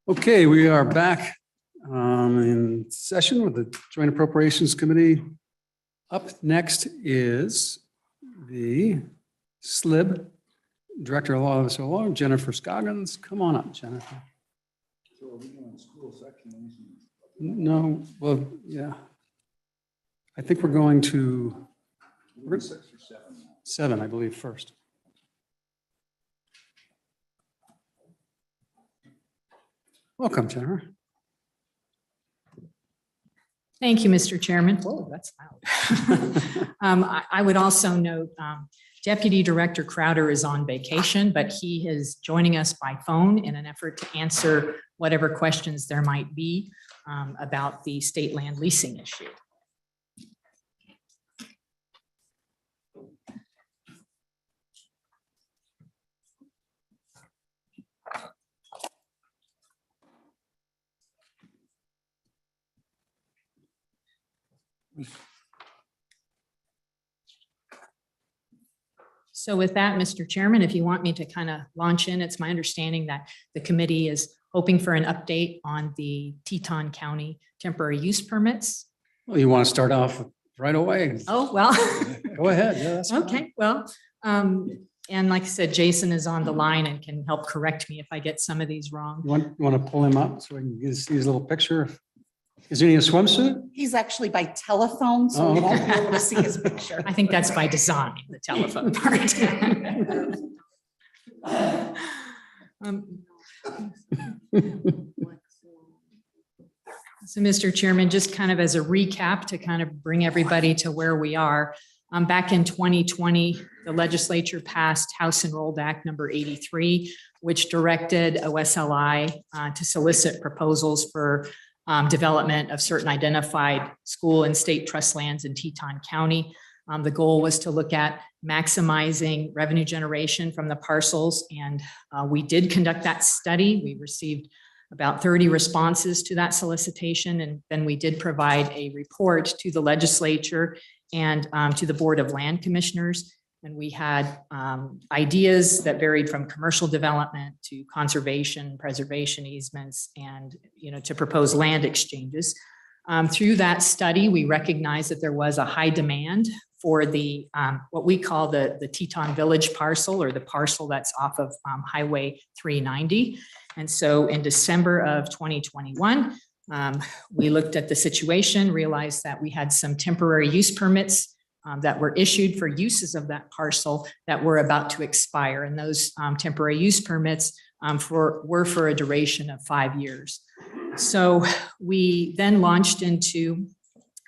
Okay, we are back in session with the Joint Appropriations Committee. Up next is the SLIB Director of Law, Jennifer Scoggins. Come on up, Jennifer. So are we doing school sections? No, well, yeah. I think we're going to 6 or 7 now. 7, I believe, first. Welcome, Jennifer. Thank you, Mr. Chairman. Whoa, that's loud. I would also note Deputy Director Crowder is on vacation, but he is joining us by phone in an effort to answer whatever questions there might be about the state land leasing issue. So with that, Mr. Chairman, if you want me to kind of launch in, it's my understanding that the committee is hoping for an update on the Teton County temporary use permits. Well, you want to start off right away? Oh, well. Go ahead. Yeah, that's fine. Okay, well, and like I said, Jason is on the line and can help correct me if I get some of these wrong. You want to pull him up so we can see his little picture? Is he in a swimsuit? He's actually by telephone, so we won't be able to see his picture. I think that's by design, the telephone part. So, Mr. Chairman, just kind of as a recap to kind of bring everybody to where we are. Back in 2020, the legislature passed House Enrolled Act number 83, which directed OSLI to solicit proposals for development of certain identified school and state trust lands in Teton County. The goal was to look at maximizing revenue generation from the parcels, and we did conduct that study. We received about 30 responses to that solicitation, and then we did provide a report to the legislature and to the Board of Land Commissioners. And we had ideas that varied from commercial development to conservation, preservation easements, and to propose land exchanges. Through that study, we recognized that there was a high demand for the what we call the Teton Village parcel, or the parcel that's off of Highway 390. And so in December of 2021, we looked at the situation, realized that we had some temporary use permits that were issued for uses of that parcel that were about to expire. And those temporary use permits were for a duration of 5 years. So we then launched into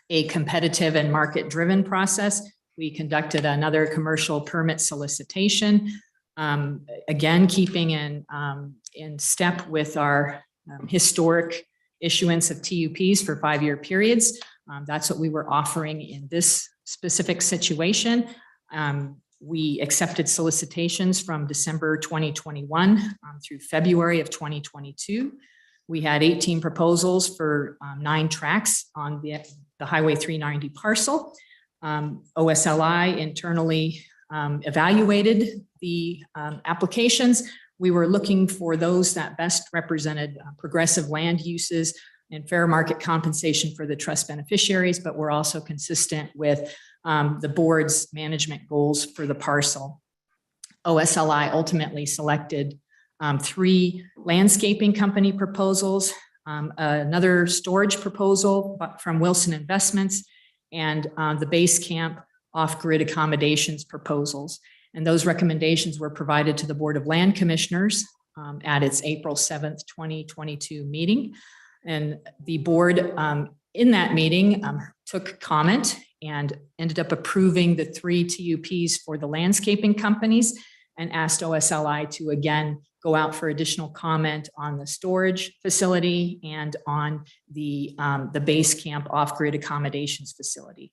a competitive and market-driven process. We conducted another commercial permit solicitation, again, keeping in step with our historic issuance of TUPs for 5-year periods. That's what we were offering in this specific situation. We accepted solicitations from December 2021 through February of 2022. We had 18 proposals for 9 tracts on the Highway 390 parcel. OSLI internally evaluated the applications. We were looking for those that best represented progressive land uses and fair market compensation for the trust beneficiaries, but we're also consistent with the board's management goals for the parcel. OSLI ultimately selected 3 landscaping company proposals, another storage proposal from Wilson Investments, and the base camp off-grid accommodations proposals. And those recommendations were provided to the Board of Land Commissioners at its April 7th, 2022 meeting. And the board in that meeting took comment and ended up approving the 3 TUPs for the landscaping companies and asked OSLI to again go out for additional comment on the storage facility and on the base camp off-grid accommodations facility.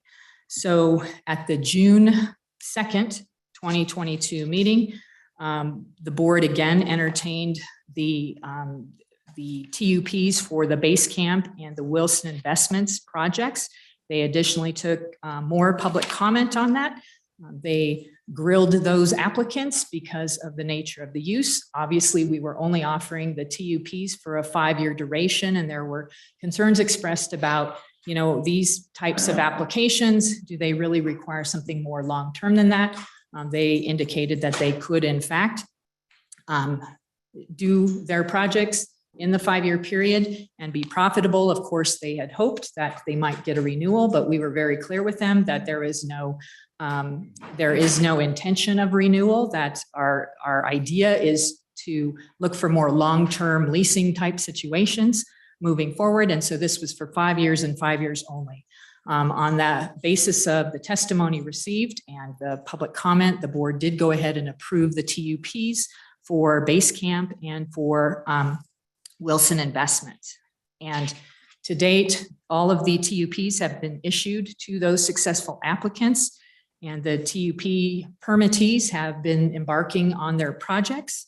So at the June 2nd, 2022 meeting, the board again entertained the TUPs for the base camp and the Wilson Investments projects. They additionally took more public comment on that. They grilled those applicants because of the nature of the use. Obviously, we were only offering the TUPs for a 5-year duration, and there were concerns expressed about, these types of applications. Do they really require something more long-term than that? They indicated that they could, in fact, do their projects in the 5-year period and be profitable. Of course, they had hoped that they might get a renewal, but we were very clear with them that there is no intention of renewal, that our idea is to look for more long-term leasing type situations moving forward. And so this was for 5 years and 5 years only. On the basis of the testimony received and the public comment, the board did go ahead and approve the TUPs for Base Camp and for Wilson Investments. And to date, all of the TUPs have been issued to those successful applicants, and the TUP permittees have been embarking on their projects.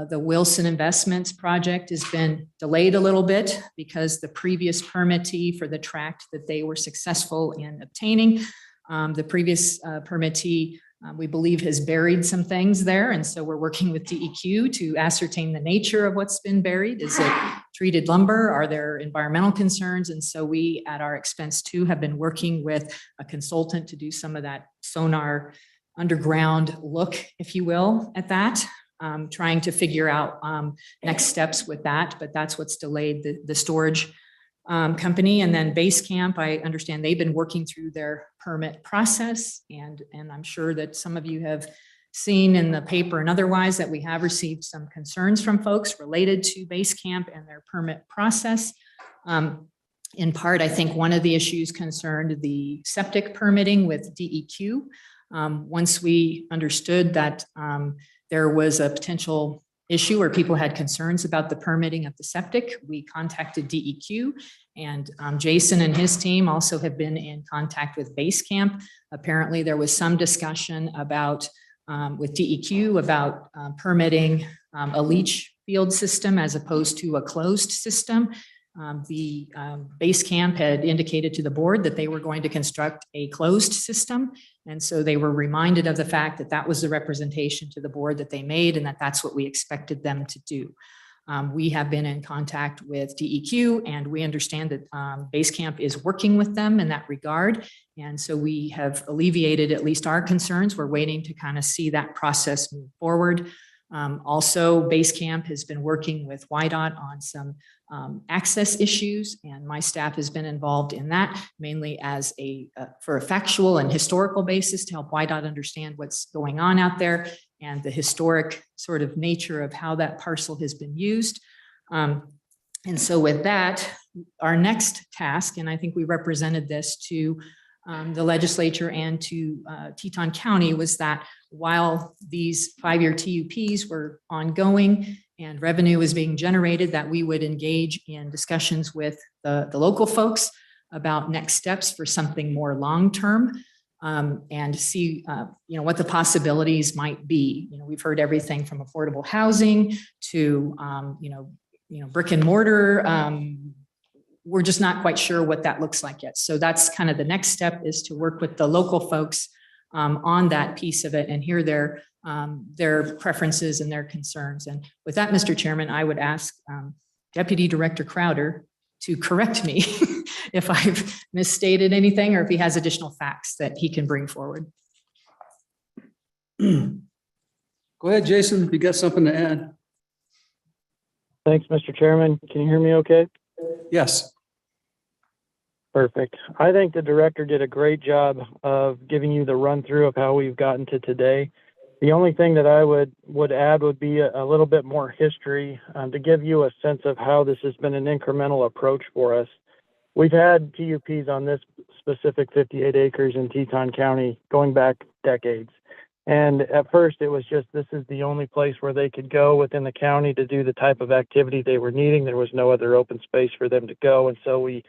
The Wilson Investments project has been delayed a little bit because the previous permittee for the tract that they were successful in obtaining, the previous permittee, we believe, has buried some things there. And so we're working with DEQ to ascertain the nature of what's been buried. Is it treated lumber? Are there environmental concerns? And so we, at our expense too, have been working with a consultant to do some of that sonar underground look, if you will, at that, trying to figure out next steps with that. But that's what's delayed the storage company. And then Base Camp, I understand they've been working through their permit process. And I'm sure that some of you have seen in the paper and otherwise that we have received some concerns from folks related to Base Camp and their permit process. In part, I think one of the issues concerned the septic permitting with DEQ. Once we understood that there was a potential issue where people had concerns about the permitting of the septic, we contacted DEQ, and Jason and his team also have been in contact with Base Camp. Apparently there was some discussion about with DEQ about permitting a leach field system as opposed to a closed system. The Base Camp had indicated to the board that they were going to construct a closed system. And so they were reminded of the fact that that was the representation to the board that they made and that that's what we expected them to do. We have been in contact with DEQ, and we understand that Base Camp is working with them in that regard. And so we have alleviated at least our concerns. We're waiting to kind of see that process move forward. Also, Base Camp has been working with WYDOT on some access issues, and my staff has been involved in that mainly as for a factual and historical basis to help WYDOT understand what's going on out there and the historic sort of nature of how that parcel has been used. And so with that, our next task, and I think we represented this to the legislature and to Teton County, was that while these 5-year TUPs were ongoing and revenue was being generated, that we would engage in discussions with the local folks about next steps for something more long-term, and see what the possibilities might be. We've heard everything from affordable housing to brick and mortar. We're just not quite sure what that looks like yet. So that's kind of the next step, is to work with the local folks on that piece of it and hear their preferences and their concerns. And with that, Mr. Chairman, I would ask Deputy Director Crowder to correct me if I've misstated anything or if he has additional facts that he can bring forward. Go ahead, Jason, if you got something to add. Thanks, Mr. Chairman. Can you hear me okay? Yes. Perfect. I think the director did a great job of giving you the run through of how we've gotten to today. The only thing that I would add would be a little bit more history to give you a sense of how this has been an incremental approach for us. We've had TUPs on this specific 58 acres in Teton County going back decades. And at first it was just, this is the only place where they could go within the county to do the type of activity they were needing. There was no other open space for them to go. And so we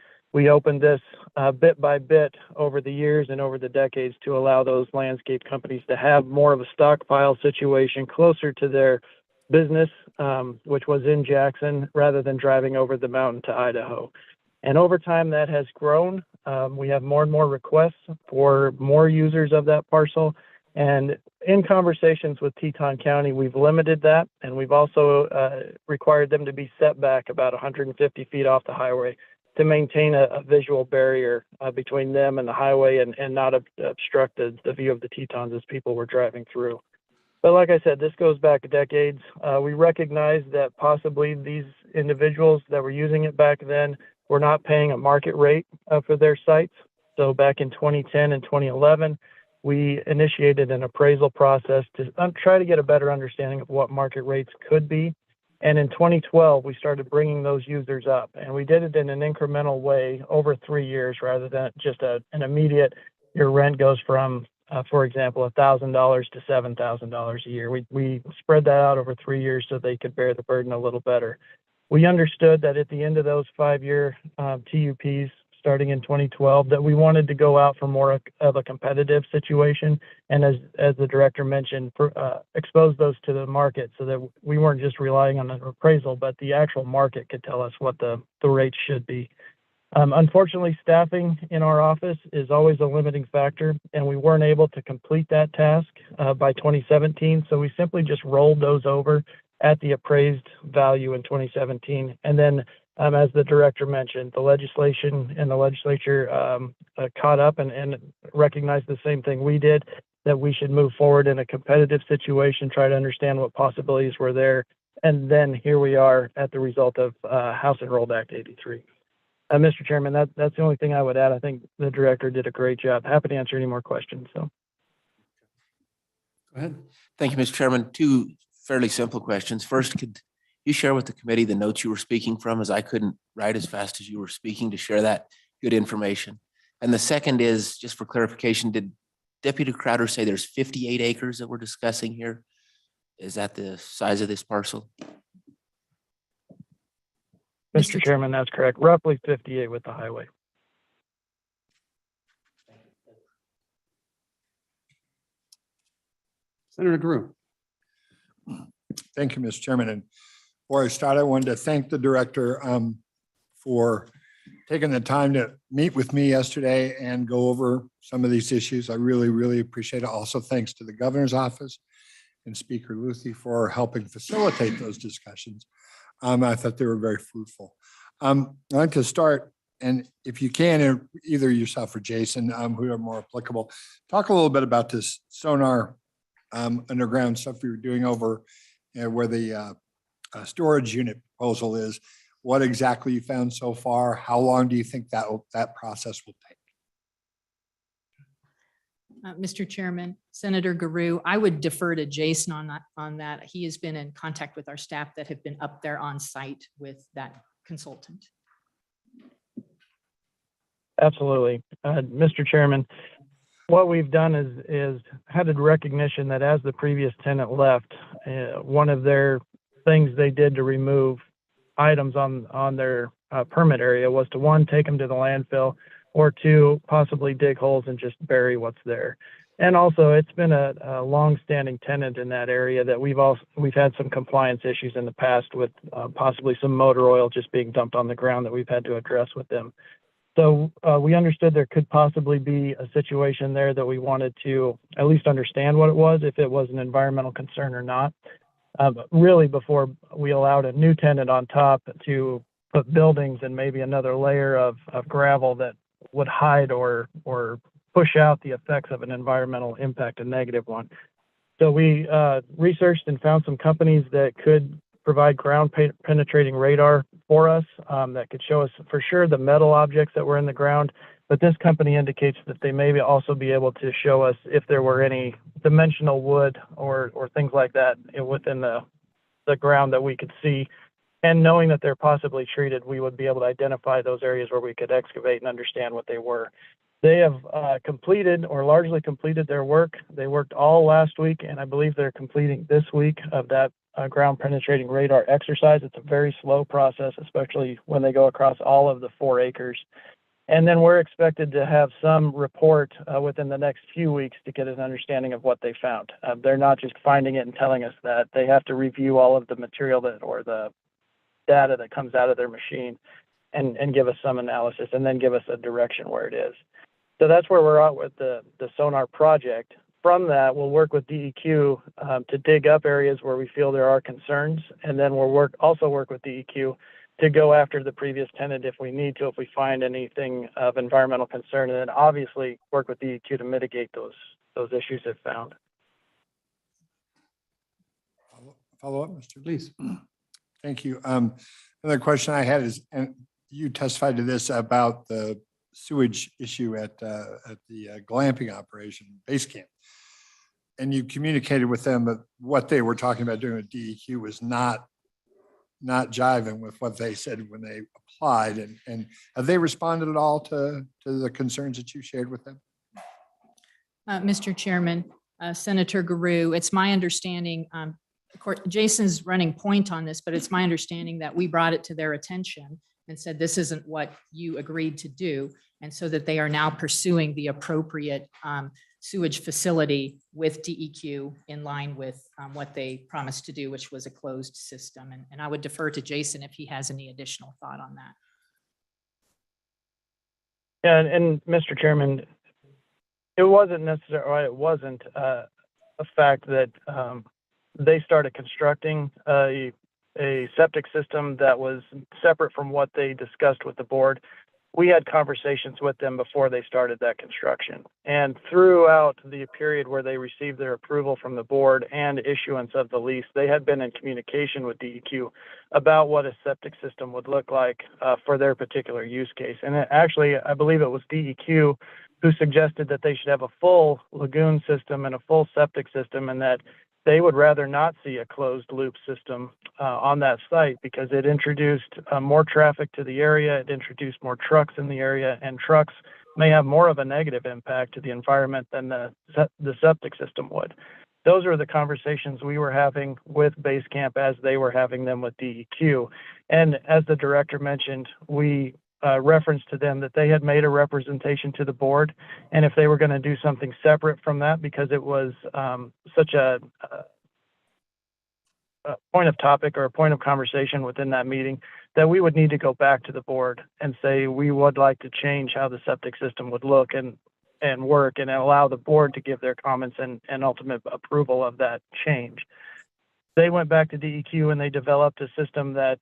opened this bit by bit over the years and over the decades to allow those landscape companies to have more of a stockpile situation closer to their business, which was in Jackson, rather than driving over the mountain to Idaho. And over time that has grown. We have more and more requests for more users of that parcel. And in conversations with Teton County, we've limited that, and we've also required them to be set back about 150 feet off the highway to maintain a visual barrier between them and the highway and not obstruct the view of the Tetons as people were driving through. But like I said, this goes back decades. We recognize that possibly these individuals that were using it back then were not paying a market rate for their sites. So back in 2010 and 2011, we initiated an appraisal process to try to get a better understanding of what market rates could be. And in 2012, we started bringing those users up, and we did it in an incremental way over 3 years rather than just an immediate, your rent goes from, for example, $1,000 to $7,000 a year. We spread that out over 3 years so they could bear the burden a little better. We understood that at the end of those 5-year TUPs, starting in 2012, that we wanted to go out for more of a competitive situation. And as the director mentioned, expose those to the market so that we weren't just relying on an appraisal, but the actual market could tell us what the rates should be. Unfortunately, staffing in our office is always a limiting factor, and we weren't able to complete that task by 2017. So we simply just rolled those over at the appraised value in 2017. And then as the director mentioned, the legislation and the legislature caught up and recognized the same thing we did, that we should move forward in a competitive situation, try to understand what possibilities were there. And then here we are at the result of House Enrolled Act 83. Mr. Chairman, that's the only thing I would add. I think the director did a great job. Happy to answer any more questions. So, Go ahead. Thank you, Mr. Chairman. Two fairly simple questions. First, could you share with the committee the notes you were speaking from, as I couldn't write as fast as you were speaking to share that good information? And the second is, just for clarification, did Deputy Crowder say there's 58 acres that we're discussing here? Is that the size of this parcel? Mr. Chairman, that's correct. Roughly 58 with the highway. Senator Grew. Thank you, Mr. Chairman. And before I start, I wanted to thank the director for taking the time to meet with me yesterday and go over some of these issues. I really, really appreciate it. Also, thanks to the governor's office and Speaker Luthi for helping facilitate those discussions. I thought they were very fruitful. I'd like to start, and if you can, either yourself or Jason, who are more applicable, talk a little bit about this sonar underground stuff we were doing over where the storage unit proposal is. What exactly you found so far? How long do you think that process will take? Mr. Chairman, Senator Garu, I would defer to Jason on that. He has been in contact with our staff that have been up there on site with that consultant. Absolutely. Mr. Chairman, what we've done is had a recognition that as the previous tenant left, one of their things they did to remove items on their permit area was to, one, take them to the landfill, or two, possibly dig holes and just bury what's there. And also, it's been a long-standing tenant in that area that we've had some compliance issues in the past with possibly some motor oil just being dumped on the ground that we've had to address with them. So we understood there could possibly be a situation there that we wanted to at least understand what it was, if it was an environmental concern or not. Really, before we allowed a new tenant on top to put buildings and maybe another layer of gravel that would hide or push out the effects of an environmental impact, a negative one. So we researched and found some companies that could provide ground penetrating radar for us that could show us for sure the metal objects that were in the ground. But this company indicates that they may also be able to show us if there were any dimensional wood or things like that within the ground that we could see. And knowing that they're possibly treated, we would be able to identify those areas where we could excavate and understand what they were. They have completed or largely completed their work. They worked all last week, and I believe they're completing this week of that ground penetrating radar exercise. It's a very slow process, especially when they go across all of the 4 acres. And then we're expected to have some report within the next few weeks to get an understanding of what they found. They're not just finding it and telling us that. They have to review all of the material or the data that comes out of their machine and give us some analysis and then give us a direction where it is. So that's where we're at with the sonar project. from that, we'll work with DEQ to dig up areas where we feel there are concerns, and then we'll also work with DEQ to go after the previous tenant if we need to, if we find anything of environmental concern, and then obviously work with DEQ to mitigate those issues if found. Follow up, Mr. Please. Thank you. Another question I had is, and you testified to this about the sewage issue at the glamping operation base camp. And you communicated with them that what they were talking about doing with DEQ was not jiving with what they said when they applied. And have they responded at all to the concerns that you shared with them? Mr. Chairman, Senator Guru, it's my understanding, of course, Jason's running point on this, but it's my understanding that we brought it to their attention and said, this isn't what you agreed to do. And so that they are now pursuing the appropriate sewage facility with DEQ in line with what they promised to do, which was a closed system. And I would defer to Jason if he has any additional thought on that. Yeah, and Mr. Chairman, it wasn't necessarily, it wasn't a fact that they started constructing a septic system that was separate from what they discussed with the board. We had conversations with them before they started that construction. And throughout the period where they received their approval from the board and issuance of the lease, they had been in communication with DEQ about what a septic system would look like for their particular use case. And actually, I believe it was DEQ who suggested that they should have a full lagoon system and a full septic system, and that they would rather not see a closed loop system on that site because it introduced more traffic to the area, it introduced more trucks in the area, and trucks may have more of a negative impact to the environment than the septic system would. Those are the conversations we were having with Base Camp as they were having them with DEQ. And as the director mentioned, we referenced to them that they had made a representation to the board, and if they were going to do something separate from that because it was such a point of topic or a point of conversation within that meeting, that we would need to go back to the board and say we would like to change how the septic system would look and work, and allow the board to give their comments and ultimate approval of that change. They went back to DEQ and they developed a system that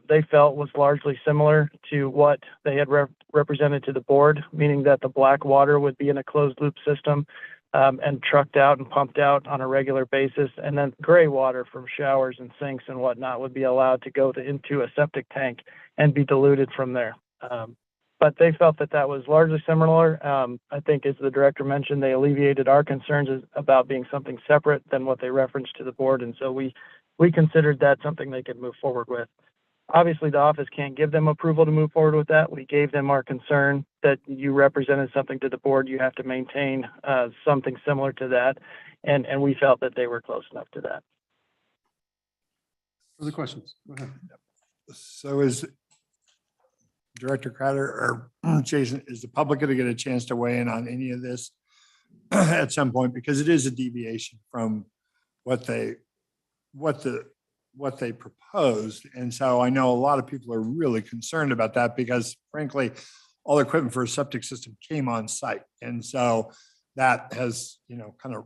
they felt was largely similar to what they had represented to the board, meaning that the black water would be in a closed loop system and trucked out and pumped out on a regular basis. And then gray water from showers and sinks and whatnot would be allowed to go into a septic tank and be diluted from there. But they felt that that was largely similar. I think, as the director mentioned, they alleviated our concerns about being something separate than what they referenced to the board. And so we considered that something they could move forward with. Obviously, the office can't give them approval to move forward with that. We gave them our concern that you represented something to the board. You have to maintain something similar to that. And we felt that they were close enough to that. Further questions? Go ahead. So is Director Crowder or Jason, is the public going to get a chance to weigh in on any of this at some point? Because it is a deviation from what they proposed. And so I know a lot of people are really concerned about that because frankly, all the equipment for a septic system came on site. And so that has, kind of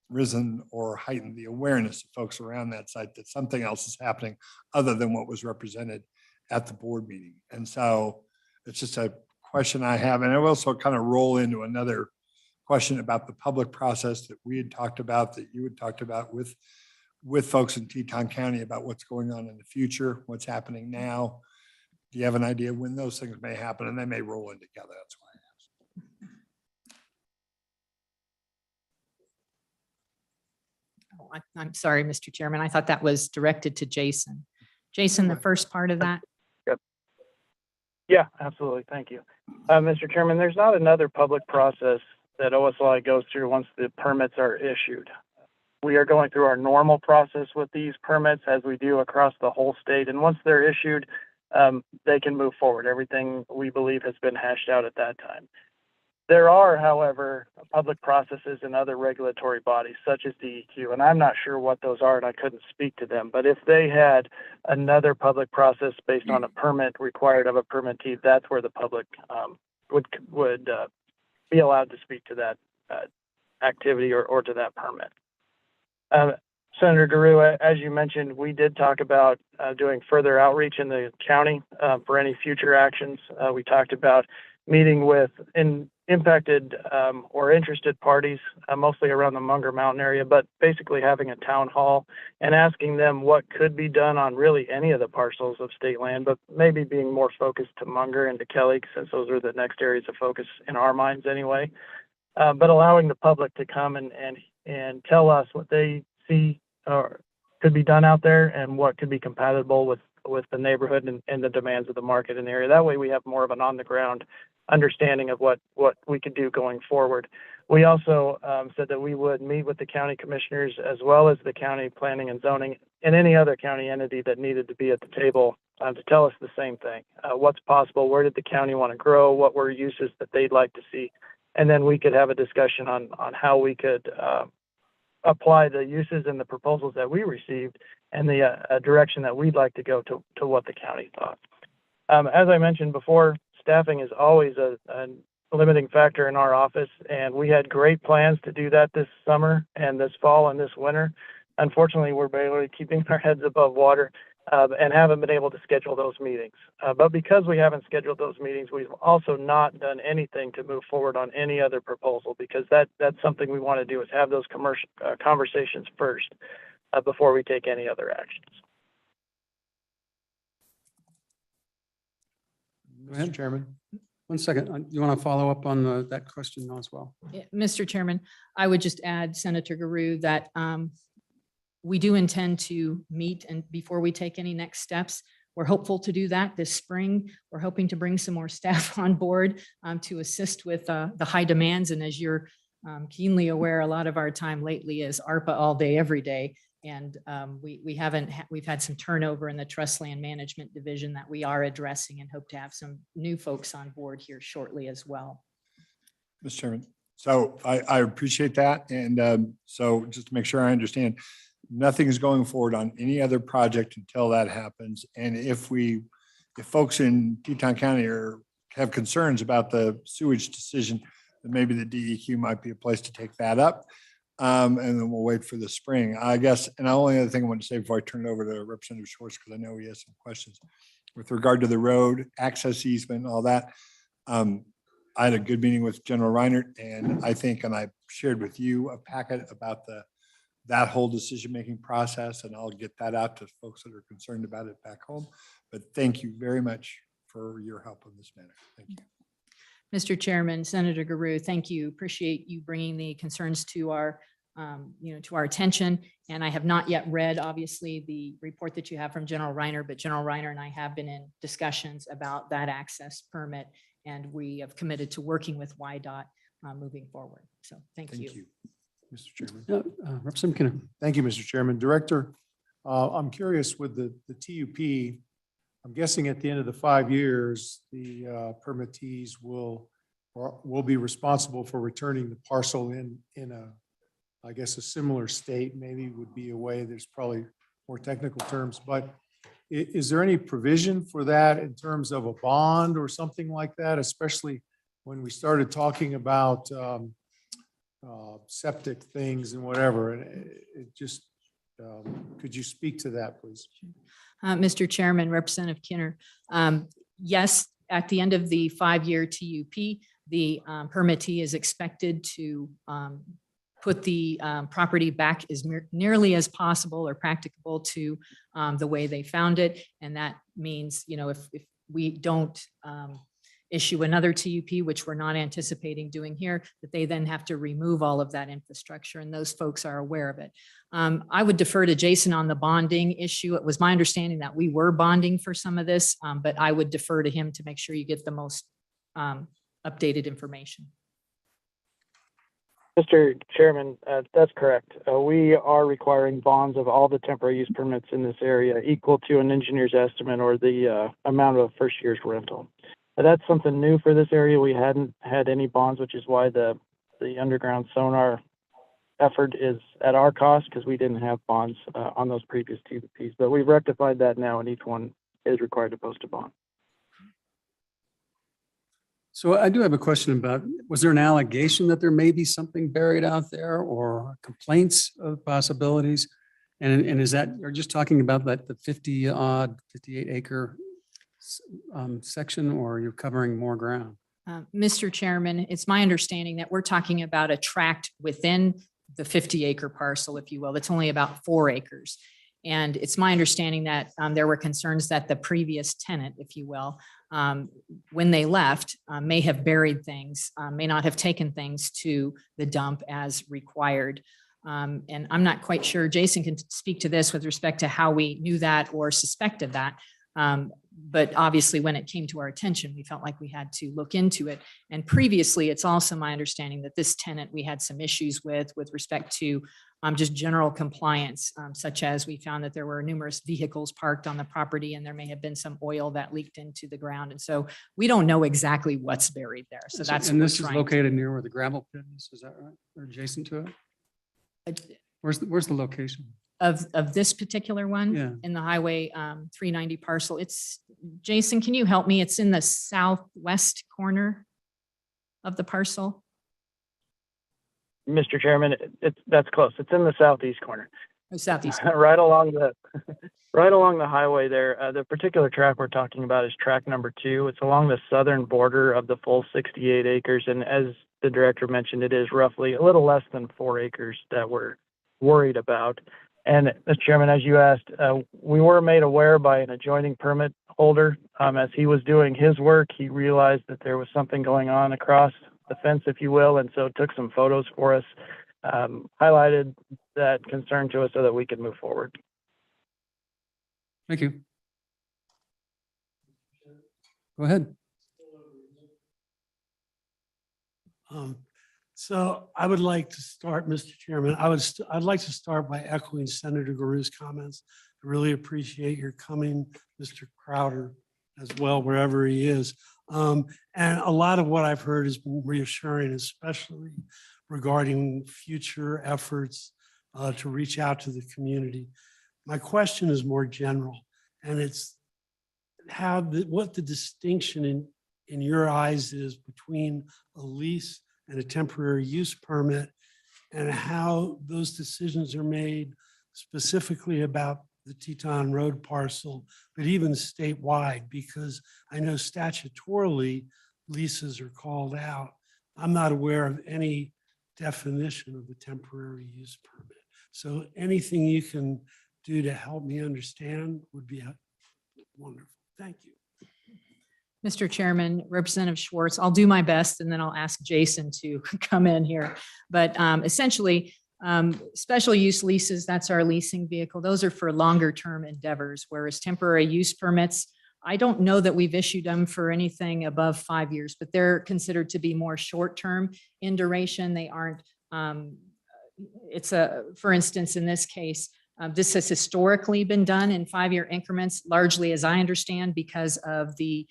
risen or heightened the awareness of folks around that site that something else is happening other than what was represented at the board meeting. And so it's just a question I have. And I will also kind of roll into another question about the public process that we had talked about, that you had talked about with folks in Teton County about what's going on in the future, what's happening now. Do you have an idea when those things may happen? And they may roll in together. That's why I asked. I'm sorry, Mr. Chairman. I thought that was directed to Jason. Jason, the first part of that. Yeah, absolutely. Thank you. Mr. Chairman, there's not another public process that OSLI goes through once the permits are issued. We are going through our normal process with these permits as we do across the whole state. And once they're issued, they can move forward. Everything we believe has been hashed out at that time. There are, however, public processes in other regulatory bodies such as DEQ, and I'm not sure what those are and I couldn't speak to them, but if they had another public process based on a permit required of a permittee, that's where the public would be allowed to speak to that activity or to that permit. Senator DeRue, as you mentioned, we did talk about doing further outreach in the county for any future actions. We talked about meeting with impacted or interested parties, mostly around the Munger Mountain area, but basically having a town hall and asking them what could be done on really any of the parcels of state land, but maybe being more focused to Munger and to Kelly, since those are the next areas of focus in our minds anyway. But allowing the public to come and tell us what they see or could be done out there and what could be compatible with the neighborhood and the demands of the market in the area. That way we have more of an on the ground understanding of what we could do going forward. We also said that we would meet with the county commissioners as well as the county planning and zoning and any other county entity that needed to be at the table to tell us the same thing. What's possible? Where did the county want to grow? What were uses that they'd like to see? And then we could have a discussion on how we could apply the uses and the proposals that we received and the direction that we'd like to go to what the county thought. As I mentioned before, staffing is always a limiting factor in our office, and we had great plans to do that this summer and this fall and this winter. Unfortunately, we're barely keeping our heads above water and haven't been able to schedule those meetings. But because we haven't scheduled those meetings, we've also not done anything to move forward on any other proposal, because that's something we want to do, is have those commercial conversations first before we take any other actions. Go ahead. Mr. Chairman. 1 second. You want to follow up on that question as well? Yeah, Mr. Chairman, I would just add, Senator Garu, that we do intend to meet and before we take any next steps. We're hopeful to do that this spring. We're hoping to bring some more staff on board to assist with the high demands. And as you're keenly aware, a lot of our time lately is ARPA all day, every day. And we've had some turnover in the trust land management division that we are addressing and hope to have some new folks on board here shortly as well. Mr. Chairman, so I appreciate that. And so just to make sure I understand, nothing is going forward on any other project until that happens. And if folks in Teton County have concerns about the sewage decision, then maybe the DEQ might be a place to take that up. And then we'll wait for the spring, I guess. And the only other thing I want to say before I turn it over to Representative Schwartz, because I know he has some questions with regard to the road access easement and all that. I had a good meeting with General Reinert, and I think, and I shared with you a packet about that whole decision-making process, and I'll get that out to folks that are concerned about it back home. But thank you very much for your help in this matter. Thank you. Mr. Chairman, Senator Garu, thank you. Appreciate you bringing the concerns to our, to our attention. And I have not yet read, obviously, the report that you have from General Reiner, but General Reiner and I have been in discussions about that access permit, and we have committed to working with YDOT moving forward. So thank you. Mr. Chairman. Representative McKinnon. Thank you, Mr. Chairman. Director, I'm curious with the TUP, I'm guessing at the end of the 5 years, the permittees will be responsible for returning the parcel in a, I guess, a similar state. Maybe would be a way, there's probably more technical terms, but is there any provision for that in terms of a bond or something like that, especially when we started talking about septic things and whatever? And it just, could you speak to that, please? Mr. Chairman, Representative Kinner. Yes, at the end of the 5-year TUP, the permittee is expected to put the property back as nearly as possible or practicable to the way they found it. And that means, if we don't issue another TUP, which we're not anticipating doing here, that they then have to remove all of that infrastructure, and those folks are aware of it. I would defer to Jason on the bonding issue. It was my understanding that we were bonding for some of this, but I would defer to him to make sure you get the most updated information. Mr. Chairman, that's correct. We are requiring bonds of all the temporary use permits in this area equal to an engineer's estimate or the amount of first year's rental. That's something new for this area. We hadn't had any bonds, which is why the underground sonar effort is at our cost, because we didn't have bonds on those previous TUPs. But we've rectified that now, and each one is required to post a bond. So I do have a question about, was there an allegation that there may be something buried out there or complaints of possibilities? And is that, you're just talking about that the 50 odd, 58 acre section, or you're covering more ground? Mr. Chairman, it's my understanding that we're talking about a tract within the 50-acre parcel, if you will, that's only about 4 acres. And it's my understanding that there were concerns that the previous tenant, if you will, when they left, may have buried things, may not have taken things to the dump as required. And I'm not quite sure, Jason can speak to this with respect to how we knew that or suspected that. But obviously, when it came to our attention, we felt like we had to look into it. And previously, it's also my understanding that this tenant, we had some issues with respect to just general compliance, such as we found that there were numerous vehicles parked on the property and there may have been some oil that leaked into the ground. And so we don't know exactly what's buried there. So that's. And what we're this is trying to- located near where the gravel pit is that right? Or adjacent to it? Where's the location? Of this particular one? Yeah. In the Highway 390 parcel. It's, Jason, can you help me? It's in the southwest corner of the parcel. Mr. Chairman, that's close. It's in the southeast corner, Oh, southeast. right along the highway there. The particular track we're talking about is track number 2. It's along the southern border of the full 68 acres. And as the director mentioned, it is roughly a little less than 4 acres that we're worried about. And Mr. Chairman, as you asked, we were made aware by an adjoining permit holder. As he was doing his work, he realized that there was something going on across the fence, if you will, and so took some photos for us, highlighted that concern to us so that we could move forward. Thank you. Go ahead. So I would like to start, Mr. Chairman, I'd like to start by echoing Senator Garu's comments. I really appreciate your coming, Mr. Crowder, as well, wherever he is. And a lot of what I've heard has been reassuring, especially regarding future efforts to reach out to the community. My question is more general, and it's what the distinction in your eyes is between a lease and a temporary use permit, and how those decisions are made specifically about the Teton Road parcel, but even statewide, because I know statutorily leases are called out. I'm not aware of any definition of the temporary use permit. So anything you can do to help me understand would be wonderful. Thank you. Mr. Chairman, Representative Schwartz, I'll do my best and then I'll ask Jason to come in here. But essentially, special use leases, that's our leasing vehicle. Those are for longer term endeavors, whereas temporary use permits, I don't know that we've issued them for anything above 5 years, but they're considered to be more short term in duration. They aren't, for instance, in this case, this has historically been done in 5-year increments, largely, as I understand, because of the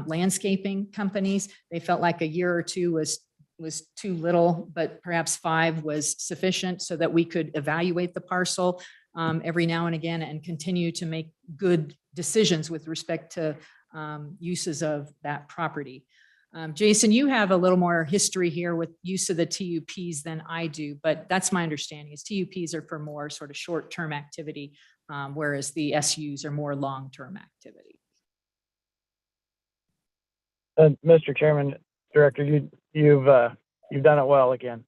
landscaping companies. They felt like a year or two was too little, but perhaps 5 was sufficient so that we could evaluate the parcel every now and again and continue to make good decisions with respect to uses of that property. Jason, you have a little more history here with use of the TUPs than I do, but that's my understanding is TUPs are for more sort of short-term activity, whereas the SUs are more long-term activity. Mr. Chairman, Director, you've done it well again.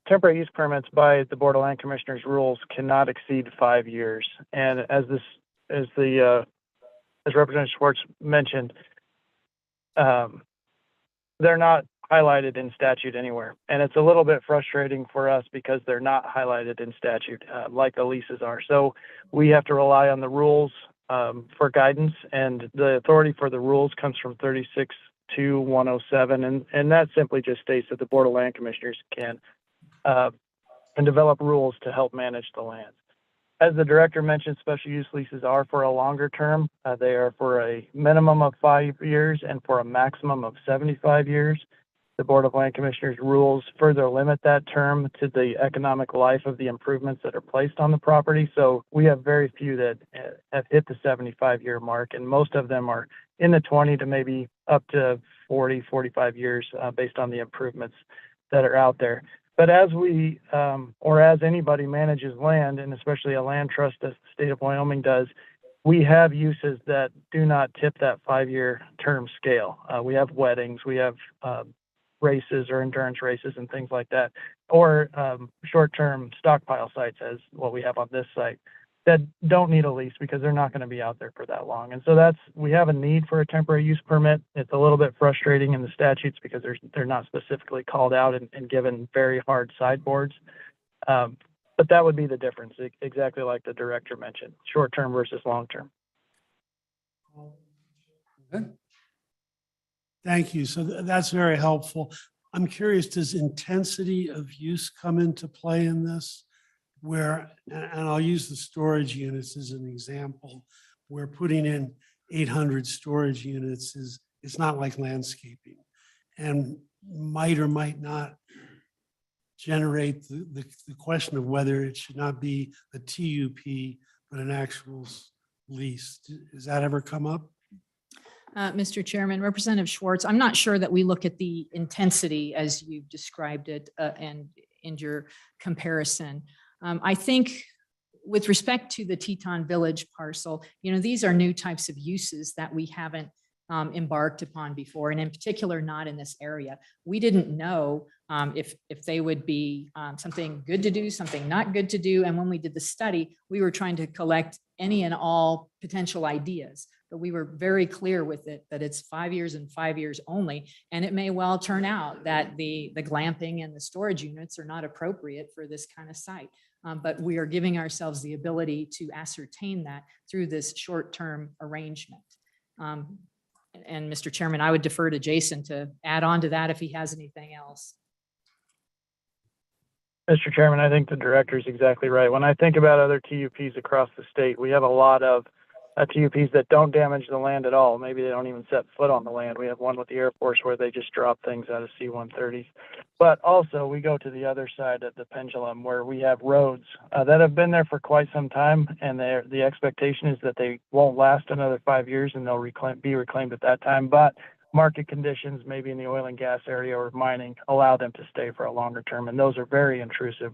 Temporary use permits by the Board of Land Commissioners rules cannot exceed 5 years. And as Representative Schwartz mentioned, they're not highlighted in statute anywhere. And it's a little bit frustrating for us because they're not highlighted in statute like the leases are. So we have to rely on the rules for guidance, and the authority for the rules comes from 36-107, and that simply just states that the Board of Land Commissioners can develop rules to help manage the land. As the director mentioned, special use leases are for a longer term. They are for a minimum of 5 years and for a maximum of 75 years. The Board of Land Commissioners rules further limit that term to the economic life of the improvements that are placed on the property. So we have very few that have hit the 75-year mark, and most of them are in the 20 to maybe up to 40, 45 years based on the improvements that are out there. But as we, or as anybody manages land, and especially a land trust as the state of Wyoming does, we have uses that do not tip that 5-year term scale. We have weddings, we have races or endurance races and things like that, or short-term stockpile sites as what we have on this site that don't need a lease because they're not going to be out there for that long. And so we have a need for a temporary use permit. It's a little bit frustrating in the statutes because they're not specifically called out and given very hard sideboards. But that would be the difference, exactly like the director mentioned, short-term versus long-term. Thank you. So that's very helpful. I'm curious, does intensity of use come into play in this? Where, and I'll use the storage units as an example, where putting in 800 storage units it's not like landscaping and might or might not generate the question of whether it should not be a TUP, but an actual lease. Has that ever come up? Mr. Chairman, Representative Schwartz, I'm not sure that we look at the intensity as you've described it and in your comparison. I think with respect to the Teton Village parcel, these are new types of uses that we haven't embarked upon before, and in particular, not in this area. We didn't know if they would be something good to do, something not good to do. And when we did the study, we were trying to collect any and all potential ideas. But we were very clear with it that it's 5 years and 5 years only. And it may well turn out that the glamping and the storage units are not appropriate for this kind of site. But we are giving ourselves the ability to ascertain that through this short-term arrangement. And Mr. Chairman, I would defer to Jason to add on to that if he has anything else. Mr. Chairman, I think the director is exactly right. When I think about other TUPs across the state, we have a lot of TUPs that don't damage the land at all. Maybe they don't even set foot on the land. We have one with the Air Force where they just drop things out of C-130s. But also we go to the other side of the pendulum where we have roads that have been there for quite some time, and the expectation is that they won't last another 5 years and they'll be reclaimed at that time. But market conditions, maybe in the oil and gas area or mining, allow them to stay for a longer term, and those are very intrusive.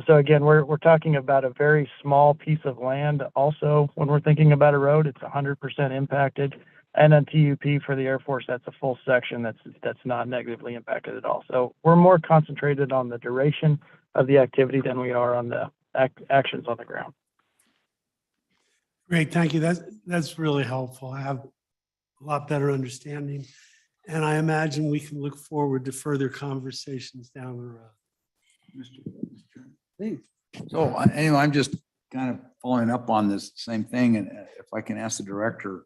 So again, we're talking about a very small piece of land. Also, when we're thinking about a road, it's 100% impacted, and on TUP for the Air Force, that's a full section that's not negatively impacted at all. So we're more concentrated on the duration of the activity than we are on the actions on the ground. Great, thank you. That's really helpful. I have a lot better understanding, and I imagine we can look forward to further conversations down the road. So anyway, I'm just kind of following up on this same thing, and if I can ask the director.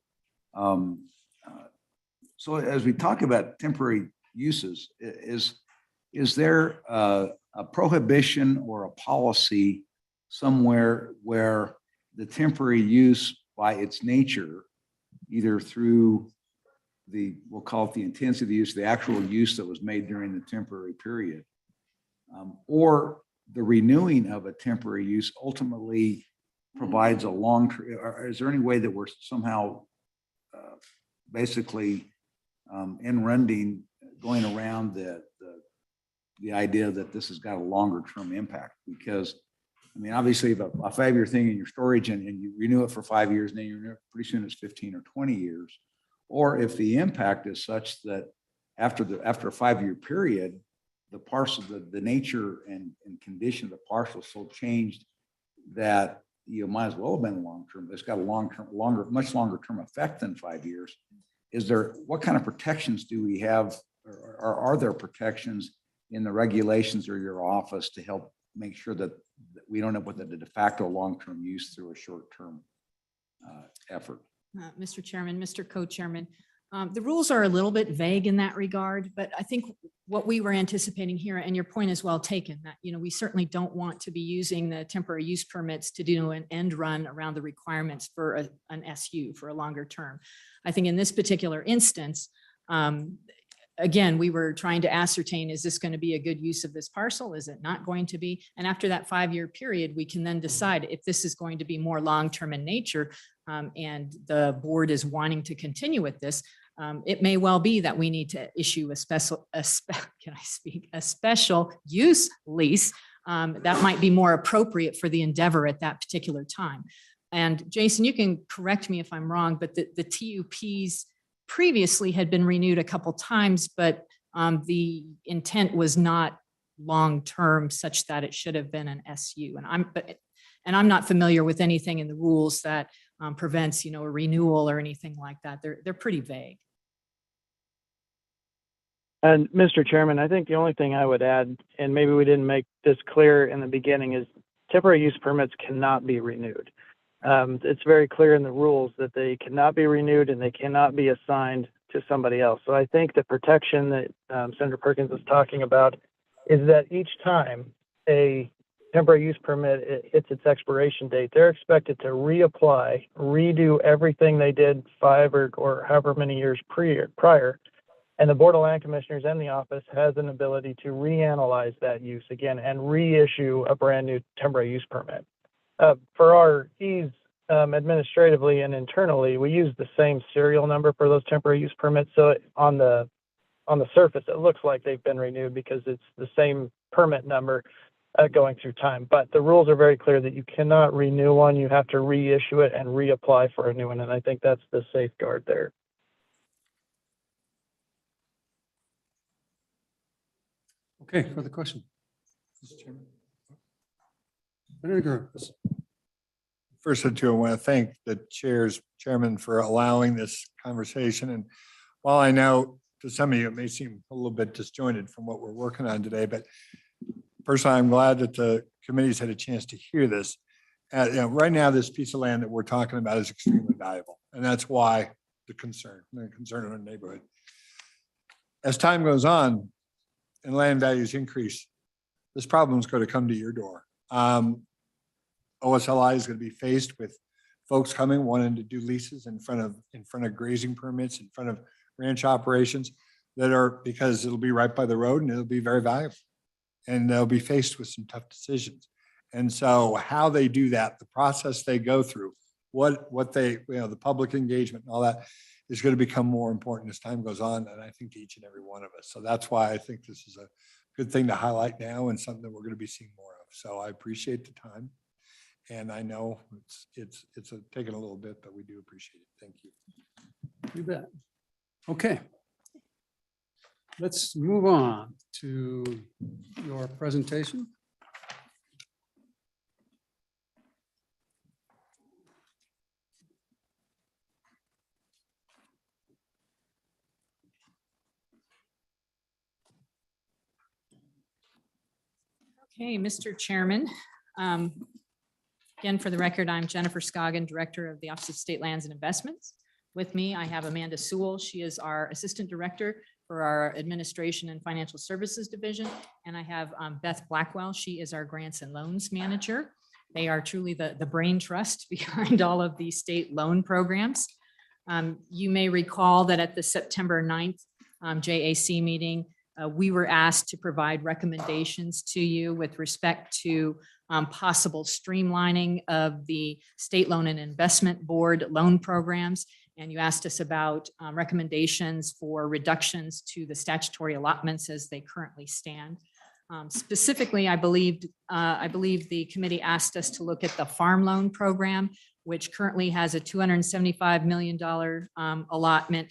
So as we talk about temporary uses, is there a prohibition or a policy somewhere where the temporary use by its nature, either through we'll call it the intensity of the use, the actual use that was made during the temporary period, or the renewing of a temporary use ultimately provides a or is there any way that we're somehow basically going around the idea that this has got a longer term impact? Because I mean, obviously if a 5-year thing in your storage and you renew it for 5 years, and then you renew it pretty soon it's 15 or 20 years. Or if the impact is such that after a 5-year period, the parcel, the nature and condition of the parcel so changed that you might as well have been long-term. It's got a much longer term effect than 5 years. What kind of protections do we have, or are there protections in the regulations or your office to help make sure that we don't end up with a de facto long-term use through a short-term effort? Mr. Chairman, Mr. Co-Chairman, the rules are a little bit vague in that regard, but I think what we were anticipating here, and your point is well taken, that we certainly don't want to be using the temporary use permits to do an end run around the requirements for an SU for a longer term. I think in this particular instance, again, we were trying to ascertain, is this going to be a good use of this parcel? Is it not going to be? And after that 5-year period, we can then decide if this is going to be more long-term in nature, and the board is wanting to continue with this. It may well be that we need to issue a special use lease that might be more appropriate for the endeavor at that particular time. And Jason, you can correct me if I'm wrong, but the TUPs previously had been renewed a couple times, but the intent was not long-term such that it should have been an SU. And I'm not familiar with anything in the rules that prevents, a renewal or anything like that. They're pretty vague. And Mr. Chairman, I think the only thing I would add, and maybe we didn't make this clear in the beginning, is temporary use permits cannot be renewed. It's very clear in the rules that they cannot be renewed and they cannot be assigned to somebody else. So I think the protection that Senator Perkins is talking about is that each time a temporary use permit hits its expiration date, they're expected to reapply, redo everything they did 5 or however many years prior. And the Board of Land Commissioners and the office has an ability to reanalyze that use again and reissue a brand new temporary use permit. For our ease administratively and internally, we use the same serial number for those temporary use permits. So on the surface, it looks like they've been renewed because it's the same permit number going through time. But the rules are very clear that you cannot renew one. You have to reissue it and reapply for a new one. And I think that's the safeguard there. Okay, further question? Senator Gurus. First of all, I want to thank the chairman for allowing this conversation. And while I know to some of you, it may seem a little bit disjointed from what we're working on today, but personally, I'm glad that the committee's had a chance to hear this. Right now, this piece of land that we're talking about is extremely valuable. And that's why the concern in our neighborhood. As time goes on and land values increase, this problem is going to come to your door. OSLI is going to be faced with folks coming wanting to do leases in front of grazing permits, in front of ranch operations that are, because it'll be right by the road and it'll be very valuable. And they'll be faced with some tough decisions. And so how they do that, the process they go through, what they, the public engagement and all that is going to become more important as time goes on. And I think to each and every one of us. So that's why I think this is a good thing to highlight now and something that we're going to be seeing more of. So I appreciate the time. And I know it's taken a little bit, but we do appreciate it. Thank you. You bet. Okay. Let's move on to your presentation. Okay, Mr. Chairman. Again, for the record, I'm Jennifer Scoggin, Director of the Office of State Lands and Investments. With me, I have Amanda Sewell. She is our Assistant Director for our Administration and Financial Services Division. And I have Beth Blackwell. She is our Grants and Loans Manager. They are truly the brain trust behind all of the state loan programs. You may recall that at the September 9th JAC meeting, we were asked to provide recommendations to you with respect to possible streamlining of the State Loan and Investment Board loan programs. And you asked us about recommendations for reductions to the statutory allotments as they currently stand. Specifically, I believe the committee asked us to look at the farm loan program, which currently has a $275 million allotment.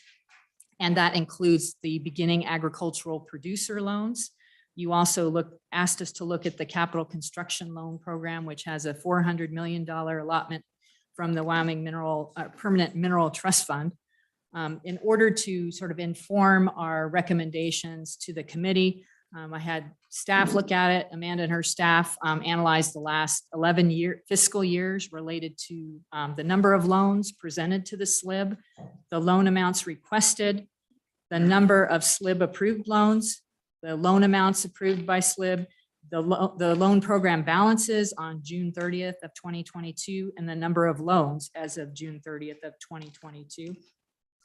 And that includes the beginning agricultural producer loans. You also asked us to look at the capital construction loan program, which has a $400 million allotment from the Wyoming Permanent Mineral Trust Fund. In order to sort of inform our recommendations to the committee, I had staff look at it. Amanda and her staff analyzed the last 11 fiscal years related to the number of loans presented to the SLIB, the loan amounts requested, the number of SLIB approved loans, the loan amounts approved by SLIB, the loan program balances on June 30th of 2022, and the number of loans as of June 30th of 2022.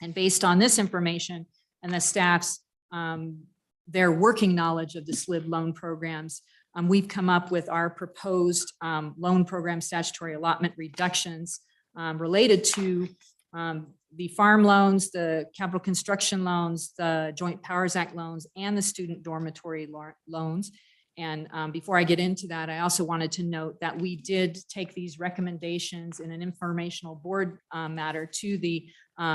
And based on this information and the staff's their working knowledge of the SLIB loan programs, we've come up with our proposed loan program statutory allotment reductions related to the farm loans, the capital construction loans, the Joint Powers Act loans, and the student dormitory loans. And before I get into that, I also wanted to note that we did take these recommendations in an informational board matter to the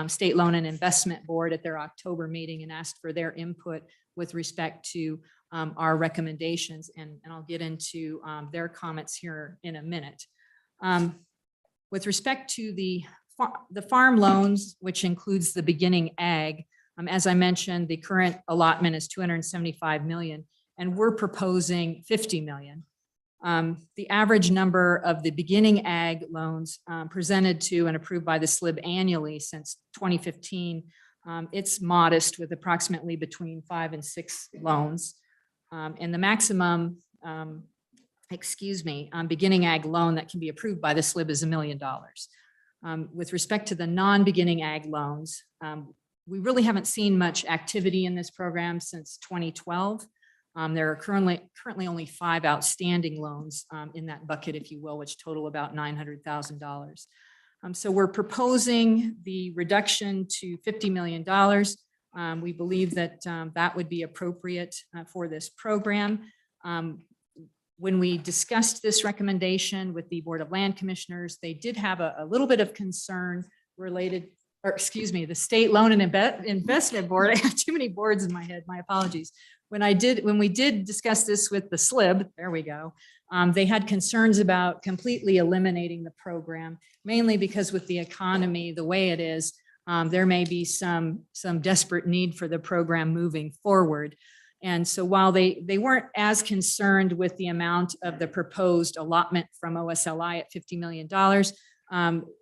State Loan and Investment Board at their October meeting and asked for their input with respect to our recommendations. And I'll get into their comments here in a minute. With respect to the farm loans, which includes the beginning ag, as I mentioned, the current allotment is 275 million, and we're proposing 50 million. The average number of the beginning ag loans presented to and approved by the SLIB annually since 2015, it's modest with approximately between 5 and 6 loans. And the maximum, beginning ag loan that can be approved by the SLIB is $1 million. With respect to the non-beginning ag loans, we really haven't seen much activity in this program since 2012. There are currently only 5 outstanding loans in that bucket, if you will, which total about $900,000. So we're proposing the reduction to $50 million. We believe that that would be appropriate for this program. When we discussed this recommendation with the Board of Land Commissioners, they did have a little bit of concern related, or excuse me, the State Loan and Investment Board. I have too many boards in my head, my apologies. When we did discuss this with the SLIB, there we go, they had concerns about completely eliminating the program, mainly because with the economy the way it is, there may be some desperate need for the program moving forward. And so while they weren't as concerned with the amount of the proposed allotment from OSLI at $50 million,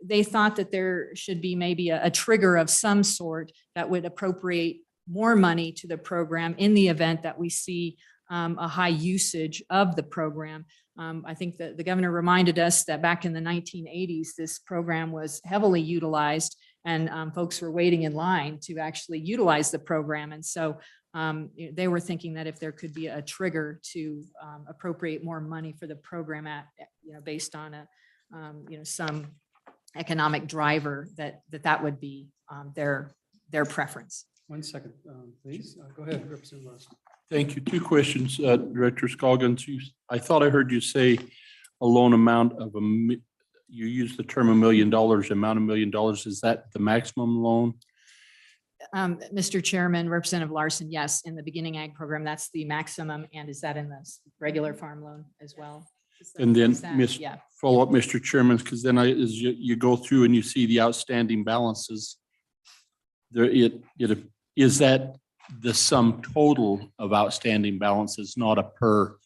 they thought that there should be maybe a trigger of some sort that would appropriate more money to the program in the event that we see a high usage of the program. I think that the governor reminded us that back in the 1980s, this program was heavily utilized and folks were waiting in line to actually utilize the program. And so they were thinking that if there could be a trigger to appropriate more money for the program based on some economic driver, that would be their preference. 1 second, please. Go ahead, Representative Larson. Thank you. 2 questions, Director Scoggins. I thought I heard you say a loan amount of you used the term $1 million, amount of $1 million. Is that the maximum loan? Mr. Chairman, Representative Larson, yes, in the beginning ag program, that's the maximum. And is that in the regular farm loan as well? And then Yeah. follow up, Mr. Chairman, because then as you go through and you see the outstanding balances, is that the sum total of outstanding balances, not a per?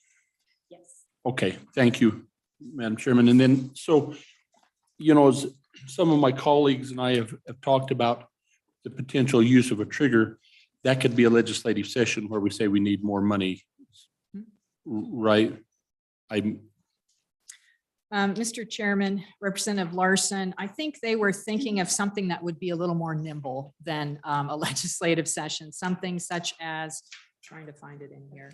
Yes. Okay, thank you, Madam Chairman. And then, so, as some of my colleagues and I have talked about the potential use of a trigger, that could be a legislative session where we say we need more money, right? Mr. Chairman, Representative Larson, I think they were thinking of something that would be a little more nimble than a legislative session, something such as, trying to find it in here.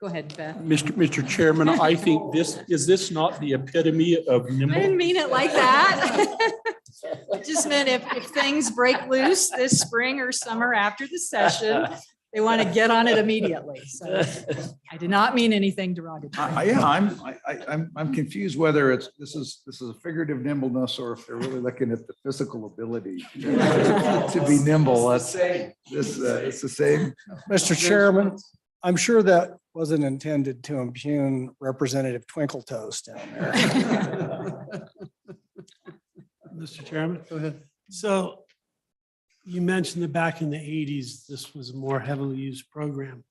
Go ahead, Beth. Mr. Chairman, I think is this not the epitome of nimble? I didn't mean it like that. I just meant if things break loose this spring or summer after the session, they want to get on it immediately. So I did not mean anything derogatory. Yeah, I'm confused whether this is a figurative nimbleness or if they're really looking at the physical ability to be nimble. It's the same. Mr. Chairman, I'm sure that wasn't intended to impugn Representative Twinkle Toes down there. Mr. Chairman, Go ahead. so you mentioned that back in the 80s, this was a more heavily used program.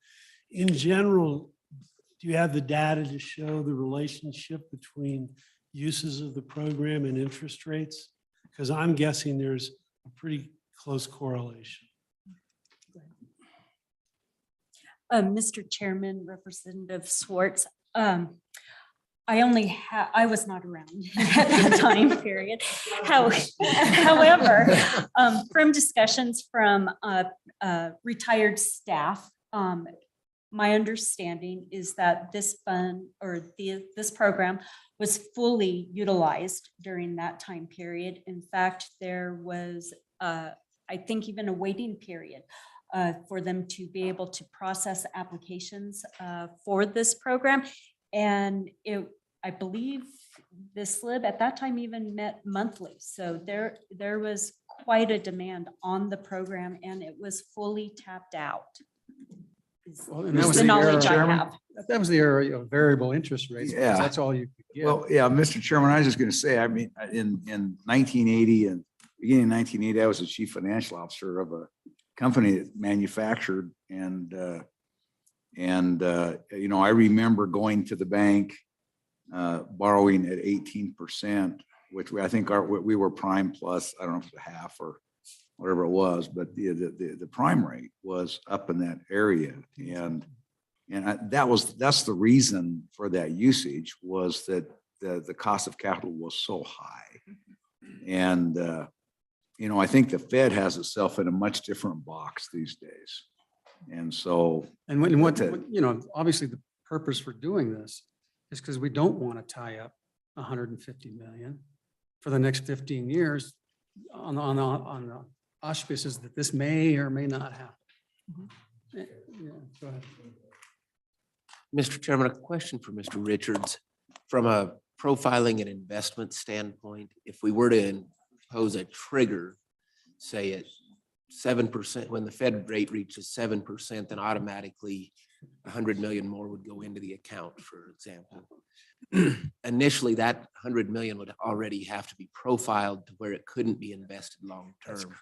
In general, do you have the data to show the relationship between uses of the program and interest rates? Because I'm guessing there's a pretty close correlation. Mr. Chairman, Representative Swartz, I was not around at that time period. However, from discussions from retired staff, my understanding is that this fund or this program was fully utilized during that time period. In fact, there was, I think, even a waiting period for them to be able to process applications for this program. And I believe the SLIB at that time even met monthly. So there was quite a demand on the program and it was fully tapped out. Well, and Is that was the the knowledge I era- have. That was the era of variable interest rates, because Yeah. that's all you could get. Well, yeah, Mr. Chairman, I was just going to say, I mean, in 1980 and beginning of 1980, I was the chief financial officer of a company that manufactured you know, I remember going to the bank, borrowing at 18%, which I think we were prime plus, I don't know if it was a half or whatever it was, but the prime rate was up in that area. That's the reason for that usage, was that the cost of capital was so high. And, you know, I think the Fed has itself in a much different box these days. And so. And what, you know, obviously the purpose for doing this is because we don't want to tie up 150 million for the next 15 years on the auspices that this may or may not happen. Yeah, go ahead. Mr. Chairman, a question for Mr. Richards. From a profiling and investment standpoint, if we were to impose a trigger, say at 7%, when the Fed rate reaches 7%, then automatically 100 million more would go into the account, for example. Initially, that 100 million would already have to be profiled to where it couldn't be invested long-term,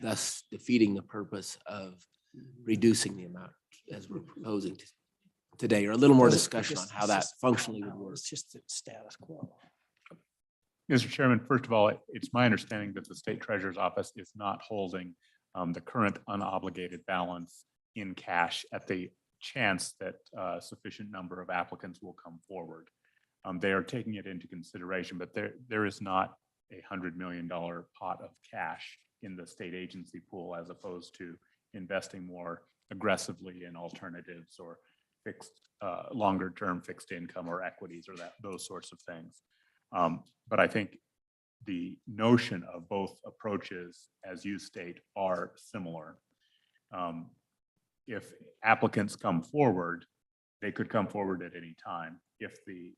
thus defeating the purpose of reducing the amount as we're proposing today, or a little more discussion on how that functionally would work. It's just the status quo. Mr. Chairman, first of all, it's my understanding that the State Treasurer's Office is not holding the current unobligated balance in cash at the chance that a sufficient number of applicants will come forward. They are taking it into consideration, but there is not $100 million pot of cash in the state agency pool, as opposed to investing more aggressively in alternatives or fixed, longer term fixed income or equities or those sorts of things. But I think the notion of both approaches, as you state, are similar. If applicants come forward, they could come forward at any time. If the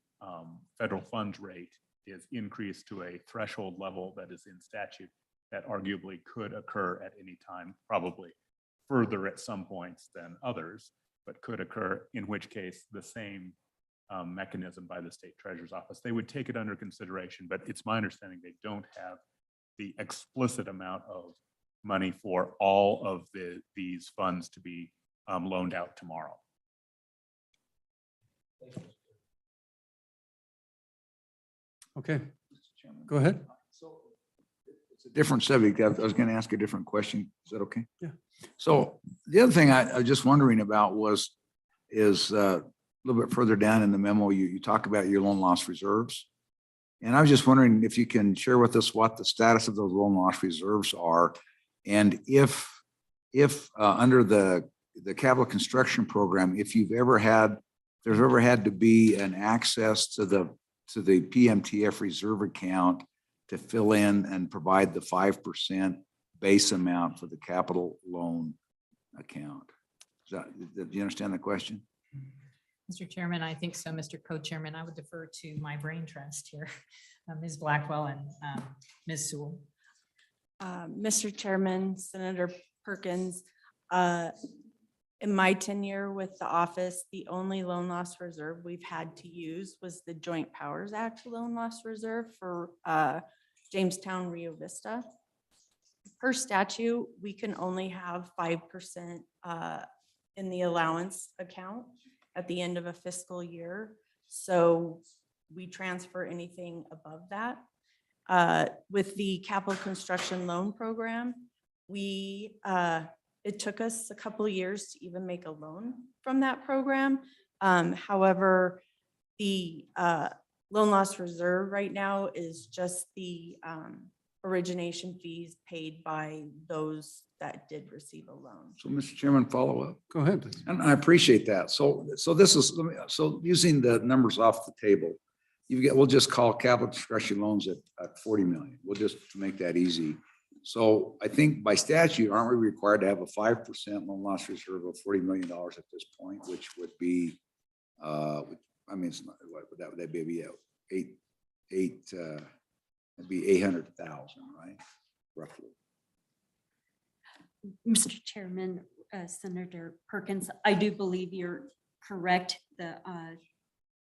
federal funds rate is increased to a threshold level that is in statute, that arguably could occur at any time, probably further at some points than others, but could occur, in which case the same mechanism by the State Treasurer's Office, they would take it under consideration, but it's my understanding they don't have the explicit amount of money for all of these funds to be loaned out tomorrow. Okay, go ahead. It's a different subject. I was going to ask a different question. Is that okay? Yeah. So the other thing I was just wondering about is a little bit further down in the memo, you talk about your loan loss reserves. And I was just wondering if you can share with us what the status of those loan loss reserves are. And if under the capital construction program, if there's ever had to be an access to the PMTF reserve account to fill in and provide the 5% base amount for the capital loan account. Do you understand the question? Mr. Chairman, I think so. Mr. Co-Chairman, I would defer to my brain trust here, Ms. Blackwell and Ms. Sewell. Mr. Chairman, Senator Perkins, in my tenure with the office, the only loan loss reserve we've had to use was the Joint Powers Act loan loss reserve for Jamestown Rio Vista. Per statute, we can only have 5% in the allowance account at the end of a fiscal year. So we transfer anything above that. With the capital construction loan program, it took us a couple of years to even make a loan from that program. However, the loan loss reserve right now is just the origination fees paid by those that did receive a loan. So, Mr. Chairman, follow up. Go ahead, please. And I appreciate that. So this is, so using the numbers off the table, we'll just call capital construction loans at 40 million. We'll just to make that easy. So I think by statute, aren't we required to have a 5% loan loss reserve of $40 million at this point, which would be, I mean, it's not, what would that be? It'd be 800,000, right? Roughly. Mr. Chairman, Senator Perkins, I do believe you're correct. The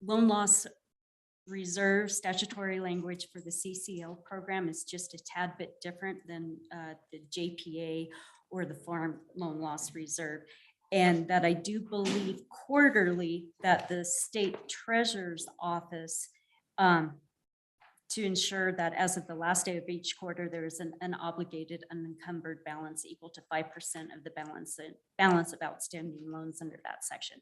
loan loss reserve statutory language for the CCL program is just a tad bit different than the JPA or the farm loan loss reserve. And that I do believe quarterly that the state treasurer's office to ensure that as of the last day of each quarter, there is an unobligated unencumbered balance equal to 5% of the balance of outstanding loans under that section.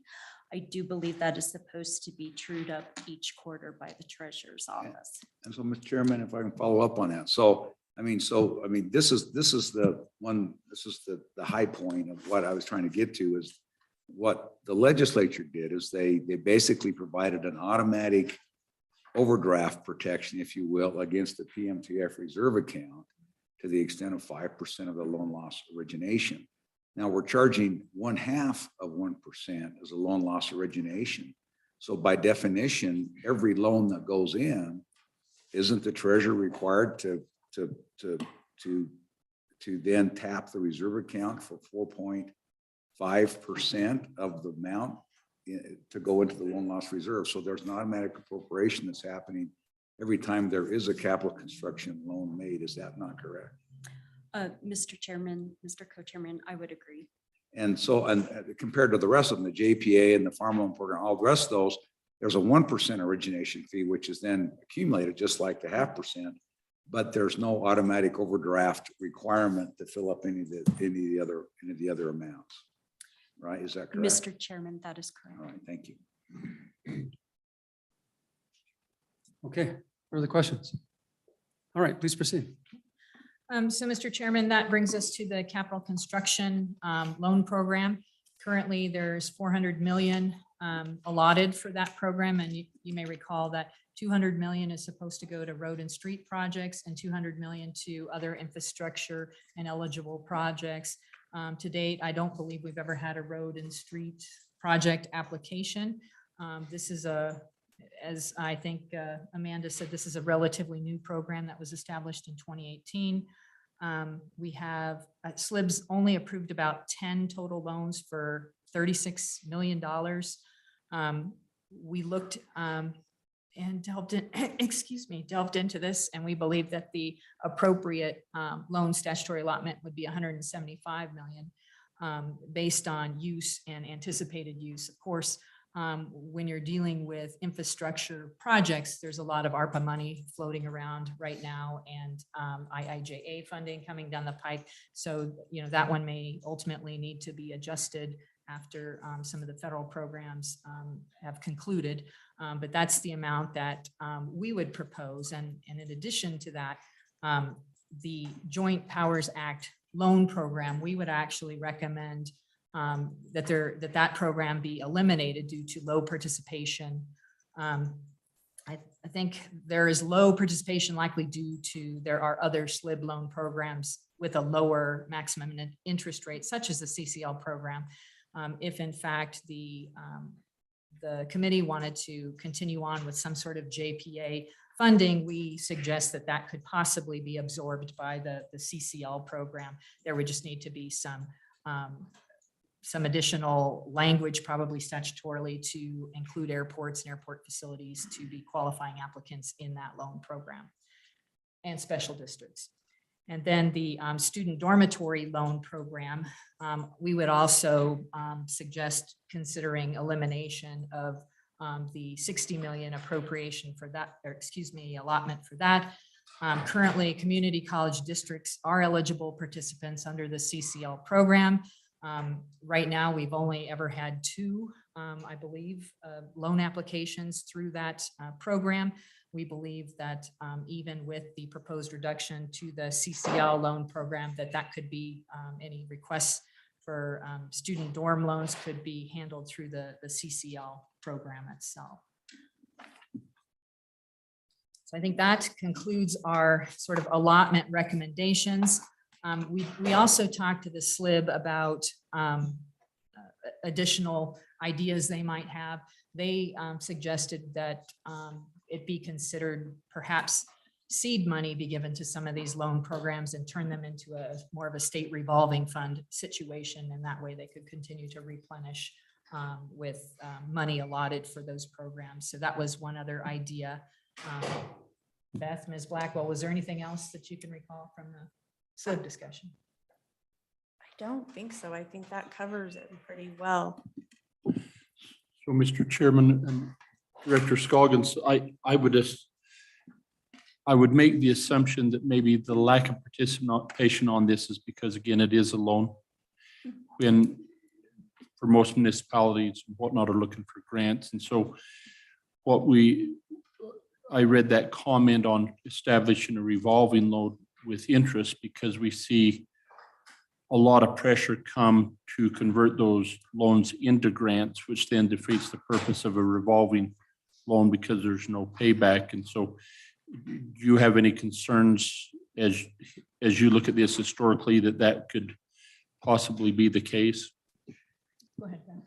I do believe that is supposed to be trued up each quarter by the treasurer's office. And so, Mr. Chairman, if I can follow up on that. So, I mean, this is the one, this is the high point of what I was trying to get to is what the legislature did is they basically provided an automatic overdraft protection, if you will, against the PMTF reserve account to the extent of 5% of the loan loss origination. Now we're charging 1/2 of 1% as a loan loss origination. So by definition, every loan that goes in, isn't the treasurer required to then tap the reserve account for 4.5% of the amount to go into the loan loss reserve? So there's an automatic appropriation that's happening every time there is a capital construction loan made. Is that not correct? Mr. Chairman, Mr. Co-Chairman, I would agree. And so, and compared to the rest of them, the JPA and the farm loan program, all the rest of those, there's a 1% origination fee, which is then accumulated just like the 0.5%, but there's no automatic overdraft requirement to fill up any of the other amounts. Right? Is that correct? Mr. Chairman, that is correct. All right, thank you. Okay, further questions? All right, please proceed. So, Mr. Chairman, that brings us to the capital construction loan program. Currently, there's 400 million allotted for that program, and you may recall that 200 million is supposed to go to road and street projects and 200 million to other infrastructure and eligible projects. To date, I don't believe we've ever had a road and street project application. This is as I think Amanda said, this is a relatively new program that was established in 2018. We have SLIB's only approved about 10 total loans for $36 million. We looked and delved into this, and we believe that the appropriate loan statutory allotment would be 175 million based on use and anticipated use. Of course, when you're dealing with infrastructure projects, there's a lot of ARPA money floating around right now and IIJA funding coming down the pike. So, that one may ultimately need to be adjusted after some of the federal programs have concluded. But that's the amount that we would propose. And in addition to that, the Joint Powers Act loan program, we would actually recommend that program be eliminated due to low participation. I think there is low participation likely due to there are other SLIB loan programs with a lower maximum interest rate, such as the CCL program. If in fact the committee wanted to continue on with some sort of JPA funding, we suggest that could possibly be absorbed by the CCL program. There would just need to be some additional language, probably statutorily, to include airports and airport facilities to be qualifying applicants in that loan program and special districts. And then the student dormitory loan program, we would also suggest considering elimination of the 60 million appropriation for that, or excuse me, allotment for that. Currently, community college districts are eligible participants under the CCL program. Right now, we've only ever had two, I believe, loan applications through that program. We believe that even with the proposed reduction to the CCL loan program, that could be any requests for student dorm loans could be handled through the CCL program itself. So I think that concludes our sort of allotment recommendations. We also talked to the SLIB about additional ideas they might have. They suggested that it be considered perhaps seed money be given to some of these loan programs and turn them into a more of a state revolving fund situation. And that way they could continue to replenish with money allotted for those programs. So that was one other idea. Beth, Ms. Blackwell, was there anything else that you can recall from the SLIB discussion? I don't think so. I think that covers it pretty well. So, Mr. Chairman and Director Scoggins, I would make the assumption that maybe the lack of participation on this is because, again, it is a loan. When for most municipalities and whatnot are looking for grants. And so I read that comment on establishing a revolving loan with interest because we see a lot of pressure come to convert those loans into grants, which then defeats the purpose of a revolving loan because there's no payback. And so do you have any concerns as you look at this historically that could possibly be the case? Go ahead, Ben.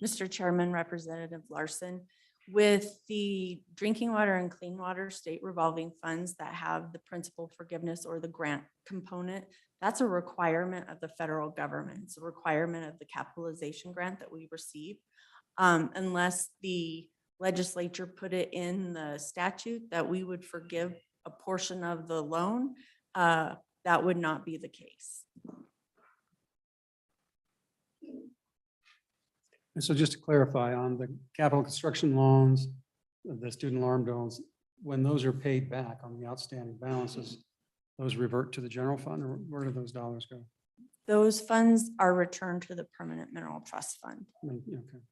Mr. Chairman, Representative Larson, with the drinking water and clean water state revolving funds that have the principal forgiveness or the grant component, that's a requirement of the federal government. It's a requirement of the capitalization grant that we receive. Unless the legislature put it in the statute that we would forgive a portion of the loan, that would not be the case. And so just to clarify on the capital construction loans, the student alarm loans, when those are paid back on the outstanding balances, those revert to the general fund, or where do those dollars go? Those funds are returned to the permanent mineral trust fund. Okay.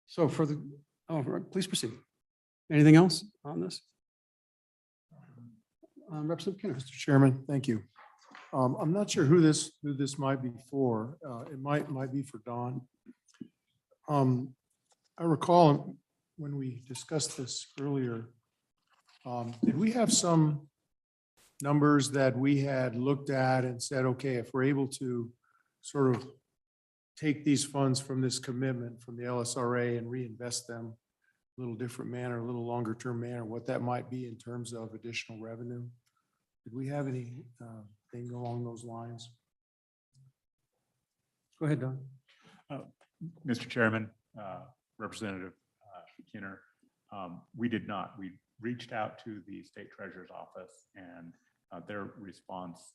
So for the, please proceed. Anything else on this? Representative Kinner. Mr. Chairman, thank you. I'm not sure who this might be for. It might be for Don. I recall when we discussed this earlier, did we have some numbers that we had looked at and said, okay, if we're able to sort of take these funds from this commitment from the LSRA and reinvest them a little different manner, a little longer term manner, what that might be in terms of additional revenue? Did we have any thing along those lines? Go ahead, Don. Mr. Chairman, Representative Kinner, we did not. We reached out to the state treasurer's office and their response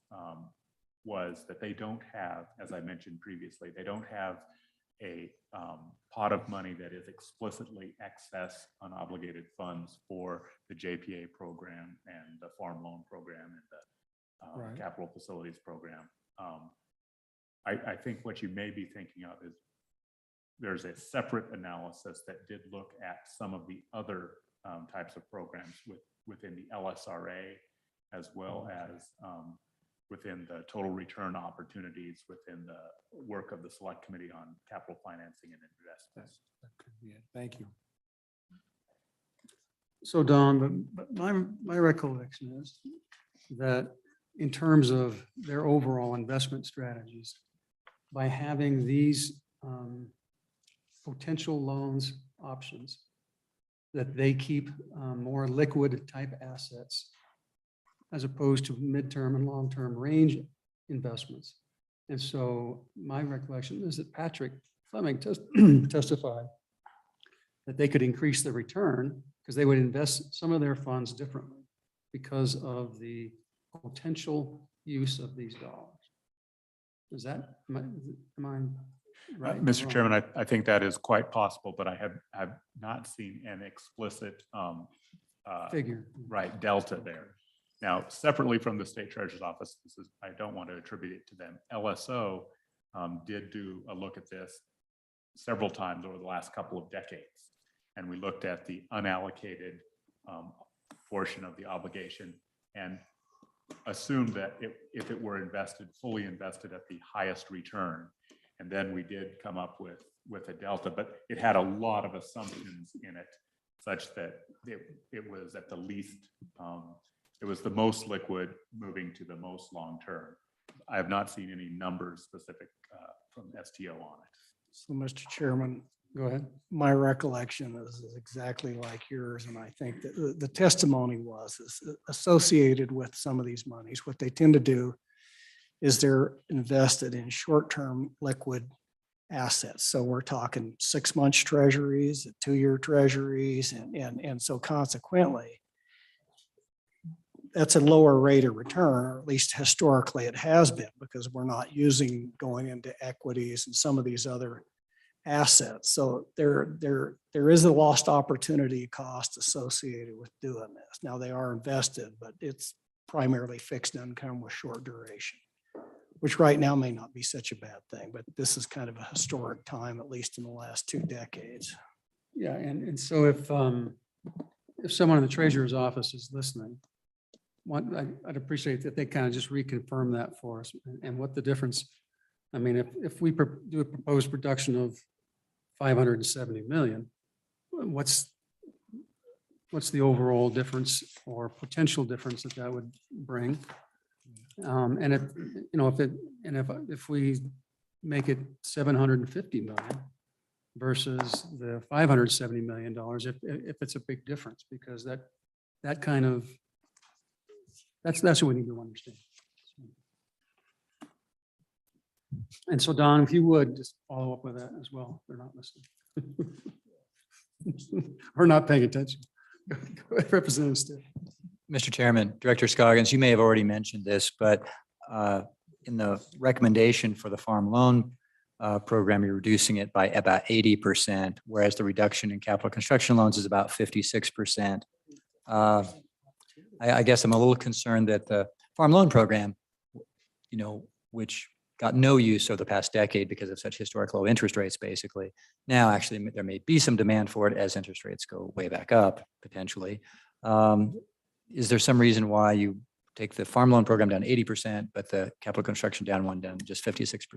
was that they don't have, as I mentioned previously, they don't have a pot of money that is explicitly excess unobligated funds for the JPA program and the farm loan program and the capital facilities program. I think what you may be thinking of is there's a separate analysis that did look at some of the other types of programs within the LSRA, as well as within the total return opportunities within the work of the Select Committee on Capital Financing and Investments. That could be it. Thank you. So Don, but my recollection is that in terms of their overall investment strategies, by having these potential loans options, that they keep more liquid type assets as opposed to midterm and long-term range investments. And so my recollection is that Patrick Fleming testified that they could increase the return because they would invest some of their funds differently because of the potential use of these dollars. Is that, am I right? Mr. Chairman, I think that is quite possible, but I have not seen an explicit Figure. right delta there. Now, separately from the state treasurer's office, this is, I don't want to attribute it to them. LSO did do a look at this several times over the last couple of decades. And we looked at the unallocated portion of the obligation and assumed that if it were invested, fully invested at the highest return. And then we did come up with a delta, but it had a lot of assumptions in it such that it was at the least, it was the most liquid moving to the most long-term. I have not seen any numbers specific from STO on it. So, Mr. Chairman, Go ahead. my recollection is exactly like yours, and I think that the testimony is associated with some of these monies. What they tend to do is they're invested in short-term liquid assets. So we're talking 6 months treasuries, 2-year treasuries, and so consequently, that's a lower rate of return, or at least historically it has been, because we're not going into equities and some of these other assets. So there is a lost opportunity cost associated with doing this. Now they are invested, but it's primarily fixed income with short duration, which right now may not be such a bad thing, but this is kind of a historic time, at least in the last 2 decades. Yeah, and so if someone in the treasurer's office is listening, I'd appreciate that they kind of just reconfirm that for us and what the difference. I mean, if we do a proposed production of 570 million, what's the overall difference or potential difference that would bring? And if we make it 750 million versus the 570 million dollars, if it's a big difference, because that kind of that's what we need to understand. And so, Don, if you would just follow up with that as well. They're not listening. Or not paying attention. Go ahead, Representative Stiff. Mr. Chairman, Director Scoggins, you may have already mentioned this, but in the recommendation for the farm loan program, you're reducing it by about 80%, whereas the reduction in capital construction loans is about 56%. I guess I'm a little concerned that the farm loan program, which got no use over the past decade because of such historic low interest rates, basically. Now, actually, there may be some demand for it as interest rates go way back up, potentially. Is there some reason why you take the farm loan program down 80%, but the capital construction down just 56%?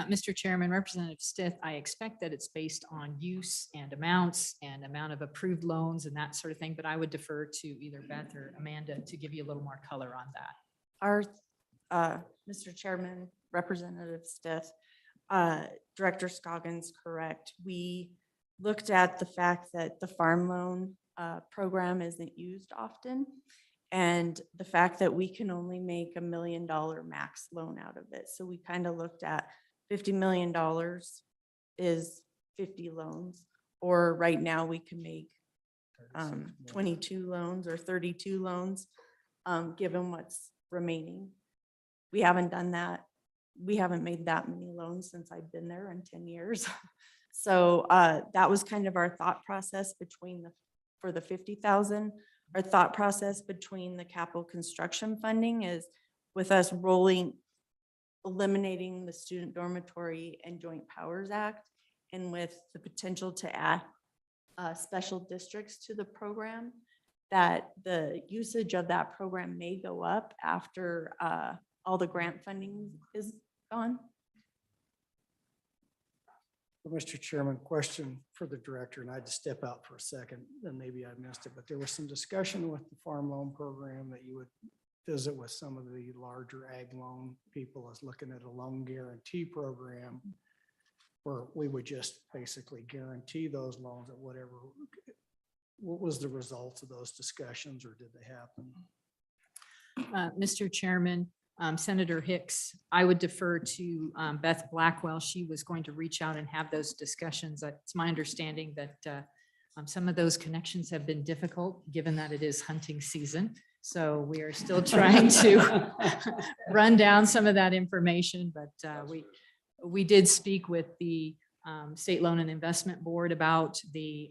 Mr. Chairman, Representative Stith, I expect that it's based on use and amounts and amount of approved loans and that sort of thing, but I would defer to either Beth or Amanda to give you a little more color on that. Mr. Chairman, Representative Stith, Director Scoggins, correct. We looked at the fact that the farm loan program isn't used often, and the fact that we can only make $1 million max loan out of it. So we kind of looked at $50 million is 50 loans, or right now we can make 22 loans or 32 loans, given what's remaining. We haven't done that. We haven't made that many loans since I've been there in 10 years. So that was kind of our thought process for the 50,000. Our thought process between the capital construction funding is with us eliminating the Student Dormitory and Joint Powers Act, and with the potential to add special districts to the program, that the usage of that program may go up after all the grant funding is gone. Mr. Chairman, question for the director, and I had to step out for a second, and maybe I missed it, but there was some discussion with the farm loan program that you would visit with some of the larger ag loan people as looking at a loan guarantee program where we would just basically guarantee those loans at whatever. What was the results of those discussions, or did they happen? Mr. Chairman, Senator Hicks, I would defer to Beth Blackwell. She was going to reach out and have those discussions. It's my understanding that some of those connections have been difficult, given that it is hunting season. So we are still trying to run down some of that information, but we did speak with the State Loan and Investment Board about the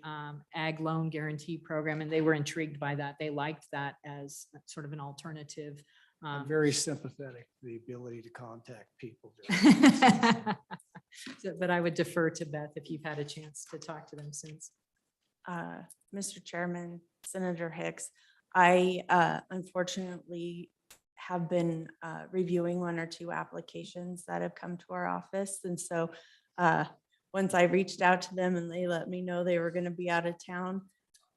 ag loan guarantee program, and they were intrigued by that. They liked that as sort of an alternative. I'm very sympathetic to the ability to contact people. But I would defer to Beth if you've had a chance to talk to them since. Mr. Chairman, Senator Hicks, I unfortunately have been reviewing one or two applications that have come to our office. And so once I reached out to them and they let me know they were going to be out of town,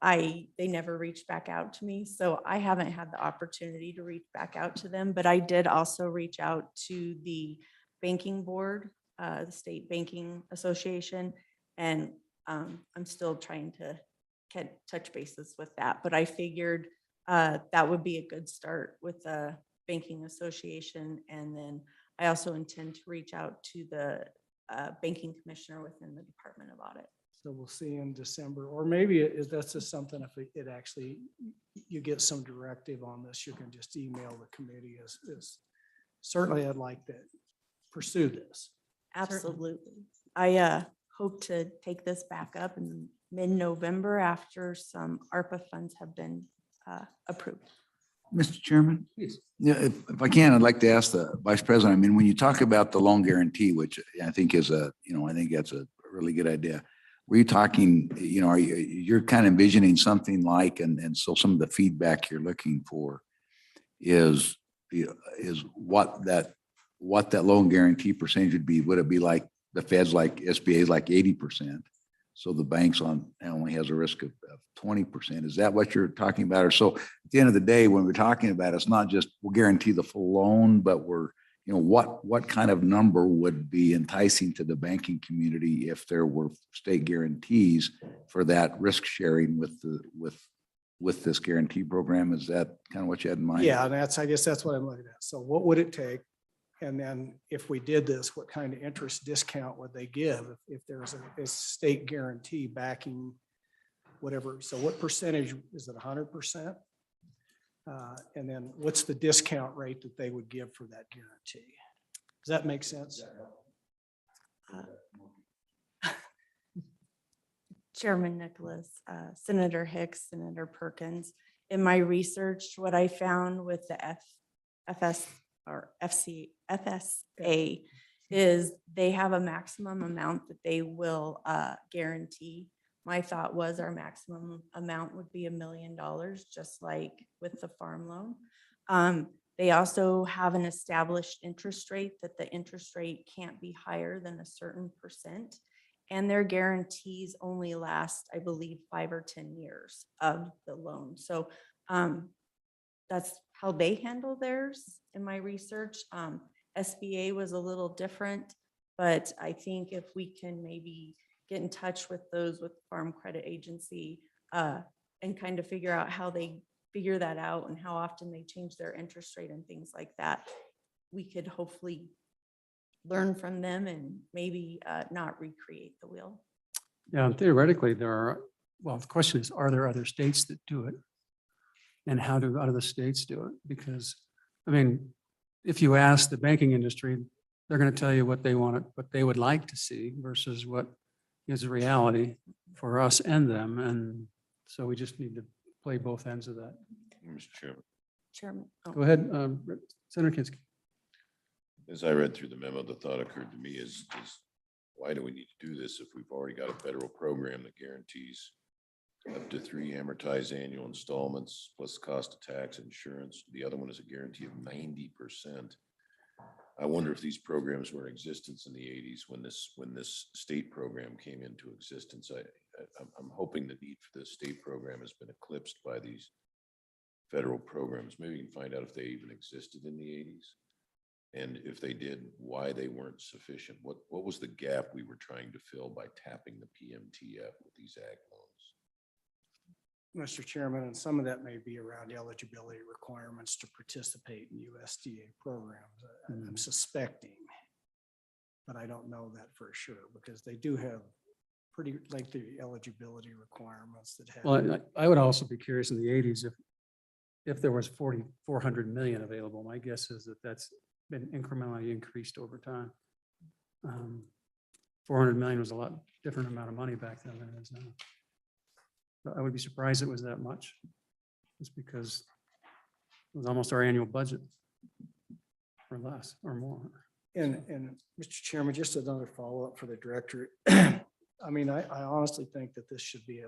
they never reached back out to me. So I haven't had the opportunity to reach back out to them, but I did also reach out to the banking board, the State Banking Association, and I'm still trying to touch bases with that, but I figured that would be a good start with the Banking Association. And then I also intend to reach out to the banking commissioner within the Department of Audit. So we'll see in December, or maybe that's just something, if it actually, you get some directive on this, you can just email the committee is certainly I'd like to pursue this. Absolutely. I hope to take this back up in mid-November after some ARPA funds have been approved. Mr. Chairman? Yeah, if I can, I'd like to ask the Vice President, I mean, when you talk about the loan guarantee, which I think is I think that's a really good idea. Were you talking, you're kind of envisioning something like, and so some of the feedback you're looking for is what that loan guarantee percentage would be? Would it be like the Fed's, like SBA's like 80%? So the banks only has a risk of 20%. Is that what you're talking about? Or so at the end of the day, when we're talking about, it's not just we'll guarantee the full loan, but we're, what kind of number would be enticing to the banking community if there were state guarantees for that risk sharing with this guarantee program? Is that kind of what you had in mind? Yeah, and I guess that's what I'm looking at. So what would it take? And then if we did this, what kind of interest discount would they give if there's a state guarantee backing whatever? So what percentage, is it 100%? And then what's the discount rate that they would give for that guarantee? Does that make sense? Chairman Nicholas, Senator Hicks, Senator Perkins, in my research, what I found with the FSA is they have a maximum amount that they will guarantee. My thought was our maximum amount would be $1 million, just like with the farm loan. They also have an established interest rate that the interest rate can't be higher than a certain percent. And their guarantees only last, I believe, 5 or 10 years of the loan. So that's how they handle theirs in my research. SBA was a little different, but I think if we can maybe get in touch with those with Farm Credit Agency and kind of figure out how they figure that out and how often they change their interest rate and things like that, we could hopefully learn from them and maybe not recreate the wheel. Yeah, and theoretically, the question is, are there other states that do it? And how do other states do it? Because, I mean, if you ask the banking industry, they're going to tell you what they want, what they would like to see versus what is a reality for us and them. And so we just need to play both ends of that. Mr. Chairman. Chairman. Go ahead, Senator Kinski. As I read through the memo, the thought occurred to me is why do we need to do this if we've already got a federal program that guarantees up to 3 amortized annual installments plus the cost of tax insurance? The other one is a guarantee of 90%. I wonder if these programs were in existence in the 80s when this state program came into existence. I'm hoping the need for the state program has been eclipsed by these federal programs. Maybe you can find out if they even existed in the 80s. And if they did, why they weren't sufficient. What was the gap we were trying to fill by tapping the PMTF with these ag loans? Mr. Chairman, and some of that may be around eligibility requirements to participate in USDA programs. I'm suspecting, but I don't know that for sure because they do have pretty lengthy eligibility requirements that have. Well, I would also be curious in the 80s if there was 400 million available. My guess is that that's been incrementally increased over time. 400 million was a lot different amount of money back then than it is now. But I would be surprised it was that much, just because it was almost our annual budget, or less, or more. And Mr. Chairman, just another follow-up for the director. I mean, I honestly think that this should be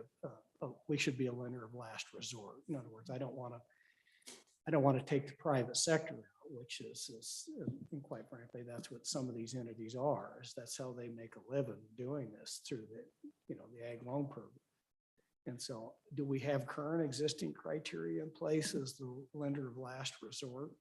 we should be a lender of last resort. In other words, I don't want to take the private sector out, which is, and quite frankly, that's what some of these entities are, is that's how they make a living doing this through the ag loan program. And so do we have current existing criteria in place as the lender of last resort?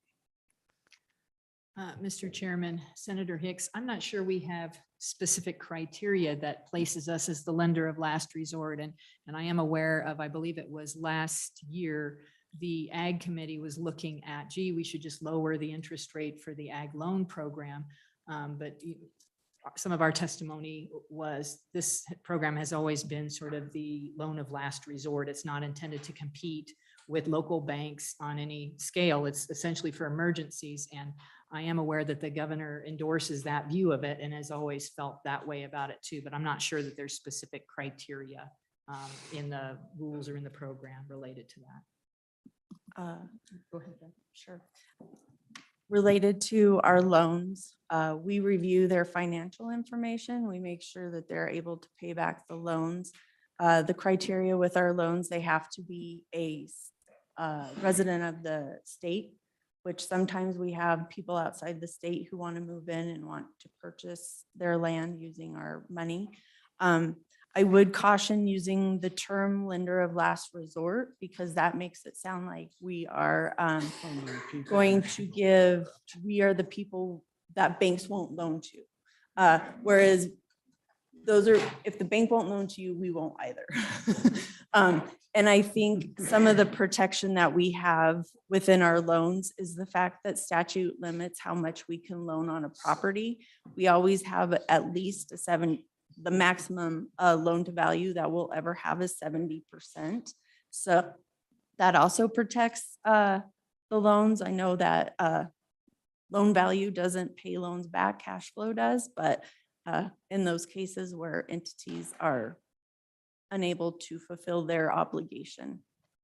Mr. Chairman, Senator Hicks, I'm not sure we have specific criteria that places us as the lender of last resort. And I am aware of, I believe it was last year, the Ag Committee was looking at, gee, we should just lower the interest rate for the Ag loan program. But some of our testimony was this program has always been sort of the loan of last resort. It's not intended to compete with local banks on any scale. It's essentially for emergencies. And I am aware that the governor endorses that view of it and has always felt that way about it too, but I'm not sure that there's specific criteria in the rules or in the program related to that. Go ahead, Ben. Sure. Related to our loans, we review their financial information. We make sure that they're able to pay back the loans. The criteria with our loans, they have to be a resident of the state, which sometimes we have people outside the state who want to move in and want to purchase their land using our money. I would caution using the term lender of last resort because that makes it sound like we are going to give, we are the people that banks won't loan to. Whereas those are, if the bank won't loan to you, we won't either. And I think some of the protection that we have within our loans is the fact that statute limits how much we can loan on a property. We always have at least the maximum loan to value that we'll ever have is 70%. So that also protects the loans. I know that loan value doesn't pay loans back, cash flow does, but in those cases where entities are unable to fulfill their obligation,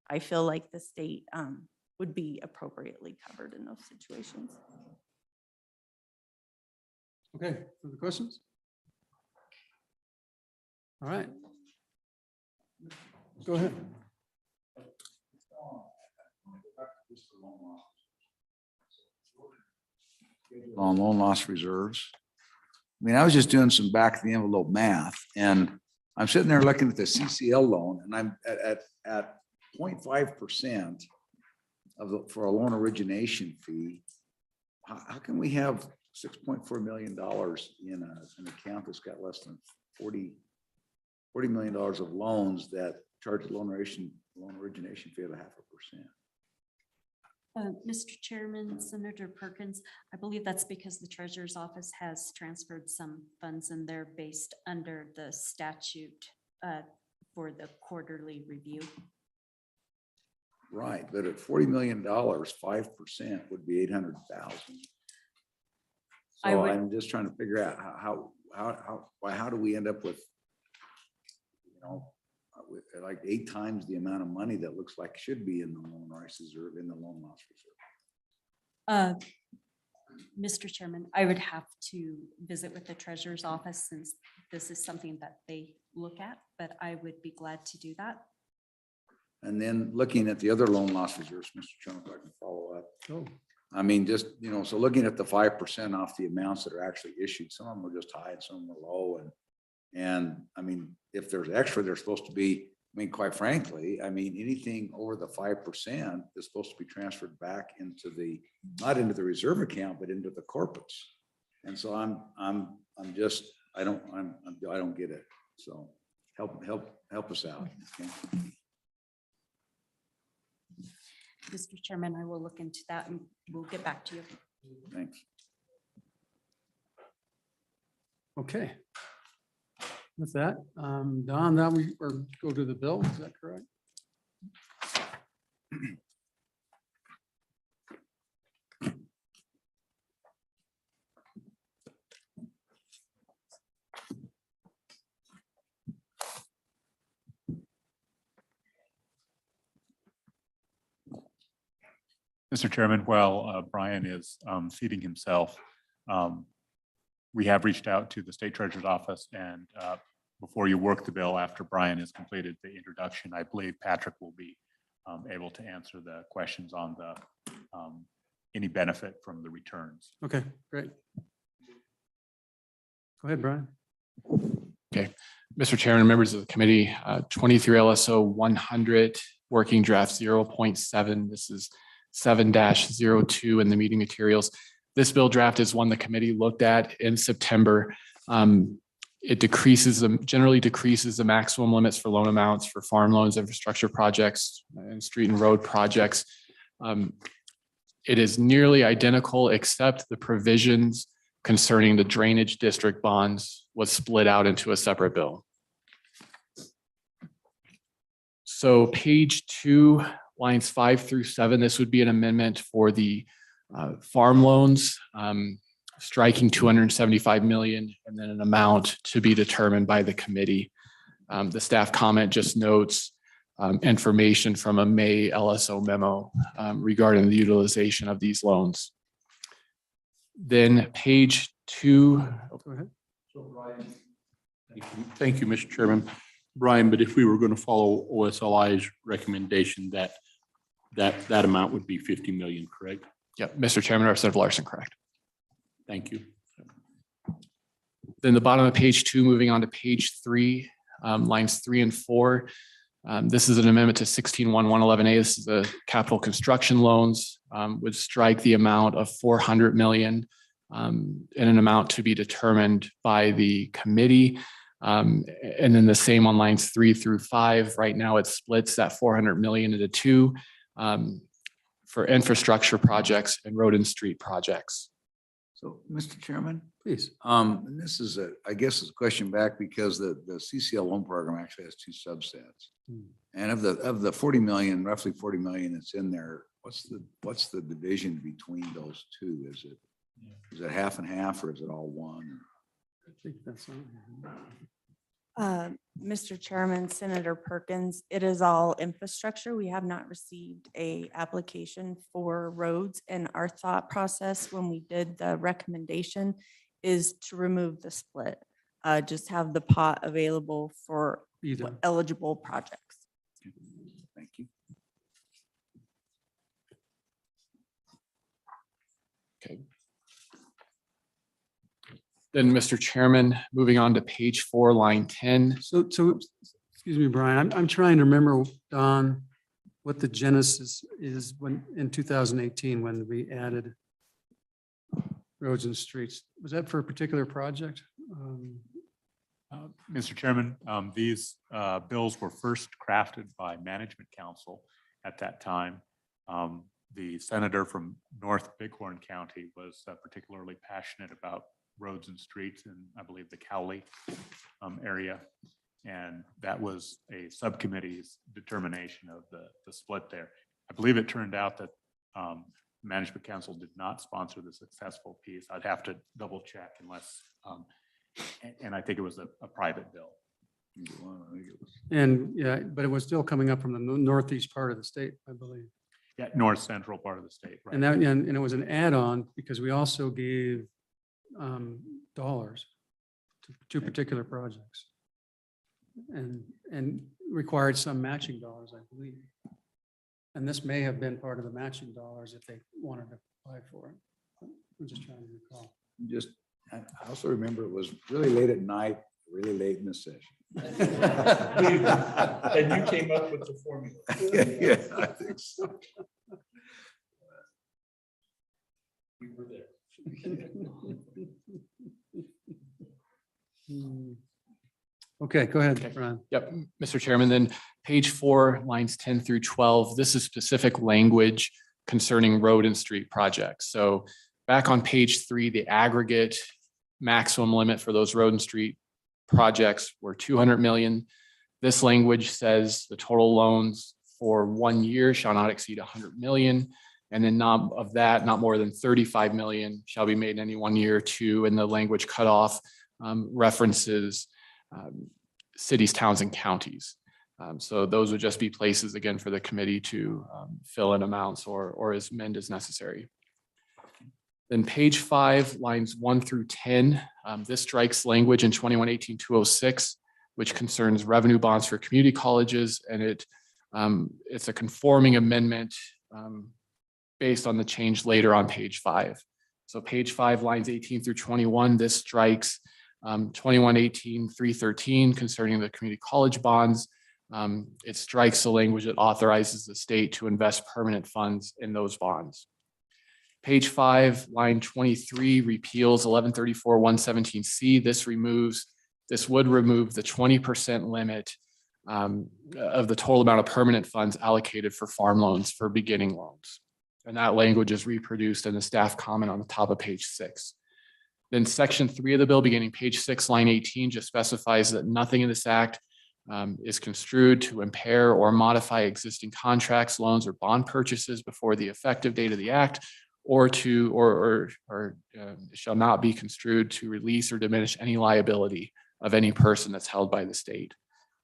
I feel like the state would be appropriately covered in those situations. Okay, further questions? All right. Go ahead. On loan loss reserves. I mean, I was just doing some back of the envelope math, and I'm sitting there looking at the CCL loan, and I'm at 0.5% for a loan origination fee. How can we have $6.4 million in an account that's got less than $40 million of loans that charge a loan origination fee of 0.5%? Mr. Chairman, Senator Perkins, I believe that's because the treasurer's office has transferred some funds and they're based under the statute for the quarterly review. Right, but at $40 million, 5% would be 800,000. So I'm just trying to figure out how do we end up with, with like 8 times the amount of money that looks like should be in the loan loss reserve, Mr. Chairman, I would have to visit with the treasurer's office since this is something that they look at, but I would be glad to do that. And then looking at the other loan loss reserves, Mr. Chairman, if I can follow up. Oh. I mean, just, so looking at the 5% off the amounts that are actually issued, some of them are just high and some of them are low. And I mean, if there's extra, they're supposed to be, I mean, quite frankly, I mean, anything over the 5% is supposed to be transferred back into not into the reserve account, but into the corporates. And so I don't get it. So help us out. Okay? Mr. Chairman, I will look into that and we'll get back to you. Thanks. Okay. With that, Don, now we go to the bill. Is that correct? Mr. Chairman, while Brian is seating himself, we have reached out to the State Treasurer's Office, and before you work the bill, after Brian has completed the introduction, I believe Patrick will be able to answer the questions on the any benefit from the returns. Okay, great. Go ahead, Brian. Okay, Mr. Chairman, members of the committee, 23 LSO 100, working draft 0.7. This is 7-02 in the meeting materials. This bill draft is one the committee looked at in September. It generally decreases the maximum limits for loan amounts for farm loans, infrastructure projects, and street and road projects. It is nearly identical, except the provisions concerning the drainage district bonds was split out into a separate bill. So page 2, lines 5 through 7, this would be an amendment for the farm loans, striking 275 million and then an amount to be determined by the committee. The staff comment just notes information from a May LSO memo regarding the utilization of these loans. Then page 2. Go ahead. Thank you, Mr. Chairman. Brian, but if we were going to follow OSLI's recommendation, that amount would be 50 million, correct? Yep, Mr. Chairman, Representative Larson, correct. Thank you. Then the bottom of page 2, moving on to page 3, lines 3 and 4. This is an amendment to 16-1-111A. This is the capital construction loans, would strike the amount of 400 million in an amount to be determined by the committee. And then the same on lines 3 through 5. Right now it splits that 400 million into two for infrastructure projects and road and street projects. So, Mr. Chairman, please. And this is I guess it's a question back because the CCL loan program actually has two subsets. And of the 40 million, roughly 40 million that's in there, what's the division between those two? Is it half and half, or is it all one? I think that's Mr. Chairman, Senator Perkins, it is all infrastructure. We have not received a application for roads, and our thought process when we did the recommendation is to remove the split. Just have the pot available for eligible projects. Thank you. Okay. Then, Mr. Chairman, moving on to page 4, line 10. So excuse me, Brian, I'm trying to remember, Don, what the genesis is when in 2018 when we added roads and streets. Was that for a particular project? Mr. Chairman, these bills were first crafted by Management Council at that time. The senator from North Bighorn County was particularly passionate about roads and streets in, I believe, the Cowley area. And that was a subcommittee's determination of the split there. I believe it turned out that Management Council did not sponsor the successful piece. I'd have to double check unless, and I think it was a private bill. And yeah, but it was still coming up from the northeast part of the state, I believe. Yeah, north central part of the state. Right. And it was an add-on because we also gave dollars to two particular projects and required some matching dollars, I believe. And this may have been part of the matching dollars if they wanted to apply for it. I'm just trying to recall. I also remember it was really late at night, really late in the session. And you came up with the formula. Yeah, I think so. We were there. Okay, go ahead, Ron. Yep, Mr. Chairman, then page 4, lines 10 through 12, this is specific language concerning road and street projects. So back on page 3, the aggregate maximum limit for those road and street projects were 200 million. This language says the total loans for 1 year shall not exceed 100 million. And then not more than 35 million shall be made in any 1 year or two. And the language cutoff references cities, towns, and counties. So those would just be places again for the committee to fill in amounts or as amend as necessary. Then page 5, lines 1 through 10, this strikes language in 21-18-206, which concerns revenue bonds for community colleges, and it's a conforming amendment based on the change later on page 5. So page 5, lines 18 through 21, this strikes 21-18-313 concerning the community college bonds. It strikes the language that authorizes the state to invest permanent funds in those bonds. Page 5, line 23 repeals 1134-117C. This would remove the 20% limit of the total amount of permanent funds allocated for farm loans for beginning loans. And that language is reproduced in the staff comment on the top of page 6. Then section 3 of the bill, beginning page 6, line 18, just specifies that nothing in this act is construed to impair or modify existing contracts, loans, or bond purchases before the effective date of the act, or shall not be construed to release or diminish any liability of any person that's held by the state.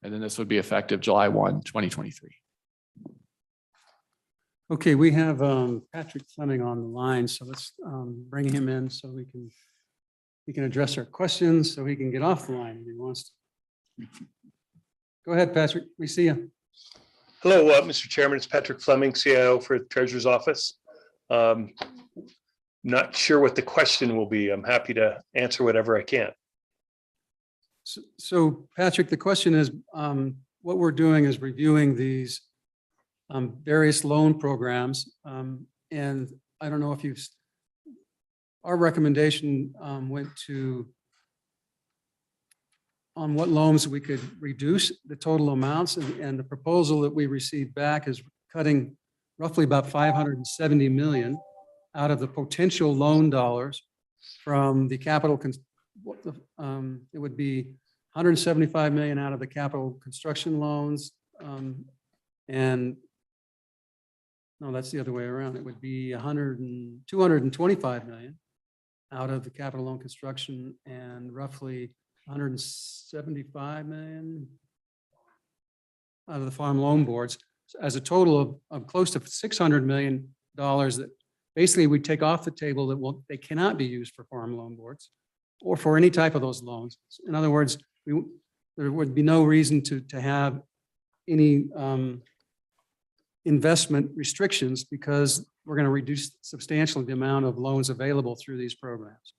And then this would be effective July 1, 2023. Okay, we have Patrick Fleming on the line, so let's bring him in so he can address our questions, so he can get off the line if he wants to. Go ahead, Patrick. We see you. Hello, Mr. Chairman. It's Patrick Fleming, CIO for the Treasurer's Office. Not sure what the question will be. I'm happy to answer whatever I can. So Patrick, the question is, what we're doing is reviewing these various loan programs. And I don't know if our recommendation went to on what loans we could reduce the total amounts, and the proposal that we received back is cutting roughly about 570 million out of the potential loan dollars from the capital. It would be 175 million out of the capital construction loans, and no, that's the other way around. It would be 225 million out of the capital loan construction and roughly 175 million out of the farm loan boards, as a total of close to $600 million that basically we take off the table that they cannot be used for farm loan boards or for any type of those loans. In other words, there would be no reason to have any investment restrictions because we're going to reduce substantially the amount of loans available through these programs.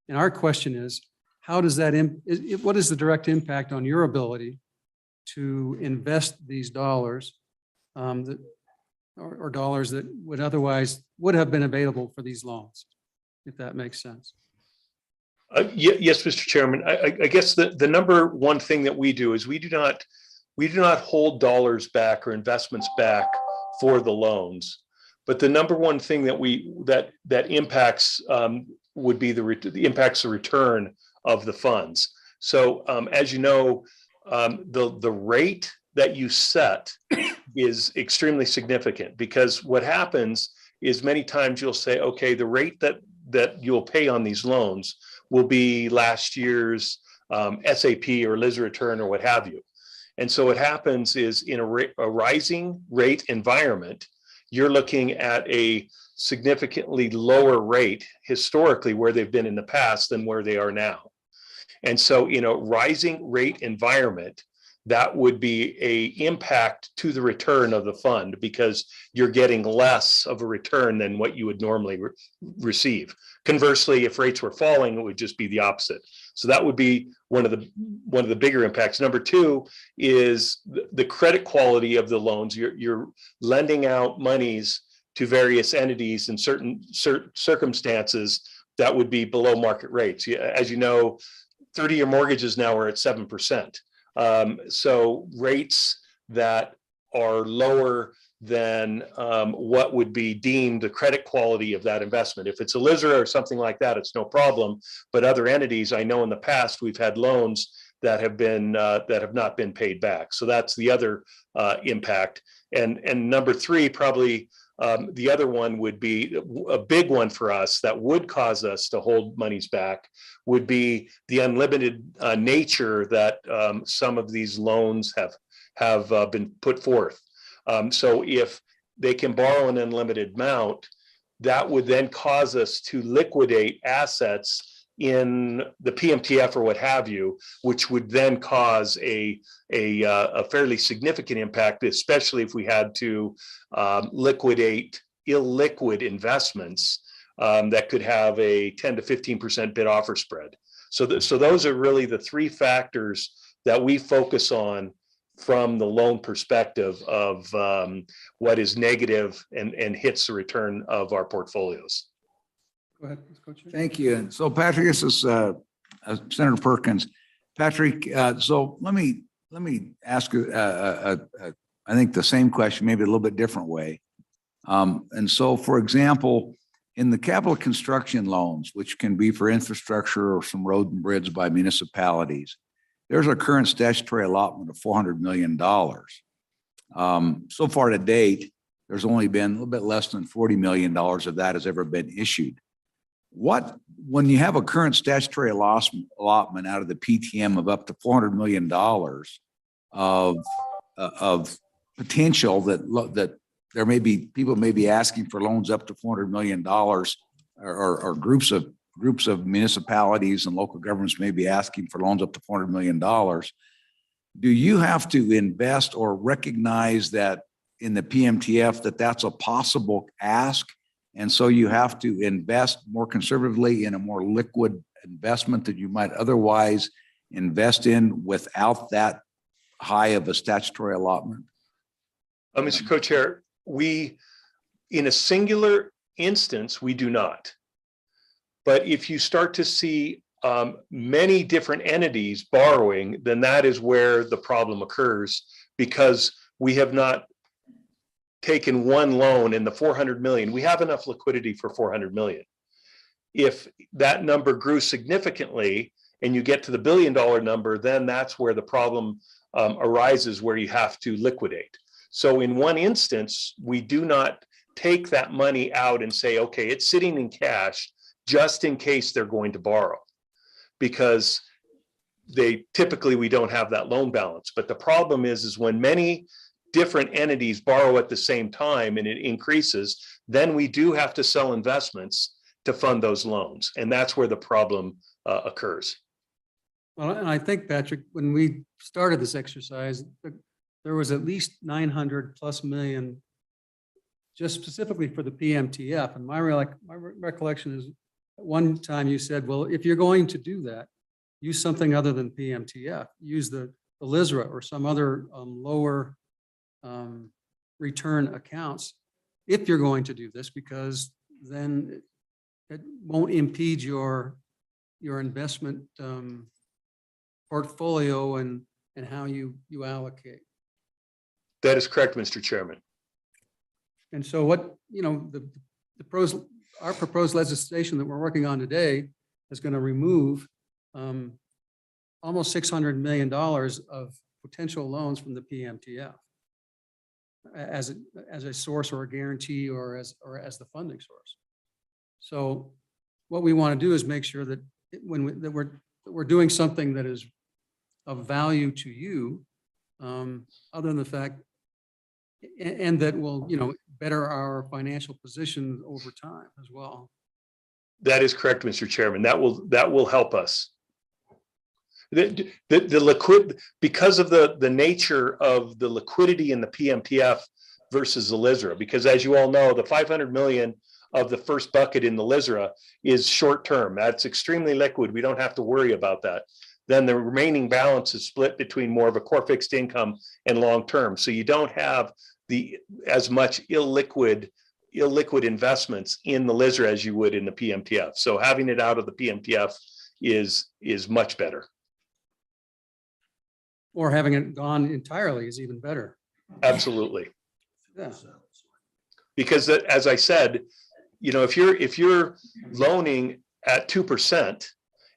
And our question is, how does that, what is the direct impact on your ability to invest these dollars or dollars that would otherwise have been available for these loans, if that makes sense? Yes, Mr. Chairman. I guess the number one thing that we do is we do not hold dollars back or investments back for the loans. But the number one thing that that impacts would be impacts the return of the funds. So as you know, the rate that you set is extremely significant, because what happens is many times you'll say, okay, the rate that you'll pay on these loans will be last year's SAP or Liz return or what have you. And so what happens is in a rising rate environment, you're looking at a significantly lower rate historically where they've been in the past than where they are now. And so in a rising rate environment, that would be an impact to the return of the fund because you're getting less of a return than what you would normally receive. Conversely, if rates were falling, it would just be the opposite. So that would be one of the bigger impacts. Number two is the credit quality of the loans. You're lending out monies to various entities in certain circumstances that would be below market rates. As you know, 30-year mortgages now are at 7%. So rates that are lower than what would be deemed the credit quality of that investment. If it's a Lizard or something like that, it's no problem. But other entities, I know in the past we've had loans that have not been paid back. So that's the other impact. And number three, probably the other one would be a big one for us that would cause us to hold monies back would be the unlimited nature that some of these loans have been put forth. So if they can borrow an unlimited amount, that would then cause us to liquidate assets in the PMTF or what have you, which would then cause a fairly significant impact, especially if we had to liquidate illiquid investments that could have a 10 to 15% bid offer spread. So those are really the three factors that we focus on from the loan perspective of what is negative and hits the return of our portfolios. Go ahead, Ms. Co-Chair. Thank you. And so Patrick, this is Senator Perkins. Patrick, so let me ask you, I think the same question, maybe a little bit different way. And so, for example, in the capital construction loans, which can be for infrastructure or some road and bridge by municipalities, there's a current statutory allotment of $400 million. So far to date, there's only been a little bit less than $40 million of that has ever been issued. When you have a current statutory allotment out of the PTM of up to $400 million of potential that there may be people may be asking for loans up to $400 million or groups of municipalities and local governments may be asking for loans up to $400 million. Do you have to invest or recognize that in the PMTF that that's a possible ask? And so you have to invest more conservatively in a more liquid investment that you might otherwise invest in without that high of a statutory allotment? Mr. Co-Chair, in a singular instance, we do not. But if you start to see many different entities borrowing, then that is where the problem occurs, because we have not taken one loan in the 400 million. We have enough liquidity for 400 million. If that number grew significantly and you get to the $1 billion number, then that's where the problem arises, where you have to liquidate. So in one instance, we do not take that money out and say, okay, it's sitting in cash just in case they're going to borrow, because typically we don't have that loan balance. But the problem is when many different entities borrow at the same time and it increases, then we do have to sell investments to fund those loans. And that's where the problem occurs. Well, and I think, Patrick, when we started this exercise, there was at least 900+ million just specifically for the PMTF. And my recollection is at one time you said, well, if you're going to do that, use something other than PMTF, use the LISRA or some other lower return accounts if you're going to do this, because then it won't impede your investment portfolio and how you allocate. That is correct, Mr. Chairman. And so our proposed legislation that we're working on today is going to remove almost $600 million of potential loans from the PMTF as a source or a guarantee or as the funding source. So what we want to do is make sure that we're doing something that is of value to you, other than the fact, and that will, better our financial position over time as well. That is correct, Mr. Chairman. That will help us. The liquid, because of the nature of the liquidity in the PMTF versus the LISRA, because as you all know, the 500 million of the first bucket in the LISRA is short term. That's extremely liquid. We don't have to worry about that. Then the remaining balance is split between more of a core fixed income and long term. So you don't have as much illiquid investments in the LISRA as you would in the PMTF. So having it out of the PMTF is much better. Or having it gone entirely is even better. Absolutely. Yeah. Because as I said, if you're loaning at 2%,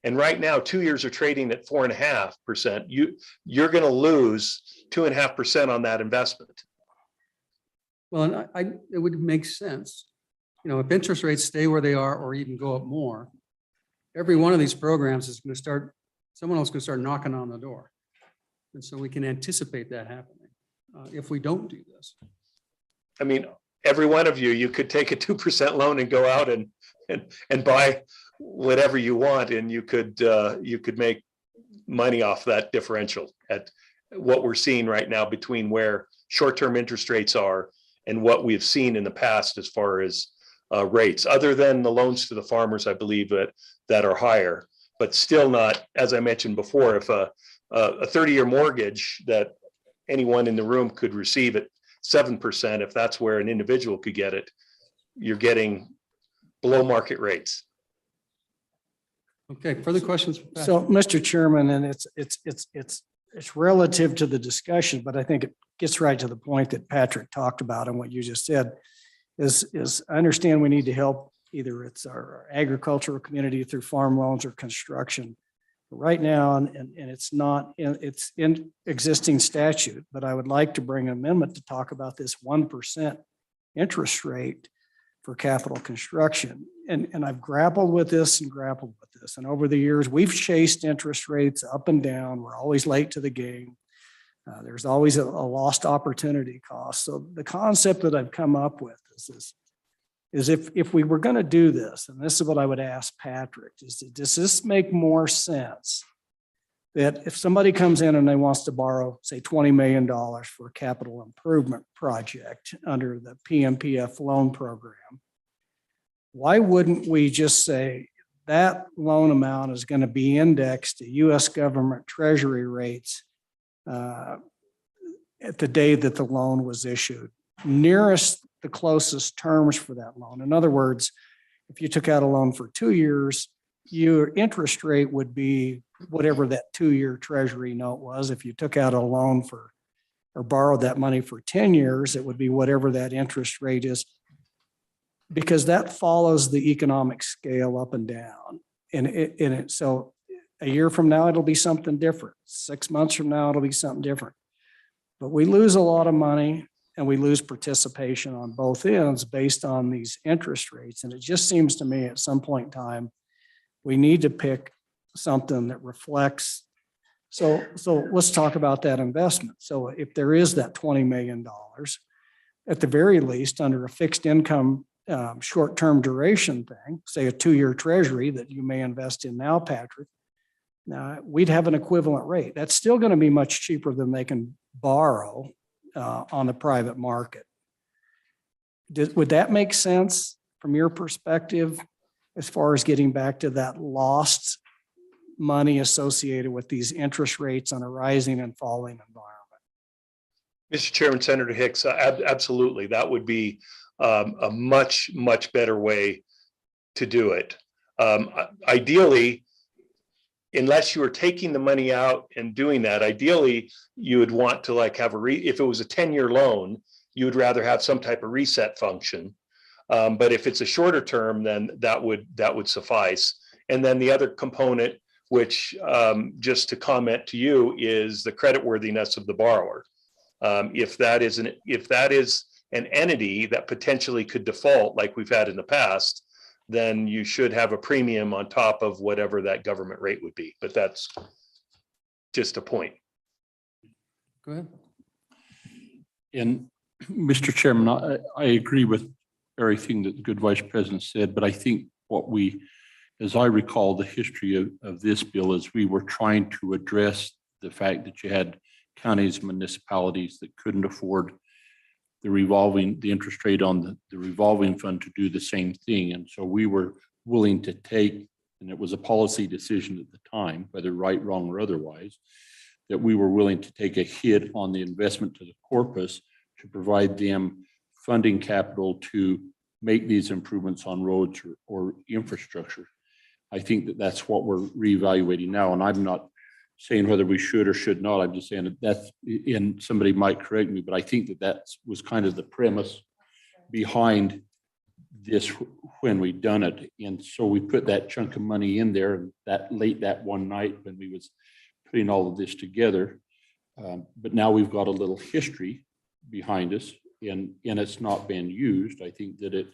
and right now 2 years are trading at 4.5%, you're going to lose 2.5% on that investment. Well, and it would make sense, if interest rates stay where they are or even go up more, every one of these programs is going to start, someone else is going to start knocking on the door. And so we can anticipate that happening. if we don't do this? I mean, every one of you could take a 2% loan and go out and buy whatever you want, and you could make money off that differential at what we're seeing right now between where short-term interest rates are and what we've seen in the past as far as rates, other than the loans to the farmers, I believe that are higher, but still not, as I mentioned before, if a 30-year mortgage that anyone in the room could receive at 7%, if that's where an individual could get it, you're getting below market rates. Okay, further questions? for Patrick? So, Mr. Chairman, and it's relative to the discussion, but I think it gets right to the point that Patrick talked about and what you just said is I understand we need to help, either it's our agricultural community through farm loans or construction. Right now, and it's not, it's in existing statute, but I would like to bring an amendment to talk about this 1% interest rate for capital construction. And I've grappled with this. And over the years, we've chased interest rates up and down. We're always late to the game. There's always a lost opportunity cost. So the concept that I've come up with is if we were going to do this, and this is what I would ask Patrick, does this make more sense that if somebody comes in and they wants to borrow, say, $20 million for a capital improvement project under the PMPF loan program, why wouldn't we just say that loan amount is going to be indexed to U.S. government treasury rates at the day that the loan was issued, nearest the closest terms for that loan? In other words, if you took out a loan for 2 years, your interest rate would be whatever that 2-year treasury note was. If you took out a loan for or borrowed that money for 10 years, it would be whatever that interest rate is, because that follows the economic scale up and down. So a year from now, it'll be something different. 6 months from now, it'll be something different. But we lose a lot of money and we lose participation on both ends based on these interest rates. And it just seems to me at some point in time, we need to pick something that reflects. So let's talk about that investment. So if there is that $20 million, at the very least, under a fixed income short-term duration thing, say a 2-year treasury that you may invest in now, Patrick, now we'd have an equivalent rate. That's still going to be much cheaper than they can borrow on the private market. Would that make sense from your perspective as far as getting back to that lost money associated with these interest rates on a rising and falling environment? Mr. Chairman, Senator Hicks, absolutely. That would be a much, much better way to do it. Ideally, unless you were taking the money out and doing that, ideally, you would want to have if it was a 10-year loan, you would rather have some type of reset function. But if it's a shorter term, then that would suffice. And then the other component, which just to comment to you, is the creditworthiness of the borrower. If that is an entity that potentially could default like we've had in the past, then you should have a premium on top of whatever that government rate would be. But that's just a point. Go ahead. And Mr. Chairman, I agree with everything that the good Vice President said, but I think as I recall the history of this bill, is we were trying to address the fact that you had counties and municipalities that couldn't afford the interest rate on the revolving fund to do the same thing. And so we were willing to take, and it was a policy decision at the time, whether right, wrong, or otherwise, that we were willing to take a hit on the investment to the corpus to provide them funding capital to make these improvements on roads or infrastructure. I think that that's what we're reevaluating now. And I'm not saying whether we should or should not. I'm just saying that that's, and somebody might correct me, but I think that was kind of the premise behind this when we done it. And so we put that chunk of money in there, and that late that one night when we was putting all of this together. But now we've got a little history behind us, and it's not been used. I think that it,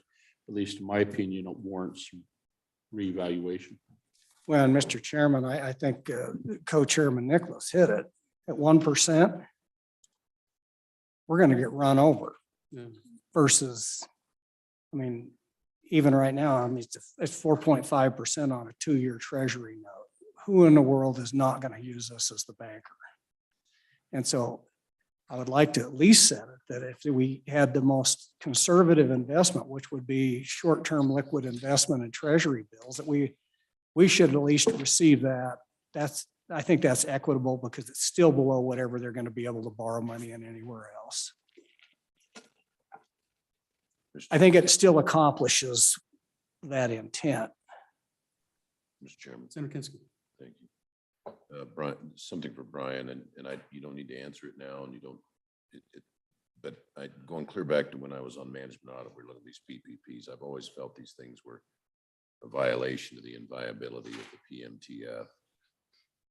at least in my opinion, it warrants some reevaluation. Well, and Mr. Chairman, I think Co-Chairman Nicholas hit it at 1%. we're going to get run over Yeah. versus, I mean, even right now, I mean, it's 4.5% on a 2-year treasury note. Who in the world is not going to use us as the banker? And so I would like to at least set it that if we had the most conservative investment, which would be short-term liquid investment in treasury bills, that we should at least receive that. I think that's equitable because it's still below whatever they're going to be able to borrow money in anywhere else. I think it still accomplishes that intent. Mr. Chairman. Senator Kinski. Thank you. Brian, something for Brian, and you don't need to answer it now, and you don't, but going clear back to when I was on management audit, we're looking at these PPPs. I've always felt these things were a violation of the inviolability of the PMTF.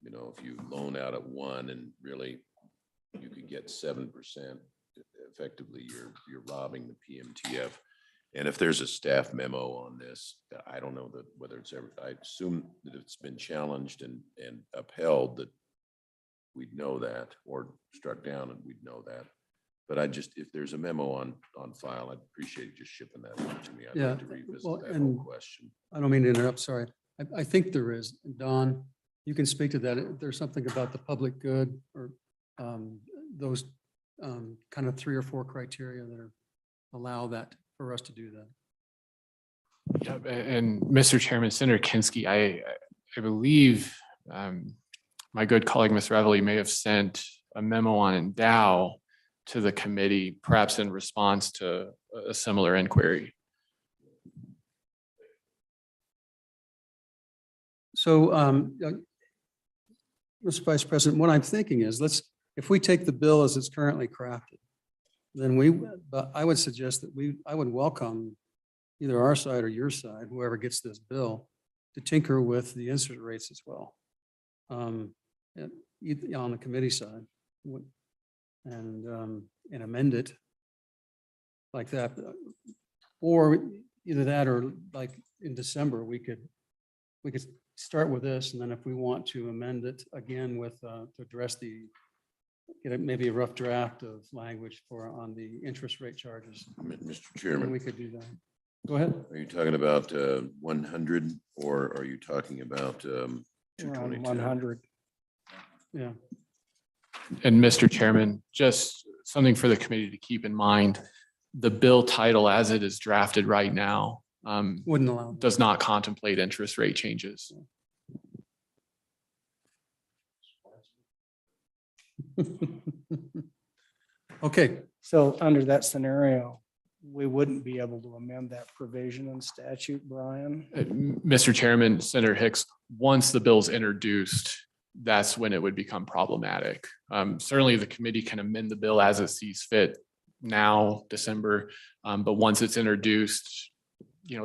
You know, if you loan out at 1 and really you could get 7%, effectively you're robbing the PMTF. And if there's a staff memo on this, I don't know that whether it's ever, I assume that it's been challenged and upheld, that we'd know that, or struck down and we'd know that. But if there's a memo on file, I'd appreciate just shipping that over to me. I'd like to revisit that whole question. I don't mean to interrupt, sorry. I think there is. Don, you can speak to that. If there's something about the public good or those kind of 3 or 4 criteria that allow that for us to do that. Yeah, and Mr. Chairman, Senator Kinski, I believe my good colleague, Ms. Reveley, may have sent a memo on endow to the committee, perhaps in response to a similar inquiry. So, Mr. Vice President, what I'm thinking is if we take the bill as it's currently crafted, then but I would suggest that I would welcome either our side or your side, whoever gets this bill, to tinker with the interest rates as well. On the committee side and amend it like that. Or either that or like in December, we could start with this, and then if we want to amend it again with to address maybe a rough draft of language on the interest rate charges. Mr. Chairman, we could do that. Go ahead. Are you talking about 100 or are you talking about 222? 100. Yeah. And Mr. Chairman, just something for the committee to keep in mind, the bill title as it is drafted right now wouldn't allow that. Does not contemplate interest rate changes. Okay. So under that scenario, we wouldn't be able to amend that provision in statute, Brian? Mr. Chairman, Senator Hicks, once the bill's introduced, that's when it would become problematic. Certainly the committee can amend the bill as it sees fit now, December, but once it's introduced,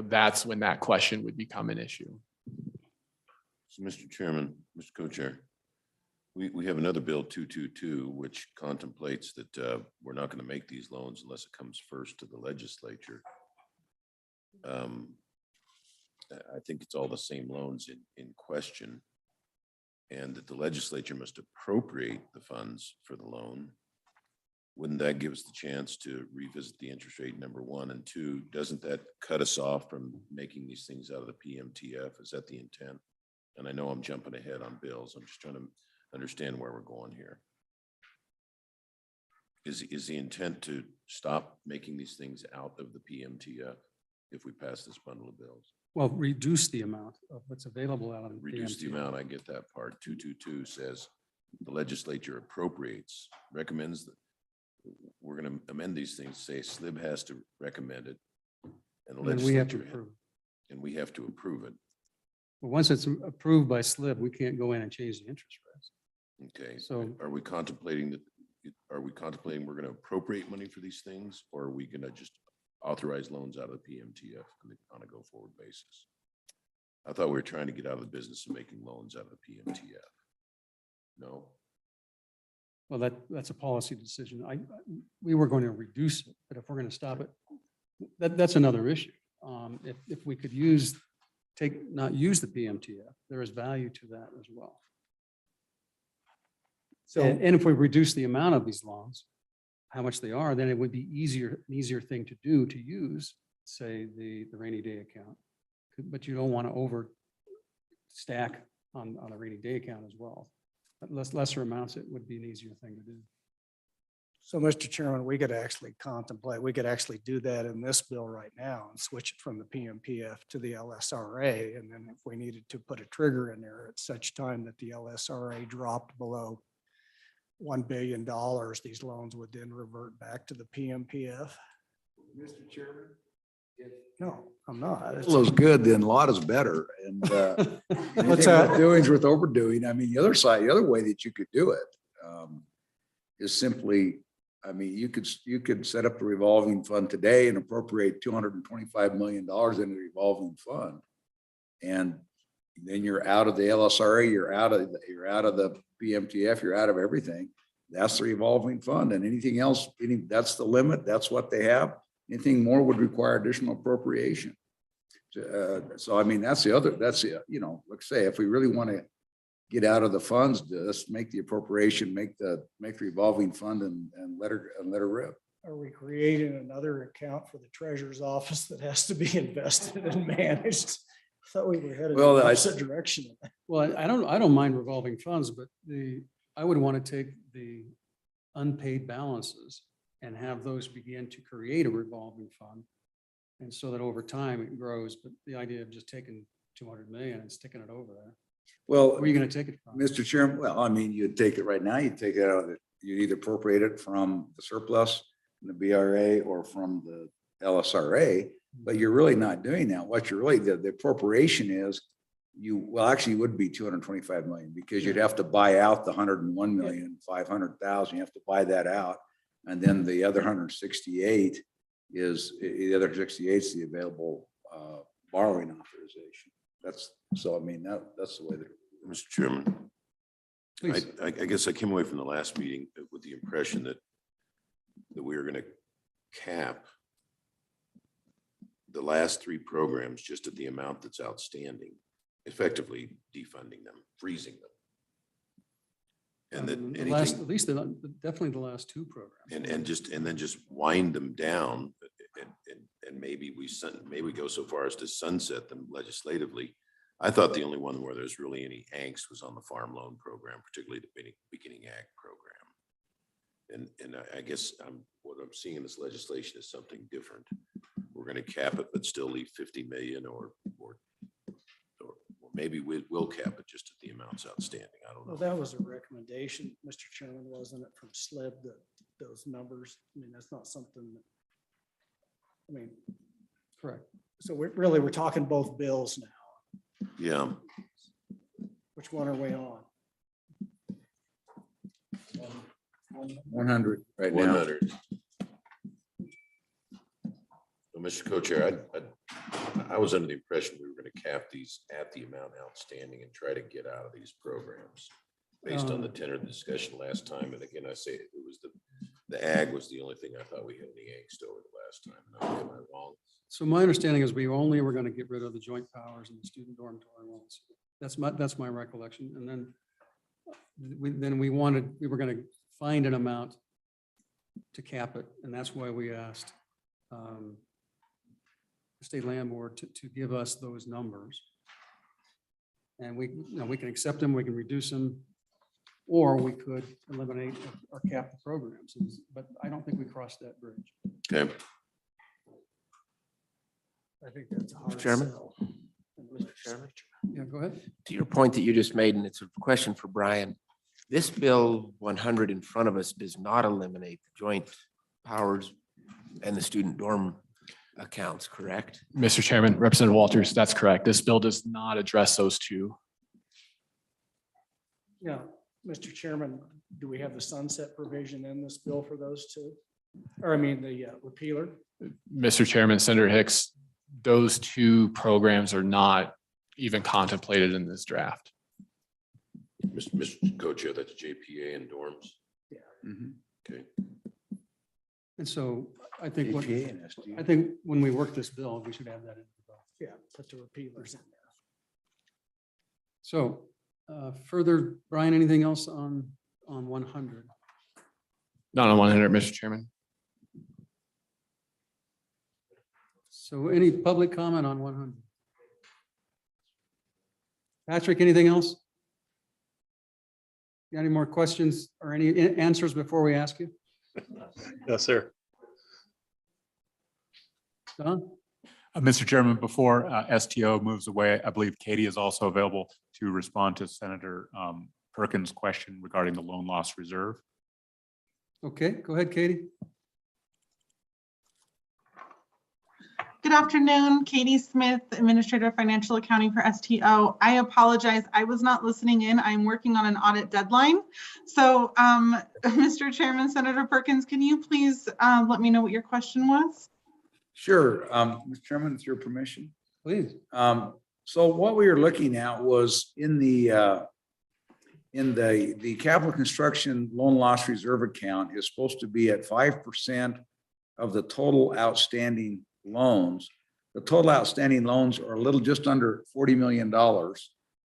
that's when that question would become an issue. So, Mr. Chairman, Mr. Co-Chair, we have another bill 222, which contemplates that we're not going to make these loans unless it comes first to the legislature. I think it's all the same loans in question, and that the legislature must appropriate the funds for the loan. Wouldn't that give us the chance to revisit the interest rate, number 1, and 2? Doesn't that cut us off from making these things out of the PMTF? Is that the intent? And I know I'm jumping ahead on bills. I'm just trying to understand where we're going here. Is the intent to stop making these things out of the PMTF if we pass this bundle of bills? Well, reduce the amount of what's available out of the Reduce the PMT. amount, I get that part. 222 says the legislature appropriates, recommends that we're going to amend these things, say SLIB has to recommend it. And the And then we have to legislature, approve. and we have to approve it. But once it's approved by SLIB, we can't go in and change the interest rates. Okay, So- are we contemplating that, we're going to appropriate money for these things, or are we going to just authorize loans out of the PMTF on a go-forward basis? I thought we were trying to get out of the business of making loans out of the PMTF. No? Well, that's a policy decision. We were going to reduce it, but if we're going to stop it, that's another issue. If we could not use the PMTF, there is value to that as well. So And if we reduce the amount of these loans, how much they are, then it would be an easier thing to do, to use, say, the rainy day account. But you don't want to over stack on a rainy day account as well. But lesser amounts, it would be an easier thing to do. So, Mr. Chairman, we could actually contemplate, we could actually do that in this bill right now and switch it from the PMPF to the LSRA. And then if we needed to put a trigger in there at such time that the LSRA dropped below $1 billion, these loans would then revert back to the PMPF. Mr. Chairman? No, I'm not. It's- Little is good, then a lot is better. And What's that? doing's worth overdoing. I mean, the other side, the other way that you could do it is simply, I mean, you could set up a revolving fund today and appropriate $225 million in the revolving fund. And then you're out of the LSRA, you're out of the PMTF, you're out of everything. That's the revolving fund, and anything else, that's the limit. That's what they have. Anything more would require additional appropriation. So I mean, that's the, you know, let's say if we really want to get out of the funds, just make the appropriation, make the revolving fund and let her rip. Are we creating another account for the treasurer's office that has to be invested and managed? I thought we were headed in Well, the I- opposite direction. Well, I don't mind revolving funds, but I would want to take the unpaid balances and have those begin to create a revolving fund. And so that over time it grows, but the idea of just taking 200 million and sticking it over there. Well, Where are you going to take it from? Mr. Chairman, well, I mean, you'd take it right now, you'd take it out of you'd either appropriate it from the surplus, from the BRA, or from the LSRA, but you're really not doing that. What you're really, the appropriation is, actually it would be 225 million, because you'd have to buy out the 101,500,000. You have to buy that out. And then the other 168 is the available borrowing authorization. So I mean, that's the way that. Mr. Chairman, Please. I guess I came away from the last meeting with the impression that we were going to cap the last three programs just at the amount that's outstanding, effectively defunding them, freezing them. And that The anything, last, at least definitely the last two programs. and then just wind them down, and maybe we go so far as to sunset them legislatively. I thought the only one where there's really any angst was on the farm loan program, particularly the beginning ag program. And I guess what I'm seeing in this legislation is something different. We're going to cap it, but still leave 50 million, or maybe we'll cap it just at the amounts outstanding. I don't know. Well, that was a recommendation, Mr. Chairman, wasn't it, from SLIB, that those numbers? I mean, that's not something that, I mean, Correct. so we're talking both bills now. Yeah. Which one are we on? 100 right now. 100. So, Mr. Co-Chair, I was under the impression we were going to cap these at the amount outstanding and try to get out of these programs based on the tenor of the discussion last time. And again, I say it was the ag was the only thing I thought we had any angst over the last time. Am I wrong? So my understanding is we only were going to get rid of the joint powers and the student dormitory ones. That's my recollection. And then we were going to find an amount to cap it. And that's why we asked the state land board to give us those numbers. And we can accept them, we can reduce them, or we could eliminate or cap the programs. But I don't think we crossed that bridge. Okay. I think that's a hard Chairman? sell. Mr. Chairman? Yeah, go ahead. To your point that you just made, and it's a question for Brian, this bill 100 in front of us does not eliminate the joint powers and the student dorm accounts, correct? Mr. Chairman, Representative Walters, that's correct. This bill does not address those two. Yeah, Mr. Chairman, do we have the sunset provision in this bill for those two? Or I mean, the repealer? Mr. Chairman, Senator Hicks, those two programs are not even contemplated in this draft. Mr. Co-Chair, that's JPA and dorms. Yeah. Okay. And so I think APA and SD. I think when we work this bill, we should have that in the bill. Yeah, put the repealers in there. So further, Brian, anything else on 100? Not on 100, Mr. Chairman. So any public comment on 100? Patrick, anything else? Got any more questions or any answers before we ask you? Yes, sir. Don? Mr. Chairman, before STO moves away, I believe Katie is also available to respond to Senator Perkins' question regarding the loan loss reserve. Okay, go ahead, Katie. Good afternoon, Katie Smith, Administrator of Financial Accounting for STO. I apologize, I was not listening in. I'm working on an audit deadline. So, Mr. Chairman, Senator Perkins, can you please let me know what your question was? Sure, Mr. Chairman, with your permission. Please. So what we were looking at was in the capital construction loan loss reserve account is supposed to be at 5% of the total outstanding loans. The total outstanding loans are a little just under $40 million.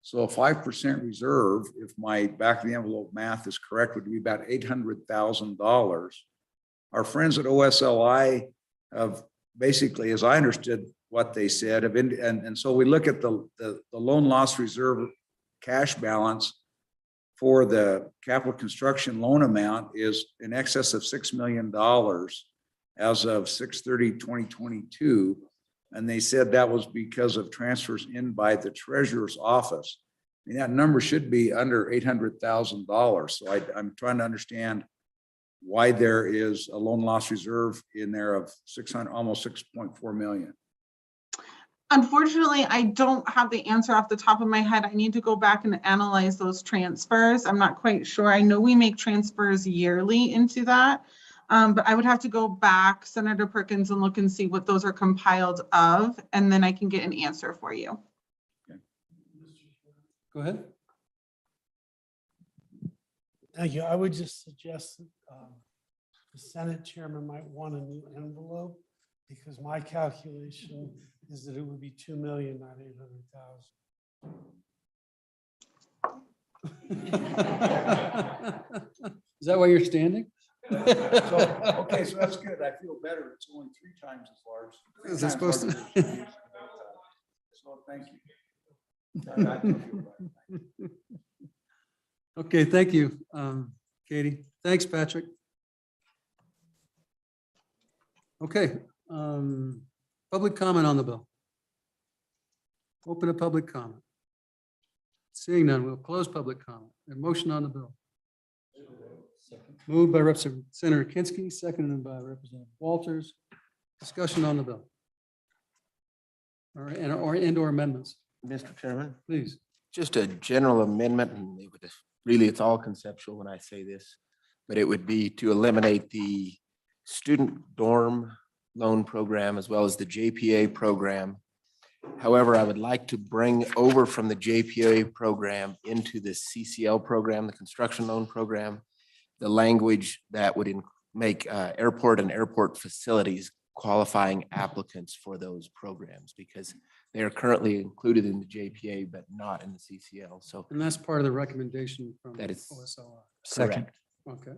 So a 5% reserve, if my back of the envelope math is correct, would be about $800,000. Our friends at OSLI have basically, as I understood what they said, and so we look at the loan loss reserve cash balance for the capital construction loan amount is in excess of $6 million as of 6/30/2022. And they said that was because of transfers in by the treasurer's office. I mean, that number should be under $800,000. So I'm trying to understand why there is a loan loss reserve in there of almost 6.4 million. Unfortunately, I don't have the answer off the top of my head. I need to go back and analyze those transfers. I'm not quite sure. I know we make transfers yearly into that, but I would have to go back, Senator Perkins, and look and see what those are compiled of, and then I can get an answer for you. Okay. Go ahead. Thank you. I would just suggest that the Senate chairman might want a new envelope, because my calculation is that it would be 2 million, not 800,000. Is that why you're standing? Okay, so that's good. I feel better. It's only 3 times as large. Is it supposed to? So thank you. Okay, thank you, Katie. Thanks, Patrick. Okay, public comment on the bill. Open a public comment. Seeing none, we'll close public comment. A motion on the bill. Moved by Senator Kinski, seconded by Representative Walters. Discussion on the bill. Or amendments. Mr. Chairman, please. Just a general amendment, and really it's all conceptual when I say this, but it would be to eliminate the student dorm loan program as well as the JPA program. However, I would like to bring over from the JPA program into the CCL program, the construction loan program, the language that would make airport and airport facilities qualifying applicants for those programs, because they are currently included in the JPA, but not in the CCL. So, and that's part of the recommendation from that is OSLI. Second. Okay.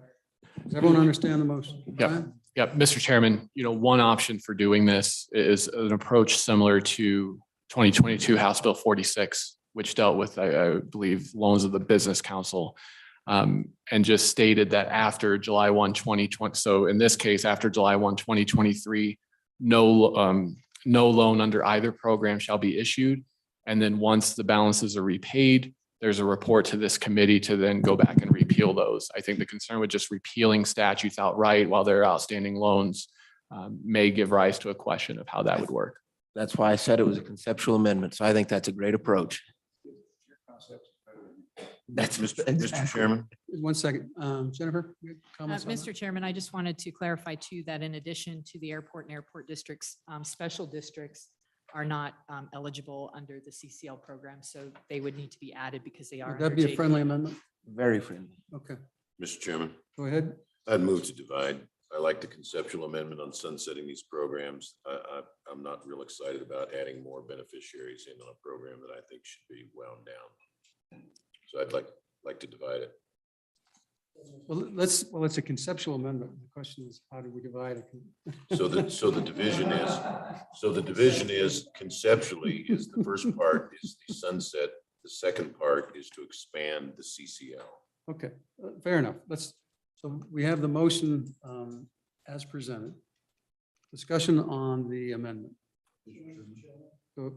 Does everyone understand the motion? Yep. Yep. Mr. Chairman, one option for doing this is an approach similar to 2022 House Bill 46, which dealt with, I believe, loans of the Business Council, and just stated that after July 1, 2020. So in this case, after July 1, 2023, no loan under either program shall be issued. And then once the balances are repaid, there's a report to this committee to then go back and repeal those. I think the concern with just repealing statutes outright while there are outstanding loans may give rise to a question of how that would work. That's why I said it was a conceptual amendment. So I think that's a great approach. That's Mr. Chairman. 1 second. Jennifer, comments on that? Mr. Chairman, I just wanted to clarify too, that in addition to the airport and airport districts, special districts are not eligible under the CCL program. So they would need to be added because they are. Would that be a friendly amendment? Very friendly. Okay, Mr. Chairman, go ahead. I'd move to divide. I like the conceptual amendment on sunsetting these programs. I'm not real excited about adding more beneficiaries in on a program that I think should be wound down. So I'd like to divide it. Well, it's a conceptual amendment. The question is, how do we divide it? So the division is conceptually is the first part is the sunset. The second part is to expand the CCL. Okay, fair enough. So we have the motion as presented. Discussion on the amendment. Go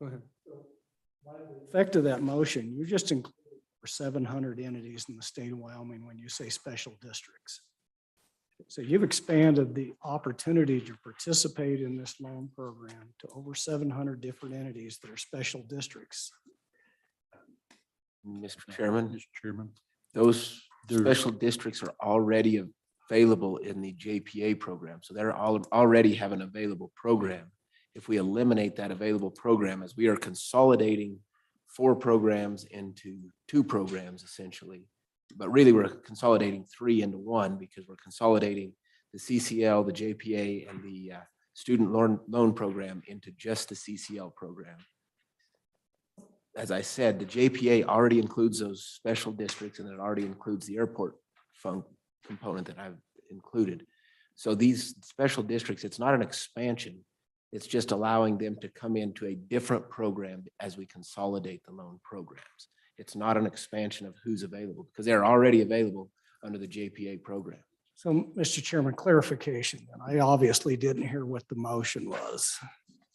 ahead. Effect of that motion, you just include 700 entities in the state of Wyoming when you say special districts. So you've expanded the opportunity to participate in this loan program to over 700 different entities that are special districts. Mr. Chairman, those special districts are already available in the JPA program. So they're already have an available program. If we eliminate that available program, as we are consolidating 4 programs into 2 programs essentially, but really we're consolidating 3 into 1 because we're consolidating the CCL, the JPA, and the student loan program into just the CCL program. As I said, the JPA already includes those special districts, and it already includes the airport component that I've included. So these special districts, it's not an expansion. It's just allowing them to come into a different program as we consolidate the loan programs. It's not an expansion of who's available because they're already available under the JPA program. So, Mr. Chairman, clarification. And I obviously didn't hear what the motion was.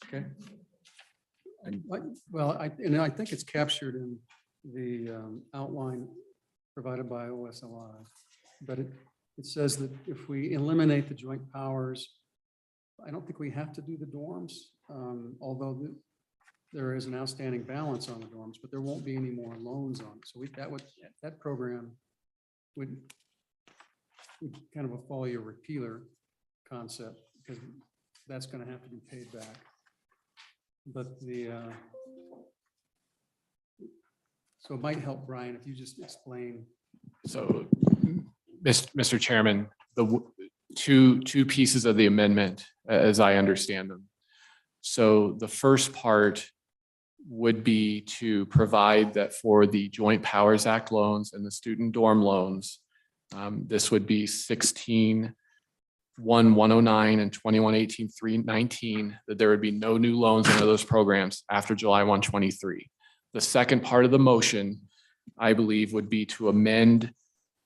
Okay. Well, I think it's captured in the outline provided by OSLI, but it says that if we eliminate the joint powers, I don't think we have to do the dorms, although there is an outstanding balance on the dorms, but there won't be any more loans on it. So that program would kind of a follow your repealer concept because that's going to have to be paid back. But so it might help, Brian, if you just explain. So, Mr. Chairman, the two pieces of the amendment, as I understand them. So the first part would be to provide that for the Joint Powers Act loans and the student dorm loans, this would be 16-1-109 and 21-18-319, that there would be no new loans under those programs after July 1/23. The second part of the motion, I believe, would be to amend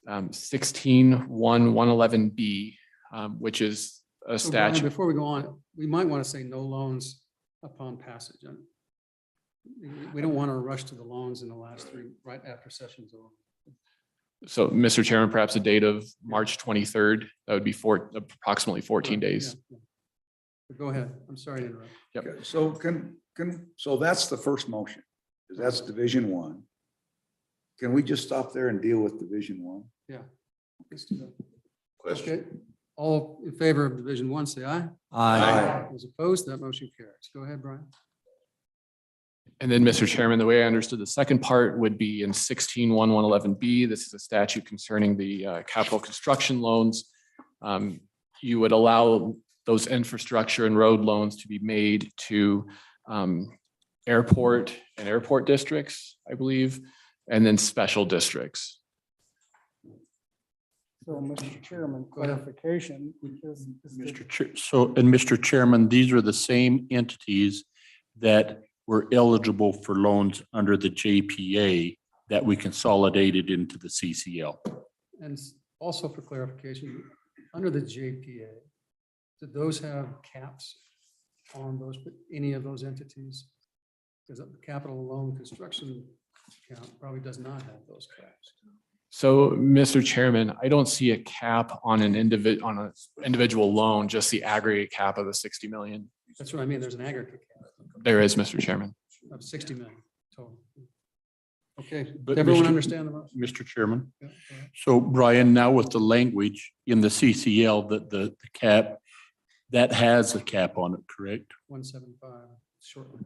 16-1-111B, which is a So, Brian, statute. before we go on, we might want to say no loans upon passage. We don't want to rush to the loans in the last 3 right after session's over. So, Mr. Chairman, perhaps a date of March 23rd, that would be approximately 14 days. Yeah. But go ahead. I'm sorry to interrupt. Yep. Okay, so so that's the first motion, because that's Division 1. Can we just stop there and deal with Division 1? Yeah. Let's do that. Question. Okay. All in favor of Division 1, say aye. Aye. Those opposed, that motion carries. Go ahead, Brian. And then, Mr. Chairman, the way I understood the second part would be in 16-1-111B. This is a statute concerning the capital construction loans. You would allow those infrastructure and road loans to be made to airport and airport districts, I believe, and then special districts. So, Mr. Chairman, clarification. Mr. Chairman, these are the same entities that were eligible for loans under the JPA that we consolidated into the CCL. And also for clarification, under the JPA, did those have caps on those, any of those entities? Because the capital loan construction account probably does not have those caps. So, Mr. Chairman, I don't see a cap on an individual loan, just the aggregate cap of the 60 million. That's what I mean. There's an aggregate cap There is, Mr. Chairman. of 60 million total. Okay, But does everyone Mr. understand the motion? Mr. Chairman, Yeah, go ahead. so Brian, now with the language in the CCL, that the cap, that has a cap on it, correct? 175 shortly.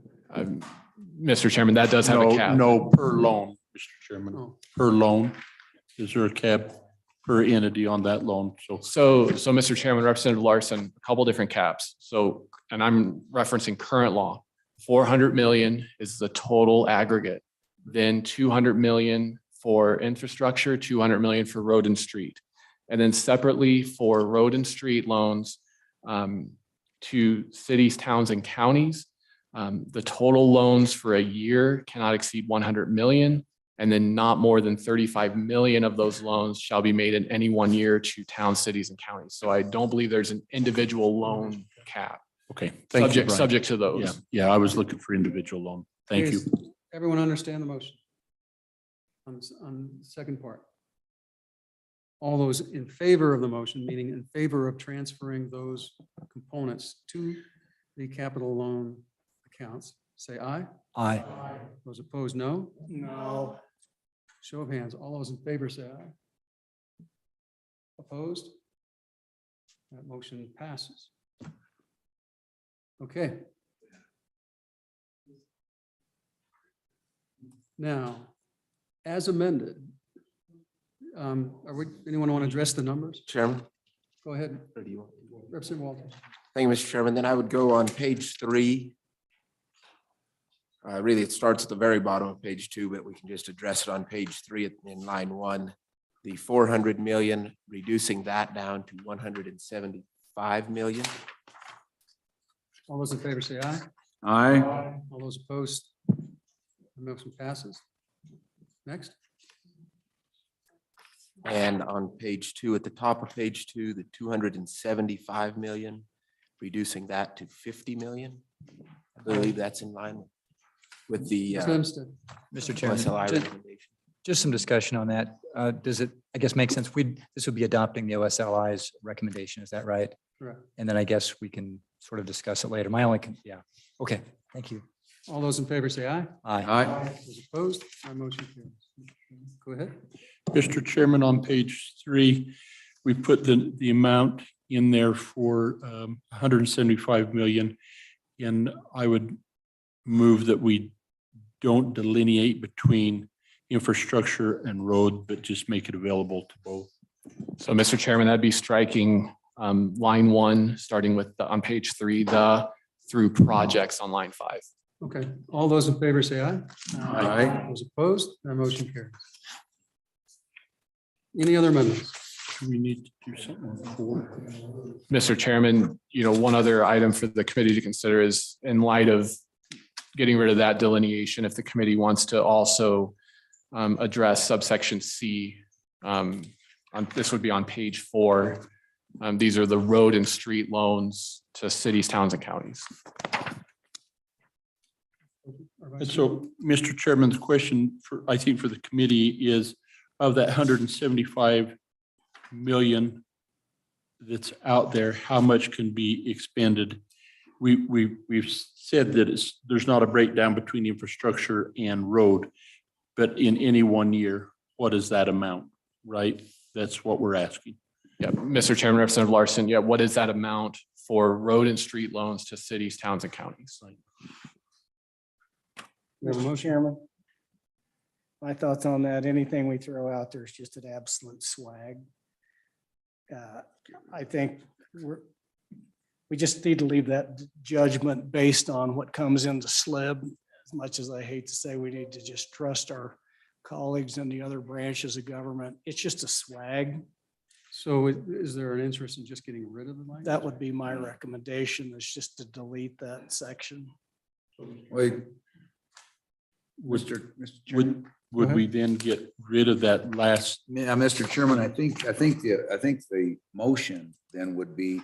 Mr. Chairman, that does have a cap. No, per loan, Mr. Chairman, Oh. per loan. Is there a cap per entity on that loan? So, Mr. Chairman, Representative Larson, a couple different caps. So, and I'm referencing current law. 400 million is the total aggregate. Then 200 million for infrastructure, 200 million for road and street. And then separately for road and street loans to cities, towns, and counties, the total loans for a year cannot exceed 100 million. And then not more than 35 million of those loans shall be made in any 1 year to towns, cities, and counties. So I don't believe there's an individual loan cap. Okay. Thank you, Brian. Subject to Yeah, those. yeah, I was looking for individual loan. Thank you. Does everyone understand the motion? On the second part. All those in favor of the motion, meaning in favor of transferring those components to the capital loan accounts, say aye. Aye. Those opposed, no. No. Show of hands. All those in favor say aye. Opposed? That motion passes. Okay. Now, as amended, anyone want to address the numbers? Chairman. Go ahead. Representative Walters. Thank you, Mr. Chairman. Then I would go on page 3. Really, it starts at the very bottom of page 2, but we can just address it on page 3 in line 1. The 400 million, reducing that down to 175 million. All those in favor say aye. Aye. All those opposed? The motion passes. Next. And on page 2, at the top of page 2, the 275 million, reducing that to 50 million. I believe that's in line with the Mr. Hempstead. Mr. Chairman, OSLI recommendation. just some discussion on that. Does it, I guess, make sense? This would be adopting the OSLI's recommendation. Is that right? Correct. And then I guess we can sort of discuss it later. My only, yeah. Okay, thank you. All those in favor say aye. Aye. Those opposed? My motion carries. Go ahead. Mr. Chairman, on page 3, we put the amount in there for 175 million. And I would move that we don't delineate between infrastructure and road, but just make it available to both. So, Mr. Chairman, that'd be striking line 1, starting with on page 3, the through projects on line 5. Okay. All those in favor say aye. Aye. Those opposed? That motion carries. Any other amendments? We need to do something for. Mr. Chairman, one other item for the committee to consider is in light of getting rid of that delineation, if the committee wants to also address subsection C, this would be on page 4. These are the road and street loans to cities, towns, and counties. And so, Mr. Chairman's question I think for the committee is, of that 175 million that's out there, how much can be expended? We've said that there's not a breakdown between infrastructure and road, but in any 1 year, what is that amount, right? That's what we're asking. Yeah, Mr. Chairman, Representative Larson, yeah, what is that amount for road and street loans to cities, towns, and counties? Mr. Chairman, my thoughts on that, anything we throw out there is just an absolute swag. I think we just need to leave that judgment based on what comes into SLIB. As much as I hate to say, we need to just trust our colleagues in the other branches of government. It's just a swag. So is there an interest in just getting rid of the language? That would be my recommendation, is just to delete that section. Wait. Mr. Chairman. Would we then get rid of that last? Yeah, Mr. Chairman, I think the motion then would be,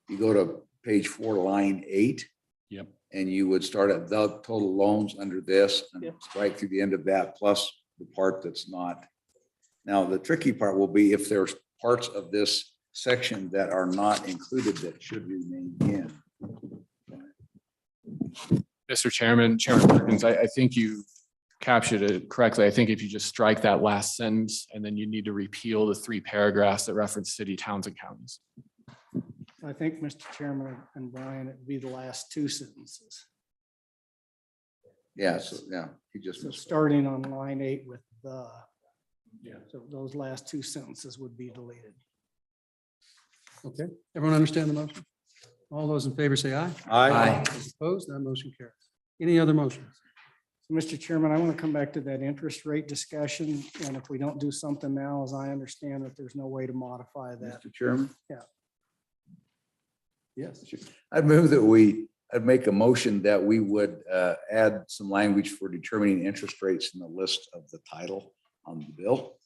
you go to page 4, line 8. Yep. And you would start at the total loans under this and Yep. strike through the end of that plus the part that's not. Now, the tricky part will be if there's parts of this section that are not included that should remain in. Mr. Chairman, Chairman Perkins, I think you captured it correctly. I think if you just strike that last sentence and then you need to repeal the 3 paragraphs that reference city, towns, and counties. I think, Mr. Chairman and Brian, it'd be the last 2 sentences. Yeah, so, yeah, he just. So starting on line 8 with the. Yeah. So those last 2 sentences would be deleted. Okay. Everyone understand the motion? All those in favor say aye. Aye. Those opposed? That motion carries. Any other motions? So, Mr. Chairman, I want to come back to that interest rate discussion, and if we don't do something now, as I understand that there's no way to modify that. Mr. Chairman? Yeah. Yes. I'd make a motion that we would add some language for determining interest rates in the list of the title on the bill.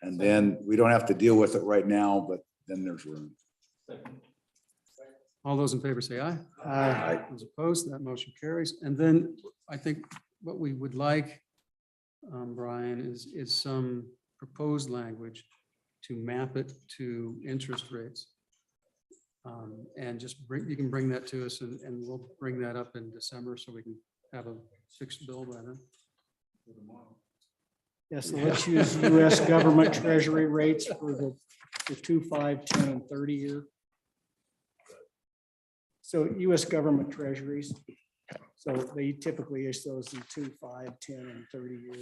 And then we don't have to deal with it right now, but then there's room. All those in favor say aye. Aye. Those opposed, that motion carries. And then I think what we would like, Brian, is some proposed language to map it to interest rates. And just you can bring that to us and we'll bring that up in December so we can have a fixed bill by then. Yes, so let's use US government treasury rates for the 2, 5, 10, and 30 year. So US government treasuries. So they typically issue those in 2, 5, 10, and 30 year,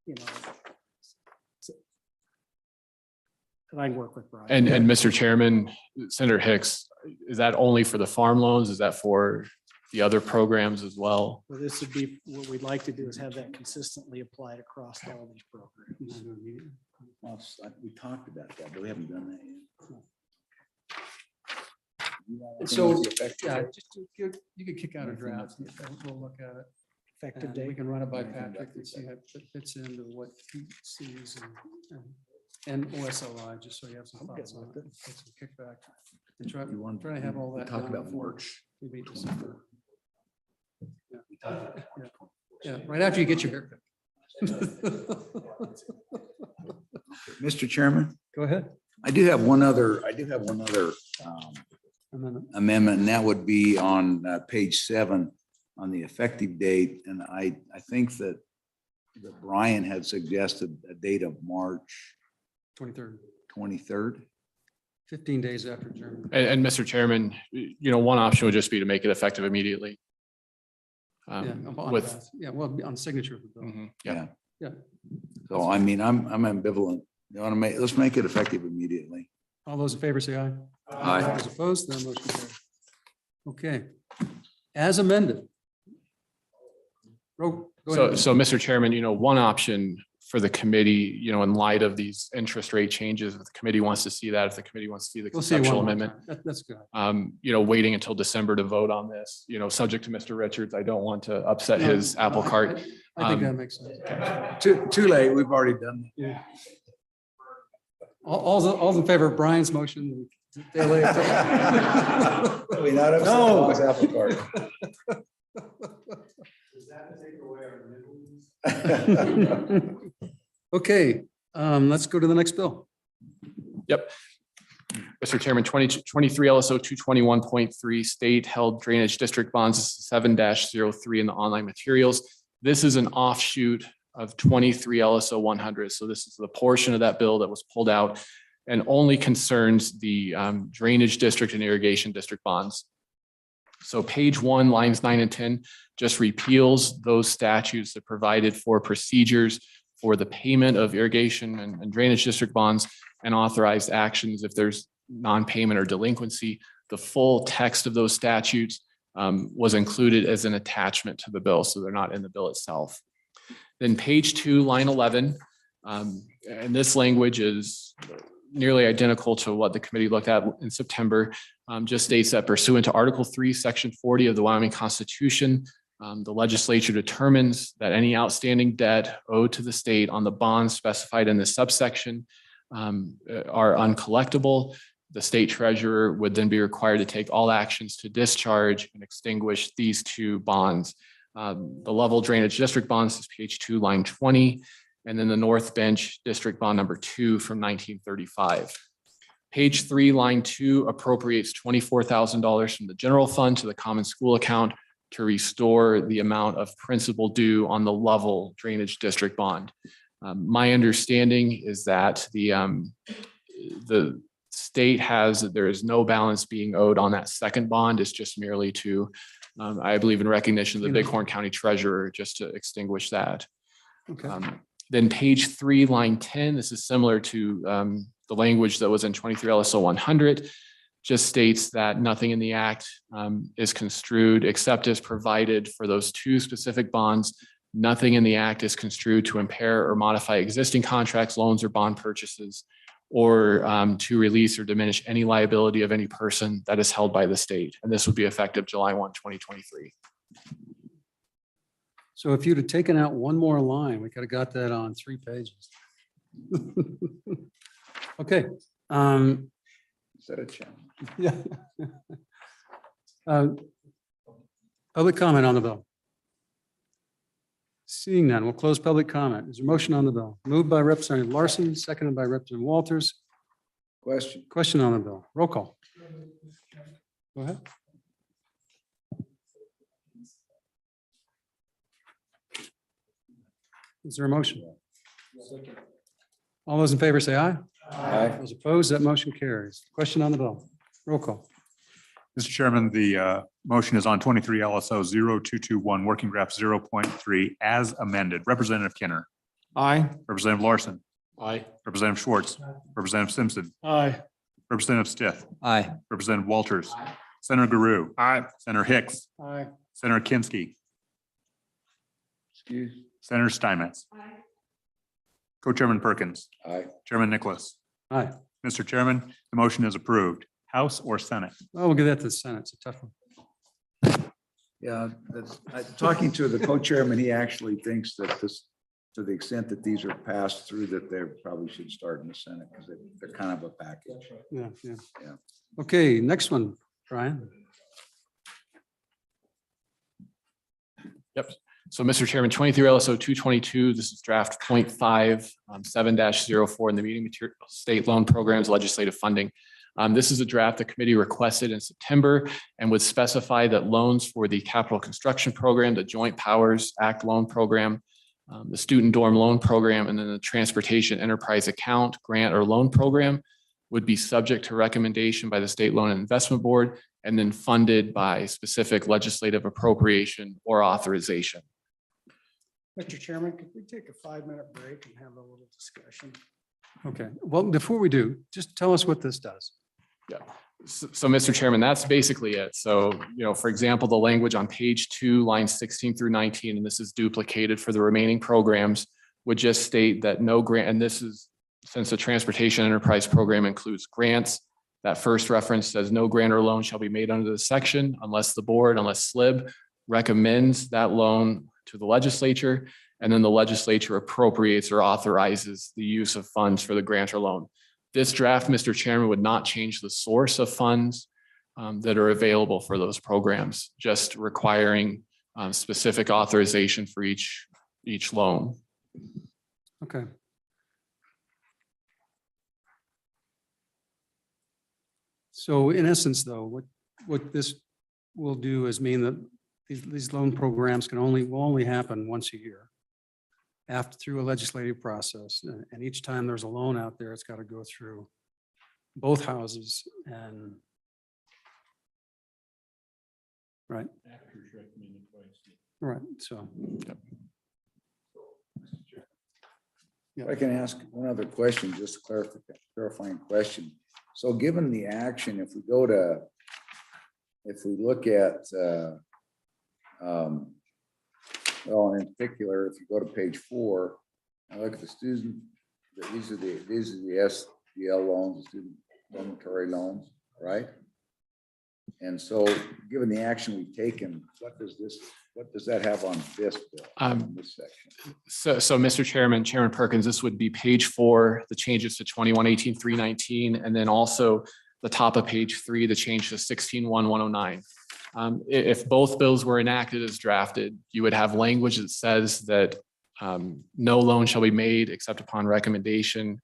you know. And I can work with Brian. And Mr. Chairman, Senator Hicks, is that only for the farm loans? Is that for the other programs as well? Well, this would be, what we'd like to do is have that consistently applied across all these programs. Well, we talked about that, but we haven't done that yet. So, yeah, just you could kick out a draft. We'll look at it. Effective And we date. can run it by Patrick and see how it fits into what he sees and OSLI, just so you have some thoughts on it. Get some kickback. And try to have all that. Talk done about before March. we meet December. Yeah, right after you get your haircut. Mr. Chairman? Go ahead. I do have one other amendment, and that would be on page 7 on the effective date. And I think that Brian had suggested a date of March 23rd. 15 days after German. And Mr. Chairman, one option would just be to make it effective immediately. With, well, on signature of the bill. yeah. Yeah. So I mean, I'm ambivalent. Let's make it effective immediately. All those in favor say aye. Aye. Those opposed, that motion carries. Okay. As amended. Go ahead. So Mr. Chairman, one option for the committee, in light of these interest rate changes, if the committee wants to see that, if the committee wants to see the We'll see it one conceptual more amendment, time. That's good. waiting until December to vote on this, subject to Mr. Richards, I don't want to upset his apple cart. I think that makes sense. Too late. We've already done that. Yeah. All in favor of Brian's motion? We not upset No. Bob's apple cart. Okay, let's go to the next bill. Yep. Mr. Chairman, 2023 LSO 221.3 state held drainage district bonds 7-03 in the online materials. This is an offshoot of 23 LSO 100. So this is the portion of that bill that was pulled out and only concerns the drainage district and irrigation district bonds. So page 1, lines 9 and 10 just repeals those statutes that provided for procedures for the payment of irrigation and drainage district bonds and authorized actions if there's non-payment or delinquency. The full text of those statutes was included as an attachment to the bill, so they're not in the bill itself. Then page 2, line 11, and this language is nearly identical to what the committee looked at in September, just states that pursuant to Article 3, Section 40 of the Wyoming Constitution, the legislature determines that any outstanding debt owed to the state on the bonds specified in this subsection are uncollectible. The state treasurer would then be required to take all actions to discharge and extinguish these two bonds. The level drainage district bonds is page 2, line 20, and then the North Bench District Bond number 2 from 1935. Page 3, line 2 appropriates $24,000 from the general fund to the common school account to restore the amount of principal due on the level drainage district bond. My understanding is that the state has that there is no balance being owed on that second bond. It's just merely to, I believe, in recognition of the Bighorn County treasurer, just to extinguish that. Okay. Then page 3, line 10, this is similar to the language that was in 23 LSO 100. just states that nothing in the act is construed except as provided for those two specific bonds. Nothing in the act is construed to impair or modify existing contracts, loans, or bond purchases, or to release or diminish any liability of any person that is held by the state. And this would be effective July 1, 2023. So if you'd have taken out one more line, we could have got that on 3 pages. Okay. Is that a challenge? Yeah. Public comment on the bill. Seeing none, we'll close public comment. Is there a motion on the bill? Moved by Representative Larson, seconded by Representative Walters. Question. Question on the bill. Roll call. Go ahead. Is there a motion? All those in favor say aye. Aye. Those opposed, that motion carries. Question on the bill. Roll call. Mr. Chairman, the motion is on 23 LSO 0221, working draft 0.3 as amended. Representative Kinner. Aye. Representative Larson. Aye. Representative Schwartz. Representative Simpson. Aye. Representative Stith. Aye. Representative Walters. Senator Guru. Aye. Senator Hicks. Aye. Senator Kinski. Excuse. Senator Steinmetz. Co-Chairman Perkins. Aye. Chairman Nicholas. Aye. Mr. Chairman, the motion is approved. House or Senate? Well, we'll give that to the Senate. It's a tough one. Yeah, talking to the co-chairman, he actually thinks that this, to the extent that these are passed through, that they probably should start in the Senate because they're kind of a package. Yeah, yeah. Yeah. Okay, next one, Brian. Yep. So, Mr. Chairman, 23 LSO 222, this is draft 0.5, 7-04 in the meeting material, state loan programs, legislative funding. This is a draft the committee requested in September and would specify that loans for the capital construction program, the Joint Powers Act loan program, the student dorm loan program, and then the transportation enterprise account grant or loan program would be subject to recommendation by the State Loan and Investment Board and then funded by specific legislative appropriation or authorization. Mr. Chairman, could we take a 5-minute break and have a little discussion? Okay, well, before we do, just tell us what this does. Yeah. So, Mr. Chairman, that's basically it. So, for example, the language on page 2, lines 16 through 19, and this is duplicated for the remaining programs, would just state that no grant, and this is since the transportation enterprise program includes grants, that first reference says no grant or loan shall be made under this section unless the board, unless SLIB recommends that loan to the legislature, and then the legislature appropriates or authorizes the use of funds for the grant or loan. This draft, Mr. Chairman, would not change the source of funds that are available for those programs, just requiring specific authorization for each loan. Okay. So in essence, though, what this will do is mean that these loan programs will only happen once a year through a legislative process. And each time there's a loan out there, it's got to go through both houses and right. Right. So. If I can ask one other question, just a clarifying question. So given the action, if we look at, well, in particular, if you go to page 4, I look at the student, these are the SDL loans, the student dormitory loans, right? And so given the action we've taken, what does that have on this bill, on this section? So Mr. Chairman, Chairman Perkins, this would be page 4, the changes to 21-18-319, and then also the top of page 3, the change to 16-1-109. If both bills were enacted as drafted, you would have language that says that no loan shall be made except upon recommendation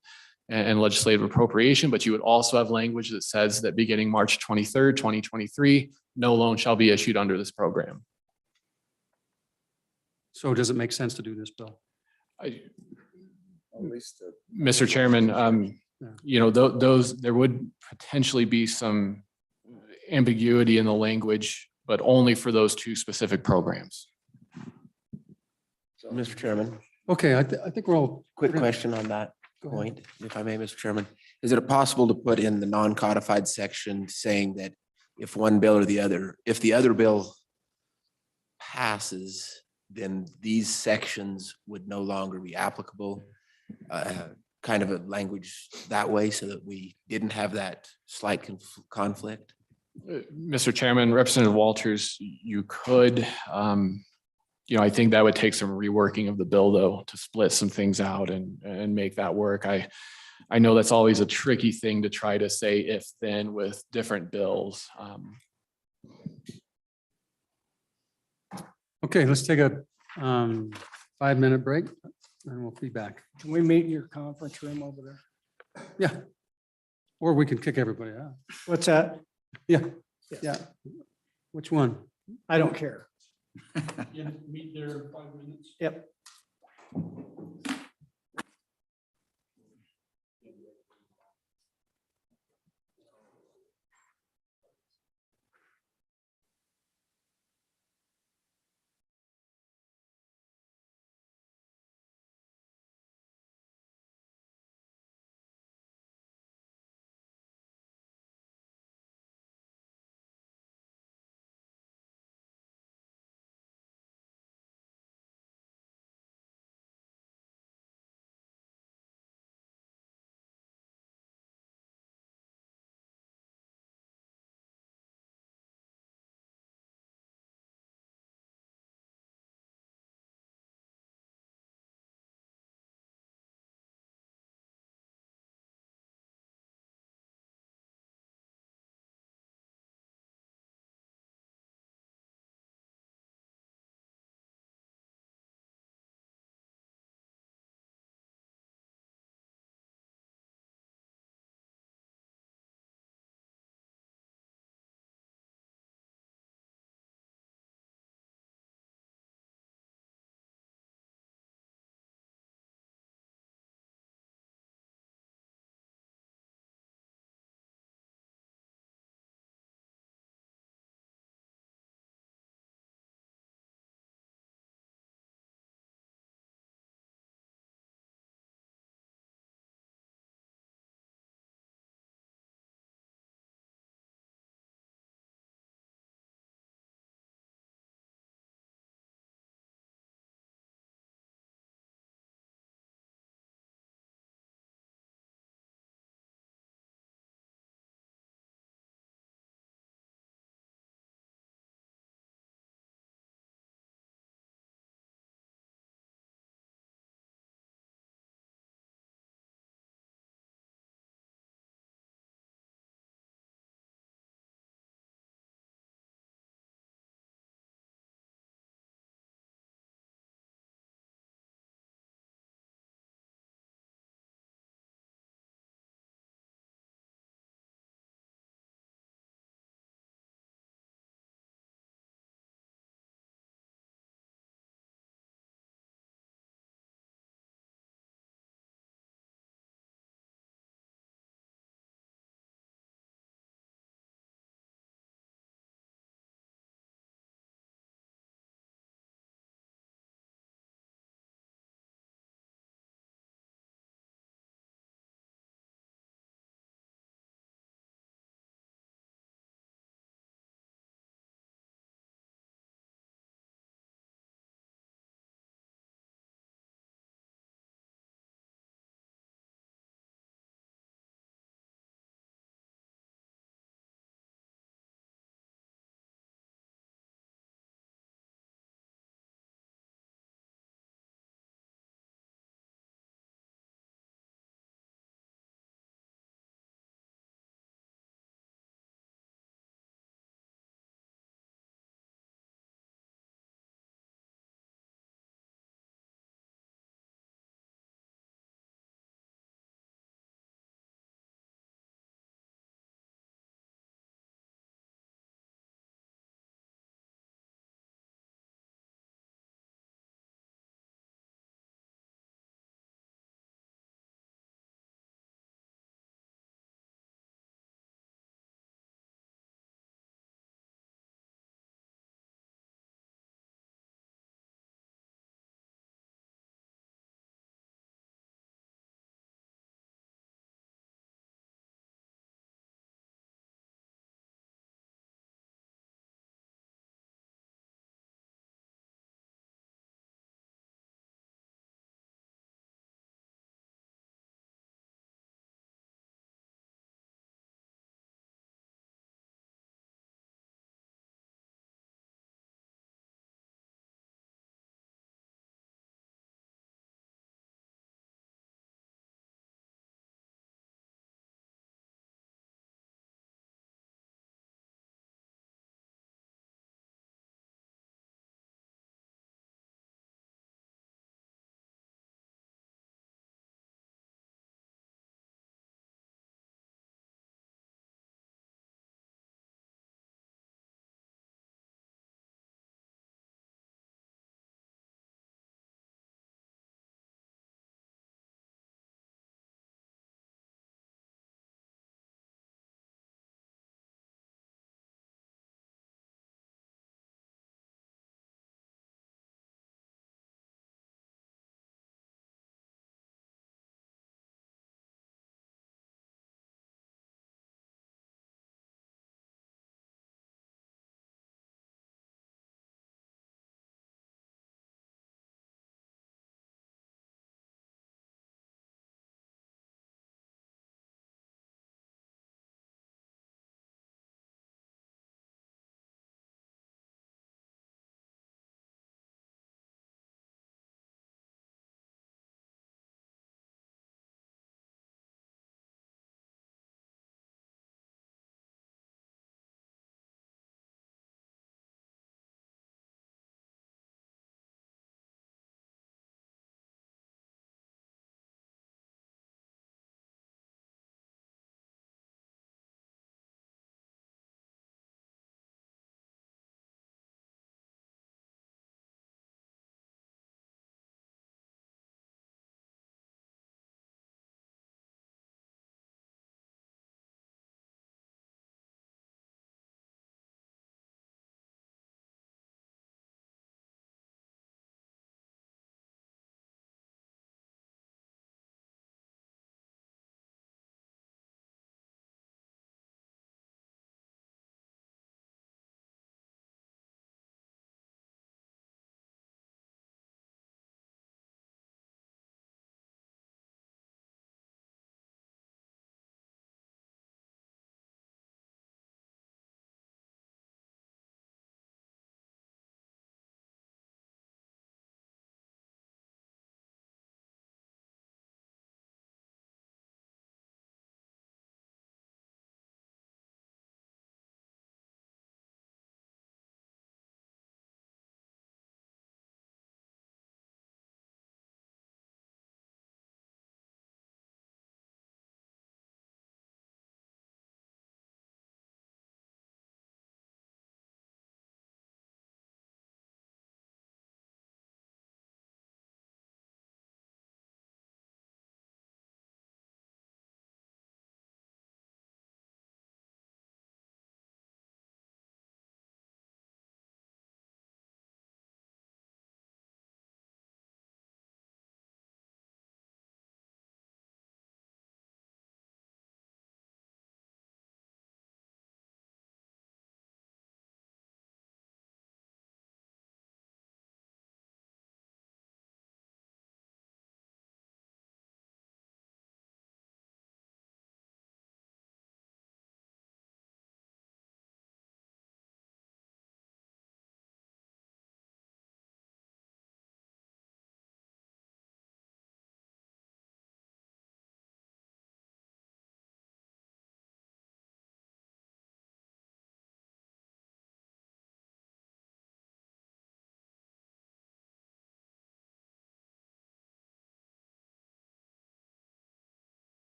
and legislative appropriation, but you would also have language that says that beginning March 23rd, 2023, no loan shall be issued under this program. So does it make sense to do this bill? Mr. Chairman, there would potentially be some ambiguity in the language, but only for those two specific programs. So, Mr. Chairman. Okay, I think we're all. Quick question on that Go ahead. point, if I may, Mr. Chairman. Is it possible to put in the non-codified section saying that if one bill or the other, if the other bill passes, then these sections would no longer be applicable? Kind of a language that way so that we didn't have that slight conflict? Mr. Chairman, Representative Walters, you could, I think that would take some reworking of the bill though, to split some things out and make that work. I know that's always a tricky thing to try to say if then with different bills. Okay, let's take a 5-minute break and we'll be back. Can we meet in your conference room over there? Yeah. Or we can kick everybody out. What's that? Yeah, yeah. Which one? I don't care. Meet there in 5 minutes. Yep.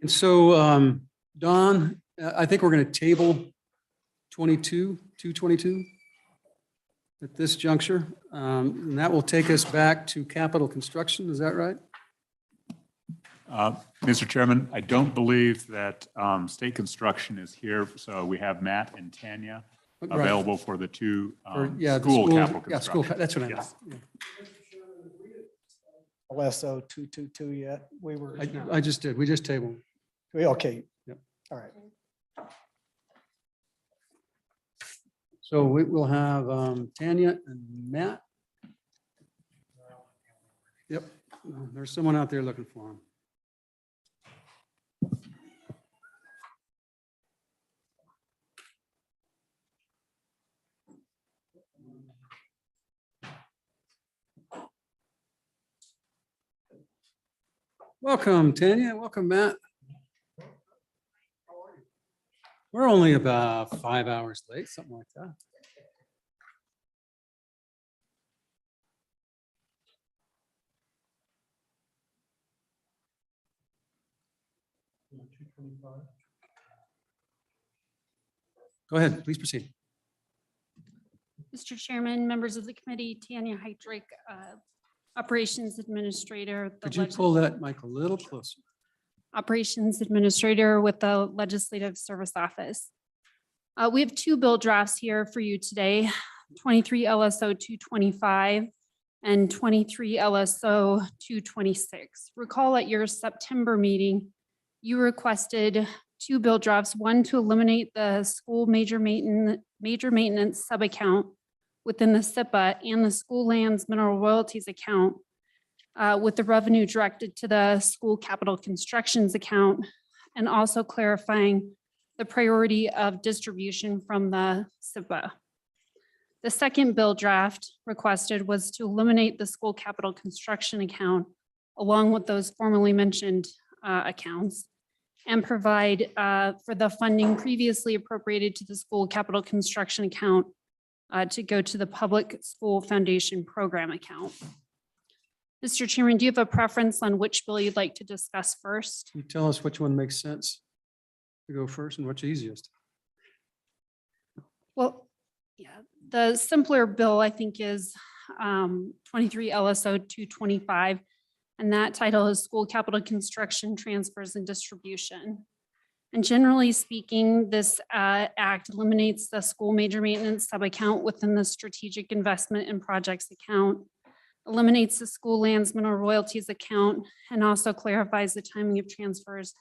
And so, Don, I think we're going to table 222 at this juncture. And that will take us back to capital construction. Is that right? Mr. Chairman, I don't believe that state construction is here, so we have Matt and Tanya Right. available for the two Yeah, the school capital Yeah, school, construction. that's what I meant. Yes. Yeah. LSO 222 yet? We were, I just did. We just tabled. okay. Yep. All right. So we will have Tanya and Matt. Yep, there's someone out there looking for him. Welcome, Tanya. Welcome, Matt. We're only about 5 hours late, something like that. Go ahead, please proceed. Mr. Chairman, members of the committee, Tanya Heitrick, Operations Administrator. Could you pull that mic a little closer? Operations Administrator with the Legislative Service Office. We have two bill drafts here for you today, 23 LSO 225 and 23 LSO 226. Recall at your September meeting, you requested two bill drafts, one to eliminate the school major maintenance sub-account within the SIPA and the school lands mineral royalties account with the revenue directed to the school capital constructions account, and also clarifying the priority of distribution from the SIPA. The second bill draft requested was to eliminate the school capital construction account along with those formerly mentioned accounts and provide for the funding previously appropriated to the school capital construction account to go to the public school foundation program account. Mr. Chairman, do you have a preference on which bill you'd like to discuss first? Can you tell us which one makes sense to go first and what's easiest? Well, yeah, the simpler bill, I think, is 23 LSO 225, and that title is School Capital Construction Transfers and Distribution. And generally speaking, this act eliminates the school major maintenance sub-account within the strategic investment and projects account, eliminates the school lands mineral royalties account, and also clarifies the timing of transfers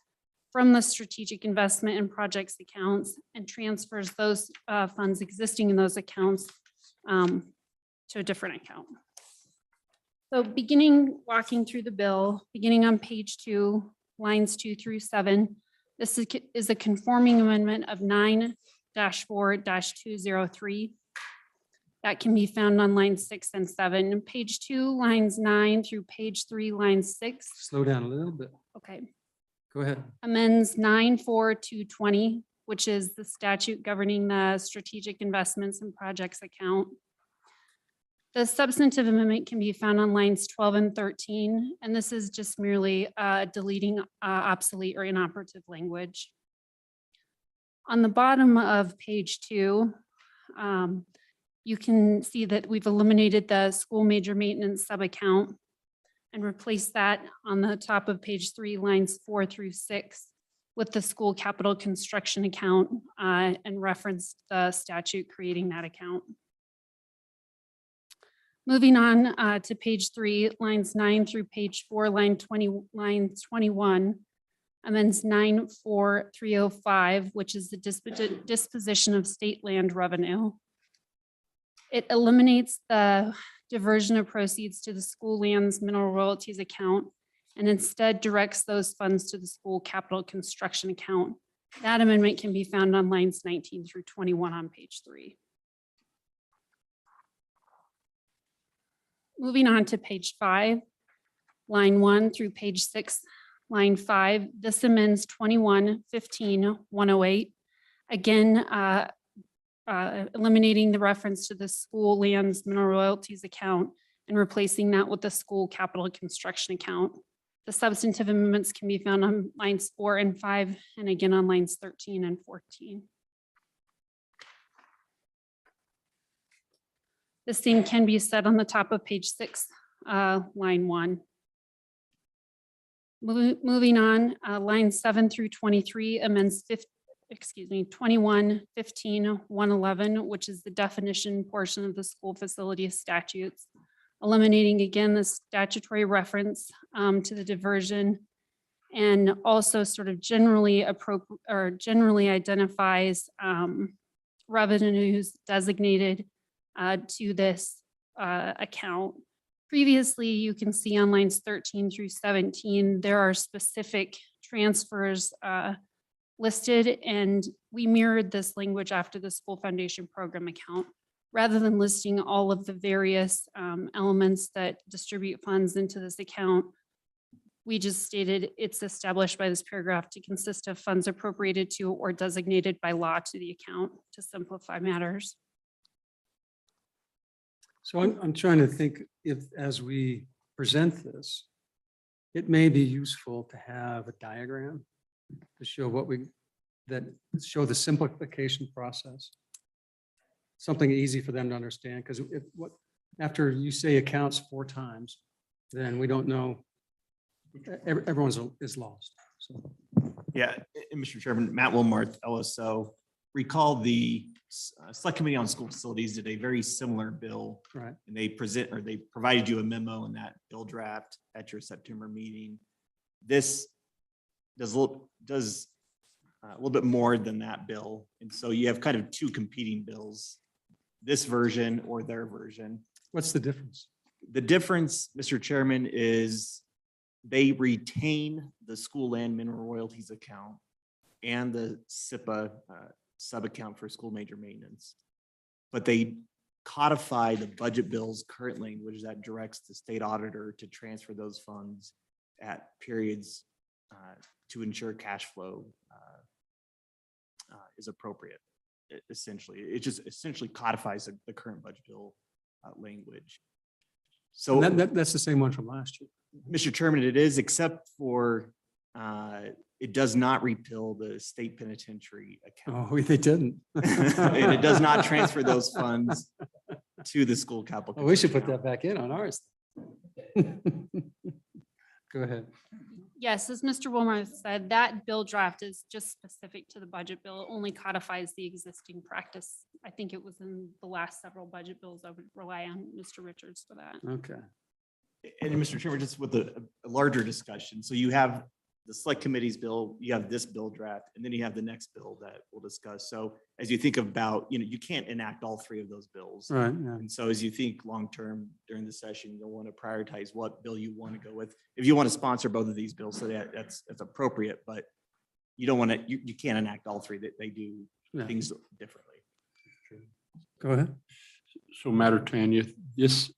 from the strategic investment and projects accounts and transfers those funds existing in those accounts to a different account. So walking through the bill, beginning on page 2, lines 2 through 7, this is a conforming amendment of 9-4-203. That can be found on lines 6 and 7. Page 2, lines 9 through page 3, line 6. Slow down a little bit. Okay. Go ahead. Amends 9-4-220, which is the statute governing the strategic investments and projects account. The substantive amendment can be found on lines 12 and 13, and this is just merely deleting obsolete or inoperative language. On the bottom of page 2, you can see that we've eliminated the school major maintenance sub-account and replaced that on the top of page 3, lines 4 through 6 with the school capital construction account and referenced the statute creating that account. Moving on to page 3, lines 9 through page 4, line 21, amends 9-4-305, which is the disposition of state land revenue. It eliminates the diversion of proceeds to the school lands mineral royalties account and instead directs those funds to the school capital construction account. That amendment can be found on lines 19 through 21 on page 3. Moving on to page 5, line 1 through page 6, line 5, this amends 21-15-108. Again, eliminating the reference to the school lands mineral royalties account and replacing that with the school capital construction account. The substantive amendments can be found on lines 4 and 5, and again on lines 13 and 14. The same can be said on the top of page 6, line 1. Moving on, lines 7 through 23 amends 21, 15, 111, which is the definition portion of the school facility statutes, eliminating again the statutory reference to the diversion, and also sort of generally identifies revenues designated to this account. Previously, you can see on lines 13 through 17, there are specific transfers listed, and we mirrored this language after the school foundation program account. Rather than listing all of the various elements that distribute funds into this account, we just stated it's established by this paragraph to consist of funds appropriated to or designated by law to the account to simplify matters. So I'm trying to think if, as we present this, it may be useful to have a diagram to show show the simplification process. Something easy for them to understand, because after you say accounts 4 times, then we don't know, everyone's is lost. So. Yeah, and Mr. Chairman, Matt Wilmarth, LSO. Recall the Select Committee on School Facilities did a very similar bill. Right. And they provided you a memo in that bill draft at your September meeting. This does a little bit more than that bill. And so you have kind of 2 competing bills, this version or their version. What's the difference? The difference, Mr. Chairman, is they retain the school land mineral royalties account and the SIPA sub-account for school major maintenance. But they codify the budget bill's current language that directs the state auditor to transfer those funds at periods to ensure cash flow is appropriate. Essentially, it just essentially codifies the current budget bill language. So that's the same one from last year. Mr. Chairman, it is, except for it does not repeal the state penitentiary account. Oh, they didn't. And it does not transfer those funds to the school capital. Oh, we should put that back in on ours. Go ahead. Yes, as Mr. Wilmer said, that bill draft is just specific to the budget bill. It only codifies the existing practice. I think it was in the last several budget bills. I would rely on Mr. Richards for that. Okay. And Mr. Chairman, just with a larger discussion. So you have the select committee's bill, you have this bill draft, and then you have the next bill that we'll discuss. So as you think about, you can't enact all 3 of those bills. Right. Yeah. And so as you think long-term during the session, you'll want to prioritize what bill you want to go with. If you want to sponsor both of these bills, so that's appropriate, but you don't want to, you can't enact all 3, that they do things differently. Go ahead. So Matter Tanya, this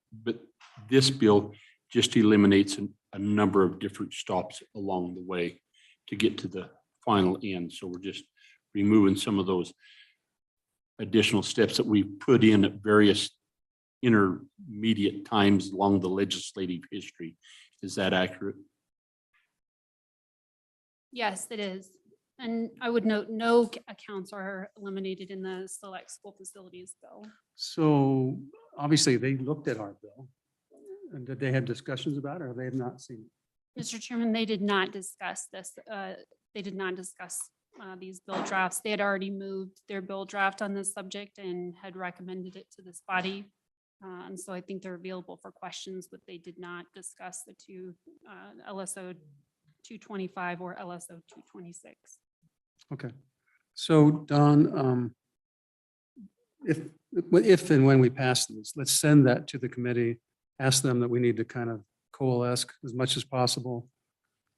bill just eliminates a number of different stops along the way to get to the final end. So we're just removing some of those additional steps that we put in at various intermediate times along the legislative history. Is that accurate? Yes, it is. And I would note no accounts are eliminated in the select school facilities bill. So obviously they looked at our bill. And did they have discussions about it, or they have not seen it? Mr. Chairman, they did not discuss this. They did not discuss these bill drafts. They had already moved their bill draft on this subject and had recommended it to this body. And so I think they're available for questions, but they did not discuss the 2 LSO 225 or LSO 226. Okay. So Don, if and when we pass this, let's send that to the committee. Ask them that we need to kind of coalesce as much as possible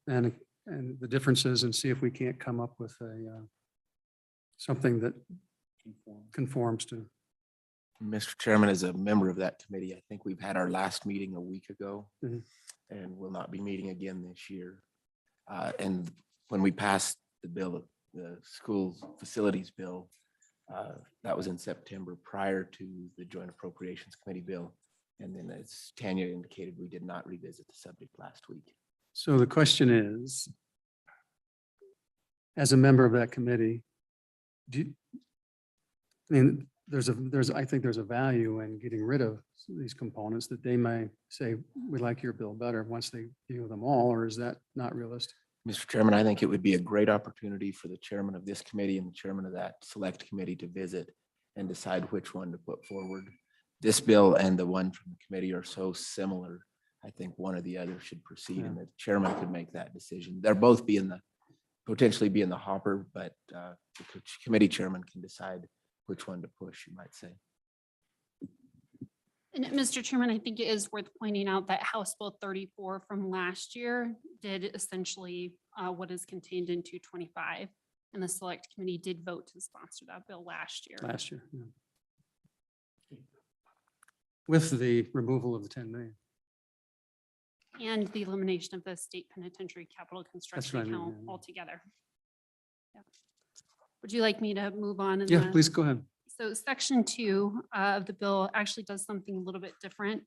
and the differences, and see if we can't come up with something that conforms to. Mr. Chairman, as a member of that committee, I think we've had our last meeting a week ago and will not be meeting again this year. And when we passed the bill, the school facilities bill, that was in September prior to the Joint Appropriations Committee bill. And then as Tanya indicated, we did not revisit the subject last week. So the question is, as a member of that committee, I think there's a value in getting rid of these components that they may say, we like your bill better once they view them all, or is that not realistic? Mr. Chairman, I think it would be a great opportunity for the chairman of this committee and the chairman of that select committee to visit and decide which one to put forward. This bill and the one from the committee are so similar. I think one or the other should proceed and the chairman could make that decision. They'll both potentially be in the hopper, but the committee chairman can decide which one to push, you might say. And Mr. Chairman, I think it is worth pointing out that House Bill 34 from last year did essentially what is contained in 225. And the select committee did vote to sponsor that bill last year. Yeah. With the removal of the 10 million. And the elimination of the state penitentiary capital construction what I mean, account yeah. altogether. Yeah. Would you like me to move on? in Yeah, the- please go ahead. So section 2 of the bill actually does something a little bit different.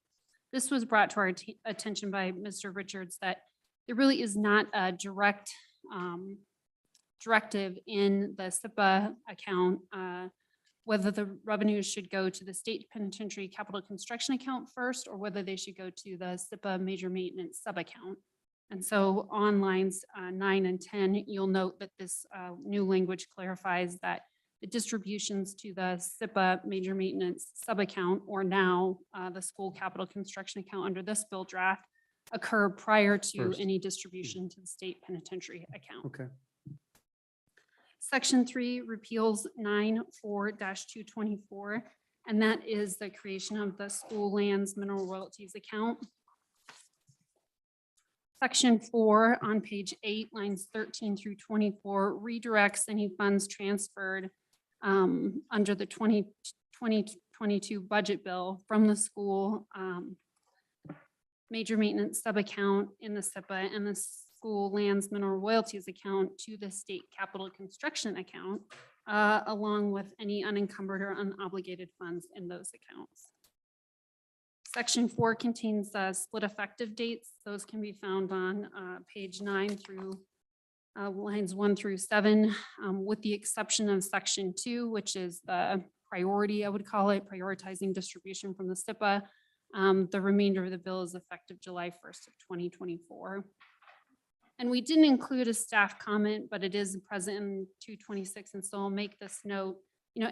This was brought to our attention by Mr. Richards that there really is not a direct directive in the SIPA account, whether the revenues should go to the state penitentiary capital construction account first, or whether they should go to the SIPA major maintenance sub-account. And so on lines 9 and 10, you'll note that this new language clarifies that the distributions to the SIPA major maintenance sub-account, or now the school capital construction account under this bill draft, occur prior to First. any distribution to the state penitentiary account. Okay. Section 3 repeals 9(4)-224, and that is the creation of the school lands mineral royalties account. Section 4 on page 8, lines 13 through 24 redirects any funds transferred under the 2022 budget bill from the school major maintenance sub-account in the SIPA and the school lands mineral royalties account to the state capital construction account, along with any unencumbered or unobligated funds in those accounts. Section 4 contains split effective dates. Those can be found on page 9 through lines 1 through 7, with the exception of section 2, which is the priority, I would call it, prioritizing distribution from the SIPA. The remainder of the bill is effective July 1st of 2024. And we didn't include a staff comment, but it is present in 226. And so I'll make this note,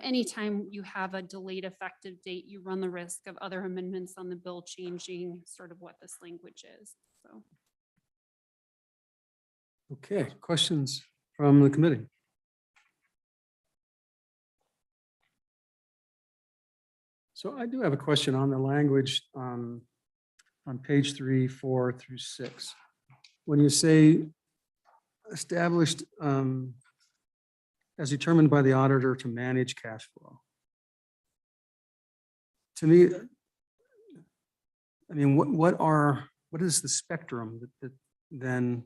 anytime you have a delayed effective date, you run the risk of other amendments on the bill changing sort of what this language is. So. Okay, questions from the committee? So I do have a question on the language on page 3, 4 through 6. When you say established as determined by the auditor to manage cash flow. To me, I mean, what is the spectrum that then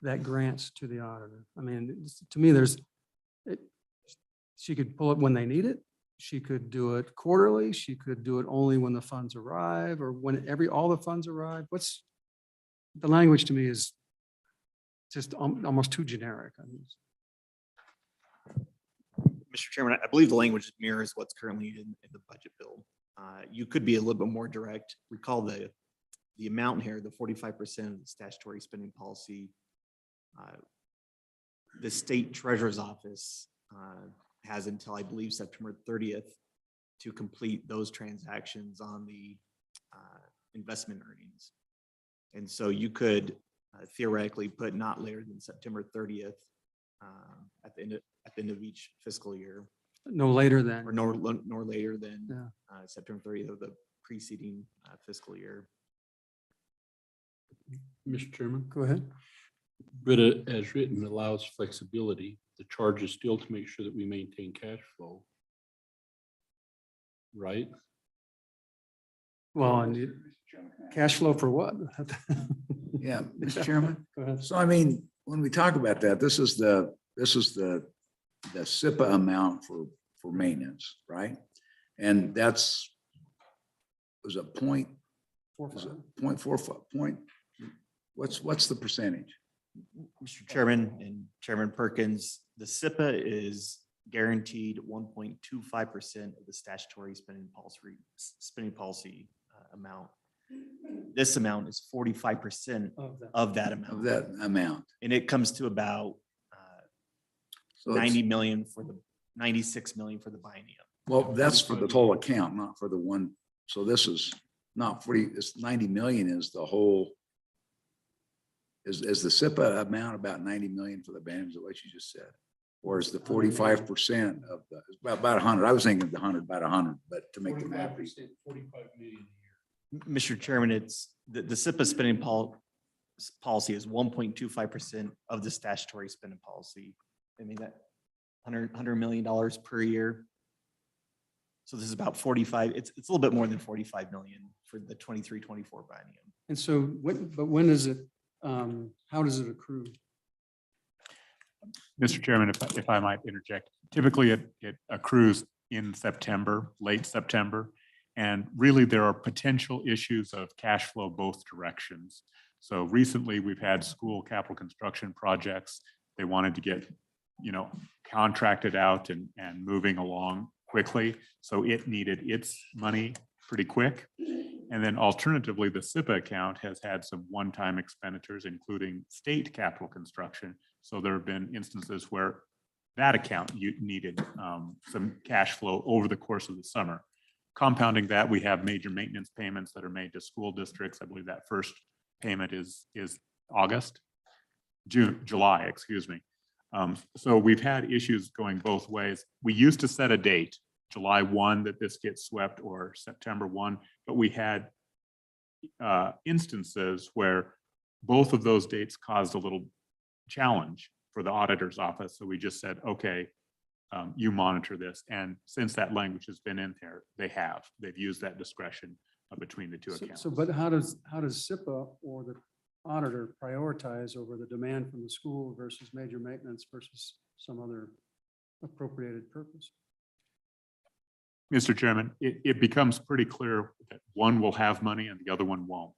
that grants to the auditor? I mean, to me, she could pull it when they need it. She could do it quarterly. She could do it only when the funds arrive, or when all the funds arrive. What's the language to me is just almost too generic. I mean, Mr. Chairman, I believe the language mirrors what's currently in the budget bill. You could be a little bit more direct. Recall the amount here, the 45% of the statutory spending policy. The state treasurer's office has until, I believe, September 30th to complete those transactions on the investment earnings. And so you could theoretically put not later than September 30th at the end of each fiscal year. no later than. Or nor later than Yeah. September 30th of the preceding fiscal year. Mr. Chairman, Go ahead. but as written allows flexibility. The charge is still to make sure that we maintain cash flow. Right? Well, and cash flow for what? Yeah, Mr. Chairman. Go ahead. So I mean, when we talk about that, this is the SIPA amount for maintenance, right? And that's was a point. Four, Was five. it 0.45 point? What's the percentage? Mr. Chairman and Chairman Perkins, the SIPA is guaranteed 1.25% of the statutory spending policy amount. This amount is 45% of that amount. Of that amount. And it comes to about So it's- 90 million for the 96 million for the biennium. Well, that's for the whole account, not for the one. So this is not 40, it's 90 million is the whole. Is the SIPA amount about 90 million for the band, is what you just said? Or is the 45% of the, it's about 100? I was thinking the 100, about 100, but to make the math easy. 45 million a year. Mr. Chairman, it's the SIPA spending policy is 1.25% of the statutory spending policy. I mean, that $100 million per year. So this is about 45, it's a little bit more than 45 million for the 23-24 biennium. And so when is it, how does it accrue? Mr. Chairman, if I might interject, typically it accrues in September, late September. And really there are potential issues of cash flow both directions. So recently we've had school capital construction projects. They wanted to get, contracted out and moving along quickly. So it needed its money pretty quick. And then alternatively, the SIPA account has had some one-time expenditures, including state capital construction. So there have been instances where that account needed some cash flow over the course of the summer. Compounding that, we have major maintenance payments that are made to school districts. I believe that first payment is July, excuse me. So we've had issues going both ways. We used to set a date, July 1, that this gets swept, or September 1, but we had instances where both of those dates caused a little challenge for the auditor's office. So we just said, okay, you monitor this. And since that language has been in there, they've used that discretion between the two accounts. So, but how does SIPA or the auditor prioritize over the demand from the school versus major maintenance versus some other appropriated purpose? Mr. Chairman, it becomes pretty clear that one will have money and the other one won't.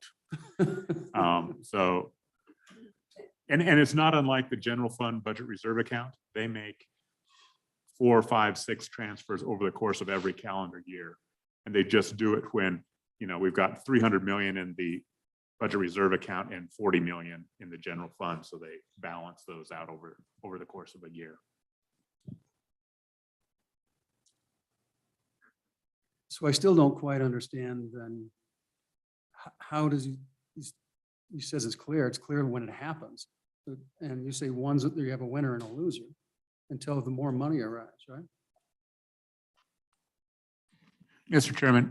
So, and it's not unlike the general fund budget reserve account. They make 4, 5, 6 transfers over the course of every calendar year. And they just do it when, we've got 300 million in the budget reserve account and 40 million in the general fund. So they balance those out over the course of a year. So I still don't quite understand then, how does he says it's clear when it happens. And you say you have a winner and a loser until the more money arrives, right? Mr. Chairman,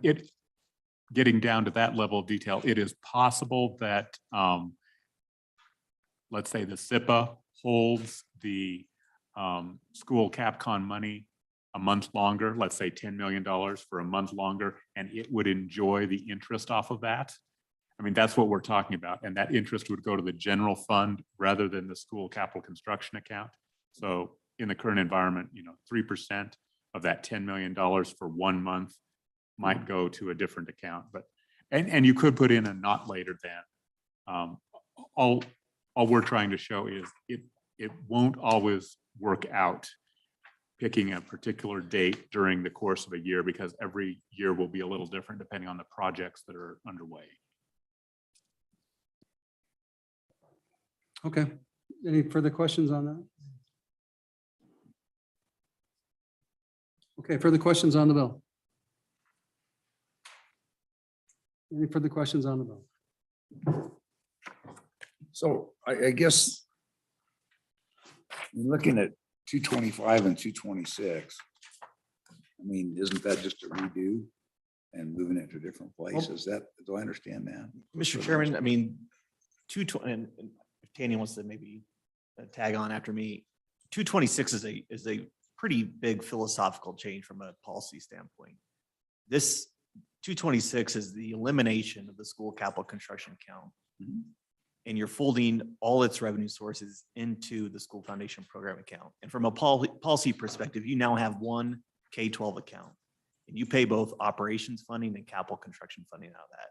getting down to that level of detail, it is possible that, let's say the SIPA holds the school CapCon money a month longer, let's say $10 million for a month longer, and it would enjoy the interest off of that. I mean, that's what we're talking about. And that interest would go to the general fund rather than the school capital construction account. So in the current environment, 3% of that $10 million for 1 month might go to a different account, but, and you could put in a not later than. All we're trying to show is it won't always work out picking a particular date during the course of a year, because every year will be a little different depending on the projects that are underway. Okay. Any further questions on that? Okay, further questions on the bill? Any further questions on the bill? So I guess looking at 225 and 226, I mean, isn't that just a redo and moving it to a different place? Do I understand that? Mr. Chairman, I mean, 220, and if Tanya wants to maybe tag on after me, 226 is a pretty big philosophical change from a policy standpoint. This 226 is the elimination of the school capital construction account. Mm-hmm. And you're folding all its revenue sources into the school foundation program account. And from a policy perspective, you now have one K-12 account. And you pay both operations funding and capital construction funding out of that.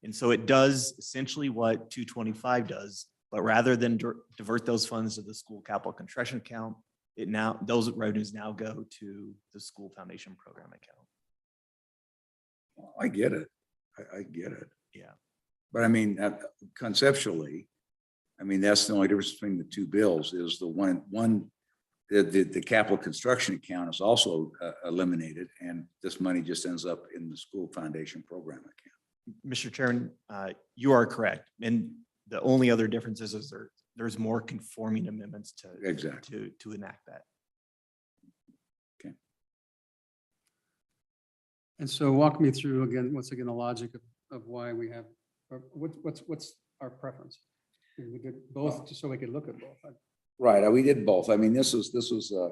And so it does essentially what 225 does, but rather than divert those funds to the school capital construction account, those revenues now go to the school foundation program account. I get it. I get it. Yeah. But I mean, conceptually, I mean, that's the only difference between the two bills is the capital construction account is also eliminated, and this money just ends up in the school foundation program account. Mr. Chairman, you are correct. And the only other difference is there's more conforming amendments to enact that. And so walk me through again, once again, the logic of why we have, or what's our preference? We did both just so we could look at both. Right, we did both. I mean, this was a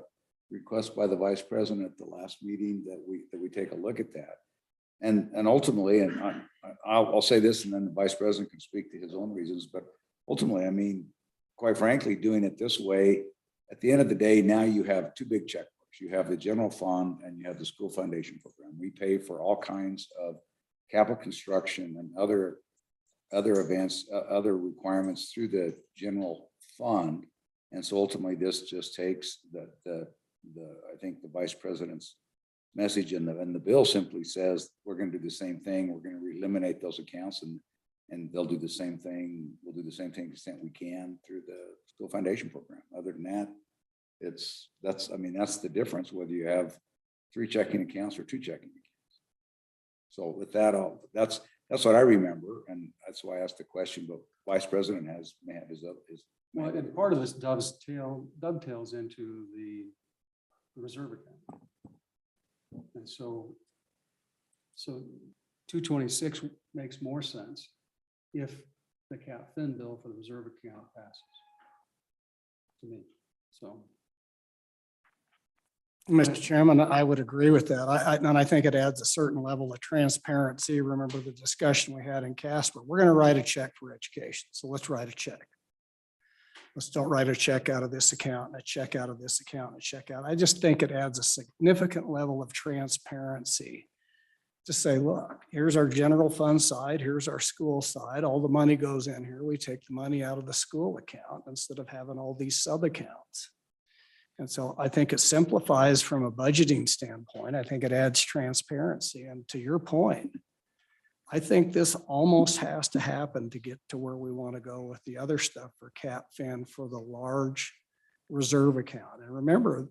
request by the vice president at the last meeting that we take a look at that. And ultimately, and I'll say this, and then the vice president can speak to his own reasons, but ultimately, I mean, quite frankly, doing it this way, at the end of the day, now you have two big checkbooks. You have the general fund and you have the school foundation program. We pay for all kinds of capital construction and other events, other requirements through the general fund. And so ultimately, this just takes I think the vice president's message and the bill simply says, we're going to do the same thing. We're going to eliminate those accounts and they'll do the same thing. We'll do the same thing to the extent we can through the school foundation program. Other than that, that's the difference, whether you have 3 checking accounts or 2 checking accounts. So with that, that's what I remember. And that's why I asked the question, but vice president may have his. Well, and part of this dovetails into the reserve account. And so 226 makes more sense if the cap fin bill for the reserve account passes to me. So. Mr. Chairman, I would agree with that. And I think it adds a certain level of transparency. Remember the discussion we had in Casper. We're going to write a check for education. So let's write a check. Let's don't write a check out of this account and a check out of this account and a check out. I just think it adds a significant level of transparency to say, look, here's our general fund side. Here's our school side. All the money goes in here. We take the money out of the school account instead of having all these sub accounts. And so I think it simplifies from a budgeting standpoint. I think it adds transparency. And to your point, I think this almost has to happen to get to where we want to go with the other stuff for cap fin for the large reserve account. And remember,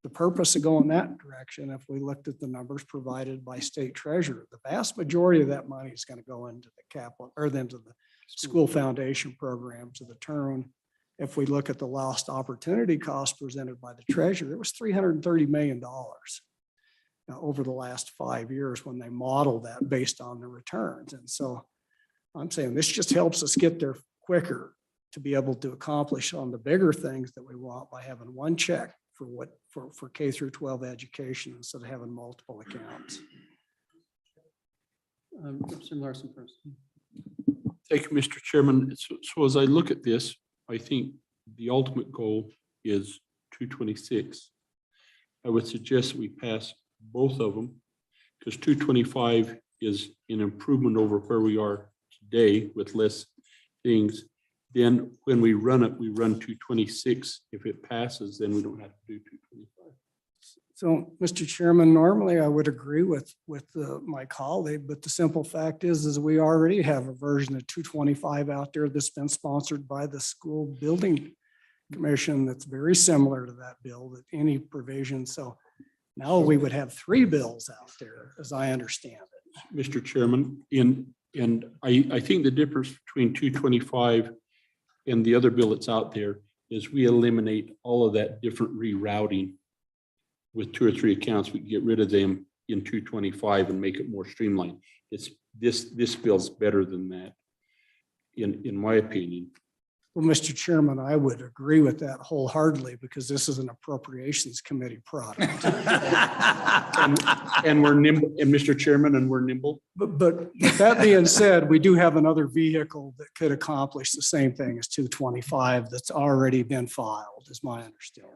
the purpose of going that direction, if we looked at the numbers provided by state treasurer, the vast majority of that money is going to go into the capital or into the school foundation program to the turn. If we look at the lost opportunity cost presented by the treasurer, it was $330 million over the last 5 years when they modeled that based on the returns. And so I'm saying this just helps us get there quicker to be able to accomplish on the bigger things that we want by having one check for K through 12 education instead of having multiple accounts. Representative Larson first. Thank you, Mr. Chairman. So as I look at this, I think the ultimate goal is 226. I would suggest that we pass both of them because 225 is an improvement over where we are today with less things. Then when we run it, we run 226. If it passes, then we don't have to do 225. So, Mr. Chairman, normally I would agree with my colleague, but the simple fact is we already have a version of 225 out there that's been sponsored by the school building commission that's very similar to that bill, that any provision. So now we would have 3 bills out there, as I understand it. Mr. Chairman, and I think the difference between 225 and the other bill that's out there is we eliminate all of that different rerouting. With 2 or 3 accounts, we can get rid of them in 225 and make it more streamlined. This bill's better than that, in my opinion. Well, Mr. Chairman, I would agree with that wholeheartedly because this is an appropriations committee product. and we're nimble, and Mr. Chairman, and we're nimble. But that being said, we do have another vehicle that could accomplish the same thing as 225 that's already been filed, is my understanding.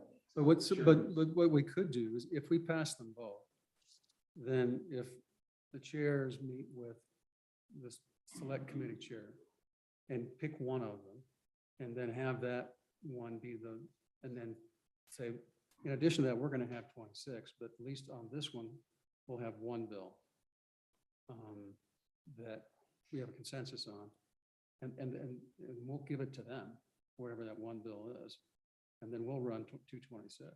So but what we could do is if we pass them both, then if the chairs meet with the select committee chair and pick one of them and then have that one be and then say, in addition to that, we're going to have 26, but at least on this one, we'll have one bill that we have a consensus on. And we'll give it to them, wherever that one bill is. And then we'll run 226.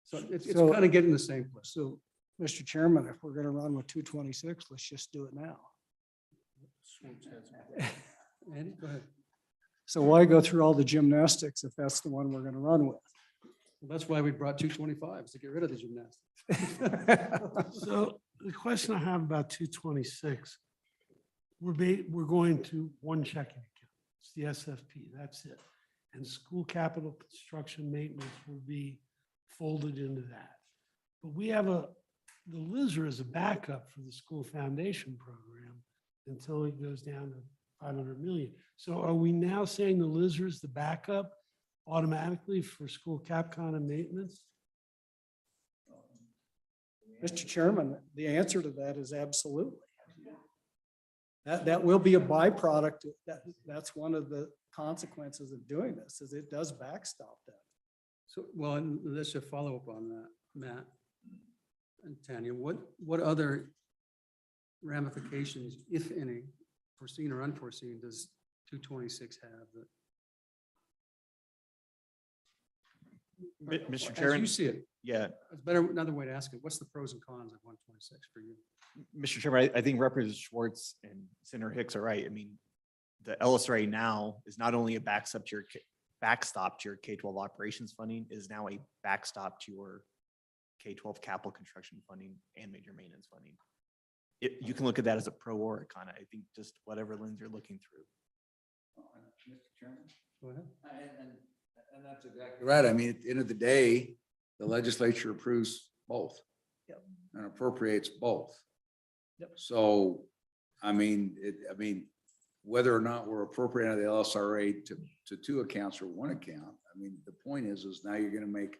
So it's kind of getting the same place. So, Mr. Chairman, if we're gonna run with 226, let's just do it now. Andy, go ahead. So why go through all the gymnastics if that's the one we're gonna run with? Well, that's why we brought 225, is to get rid of the gymnastics. So the question I have about 226, we're going to one checking account. It's the SFP, that's it. And school capital construction maintenance will be folded into that. But we have the Lizer is a backup for the school foundation program until it goes down to 500 million. So are we now saying the Lizer is the backup automatically for school CapCon and maintenance? Mr. Chairman, the answer to that is absolutely. That will be a byproduct. That's one of the consequences of doing this, is it does backstop that. So, well, and let's just follow up on that, Matt and Tanya. What other ramifications, if any, foreseen or unforeseen, does 226 have? Mr. As Chairman. you see it. Yeah. It's better, another way to ask it. What's the pros and cons of 126 for you? Mr. Chairman, I think Representative Schwartz and Senator Hicks are right. I mean, the LSRA now is not only a backstop to your K-12 operations funding, it is now a backstop to your K-12 capital construction funding and major maintenance funding. You can look at that as a pro or a con. I think just whatever lens you're looking through. Mr. Chairman? Go ahead. And that's exactly right. I mean, at the end of the day, the legislature approves both. Yep. And appropriates both. Yep. So, I mean, whether or not we're appropriating the LSRA to two accounts or one account, I mean, the point is now you're going to make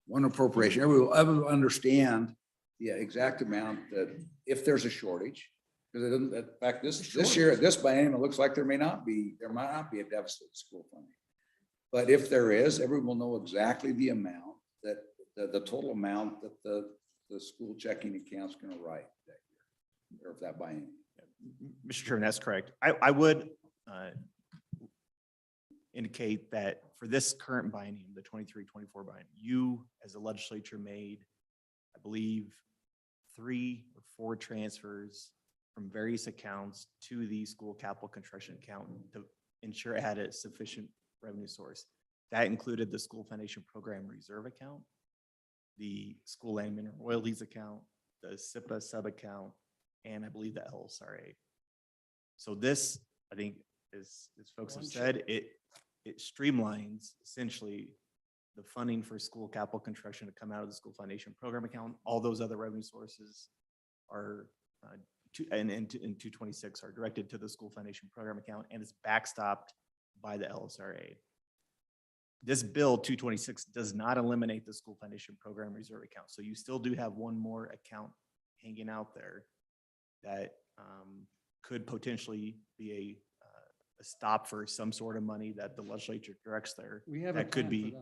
one appropriation. Everyone will understand the exact amount that if there's a shortage, because it doesn't, in fact, this year, at this biennium, it looks like there might not be a deficit in school funding. But if there is, everyone will know exactly the amount that the total amount that the school checking account's going to write that year, or if that biennium. Mr. Chairman, that's correct. I would indicate that for this current biennium, the 23-24 biennium, you as a legislature made, I believe, 3 or 4 transfers from various accounts to the school capital construction account to ensure it had a sufficient revenue source. That included the school foundation program reserve account, the school land mineral royalties account, the SIPA sub account, and I believe the LSRA. So this, I think, as folks have said, it streamlines essentially the funding for school capital construction to come out of the school foundation program account. All those other revenue sources are in 226 are directed to the school foundation program account, and it's backstopped by the LSRA. This bill 226 does not eliminate the school foundation program reserve account. So you still do have one more account hanging out there that could potentially be a stop for some sort of money that the legislature directs there. We have that could be.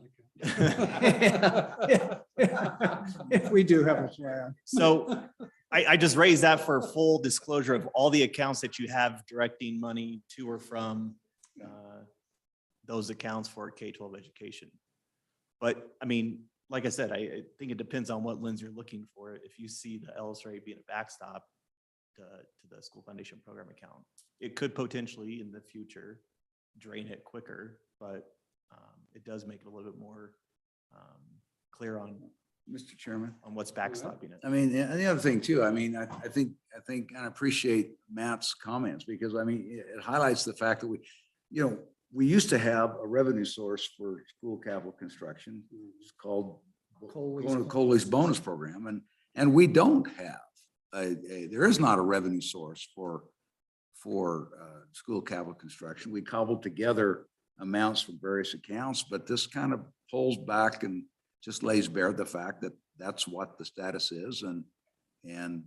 We do have a plan. So I just raised that for full disclosure of all the accounts that you have directing money to or from those accounts for K-12 education. But I mean, like I said, I think it depends on what lens you're looking for. If you see the LSRA being a backstop to the school foundation program account, it could potentially in the future drain it quicker, but it does make it a little bit more clear on, Mr. Chairman, on what's backstopping it. I mean, and the other thing too, I mean, I think and I appreciate Matt's comments, because I mean, it highlights the fact that we used to have a revenue source for school capital construction. It's called Coley's bonus program. And we don't have there is not a revenue source for school capital construction. We cobbled together amounts from various accounts, but this kind of pulls back and just lays bare the fact that that's what the status is. And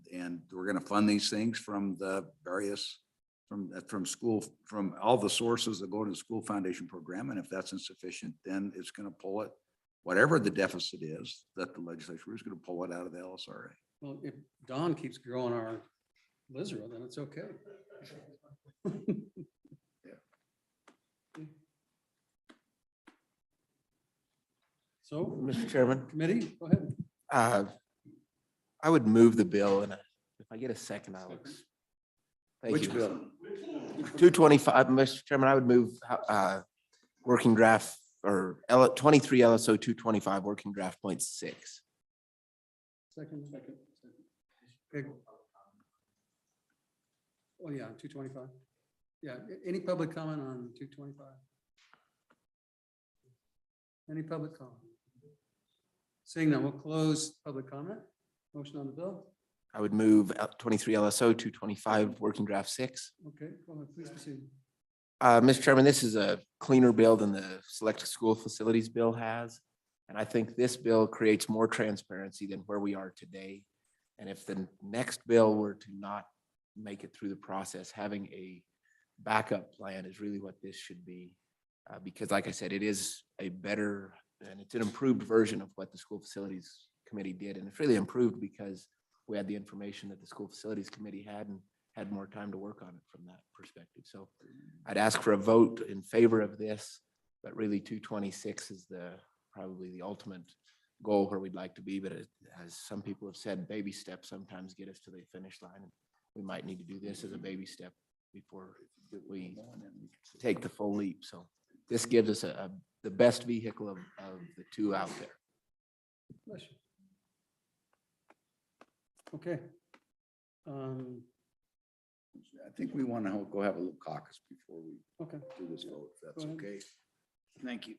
we're gonna fund these things from the various, from school, from all the sources that go to the school foundation program. And if that's insufficient, then it's gonna pull it, whatever the deficit is, that the legislature is gonna pull it out of the LSRA. Well, if Don keeps growing our Lizard, then it's okay. So, Mr. Chairman, committee, go ahead. I would move the bill and if I get a second, Alex. Thank Which you. bill? 225, Mr. Chairman, I would move working draft or 23 LSO 225, working draft point 6. Second. Okay. Oh, yeah, 225. Yeah, any public comment on 225? Any public comment? Seeing that, we'll close public comment. Motion on the bill. I would move 23 LSO 225, working draft 6. Okay, go ahead, please proceed. Mr. Chairman, this is a cleaner bill than the select school facilities bill has. And I think this bill creates more transparency than where we are today. And if the next bill were to not make it through the process, having a backup plan is really what this should be. Because like I said, it is a better and it's an improved version of what the school facilities committee did. And it's really improved because we had the information that the school facilities committee had and had more time to work on it from that perspective. So I'd ask for a vote in favor of this, but really 226 is probably the ultimate goal where we'd like to be. But as some people have said, baby steps sometimes get us to the finish line. And we might need to do this as a baby step before we take the full leap. So this gives us the best vehicle of the two out there. Bless you. Okay. I think we want to go have a little caucus before we Okay. do this vote, if that's Go ahead. okay. Thank you.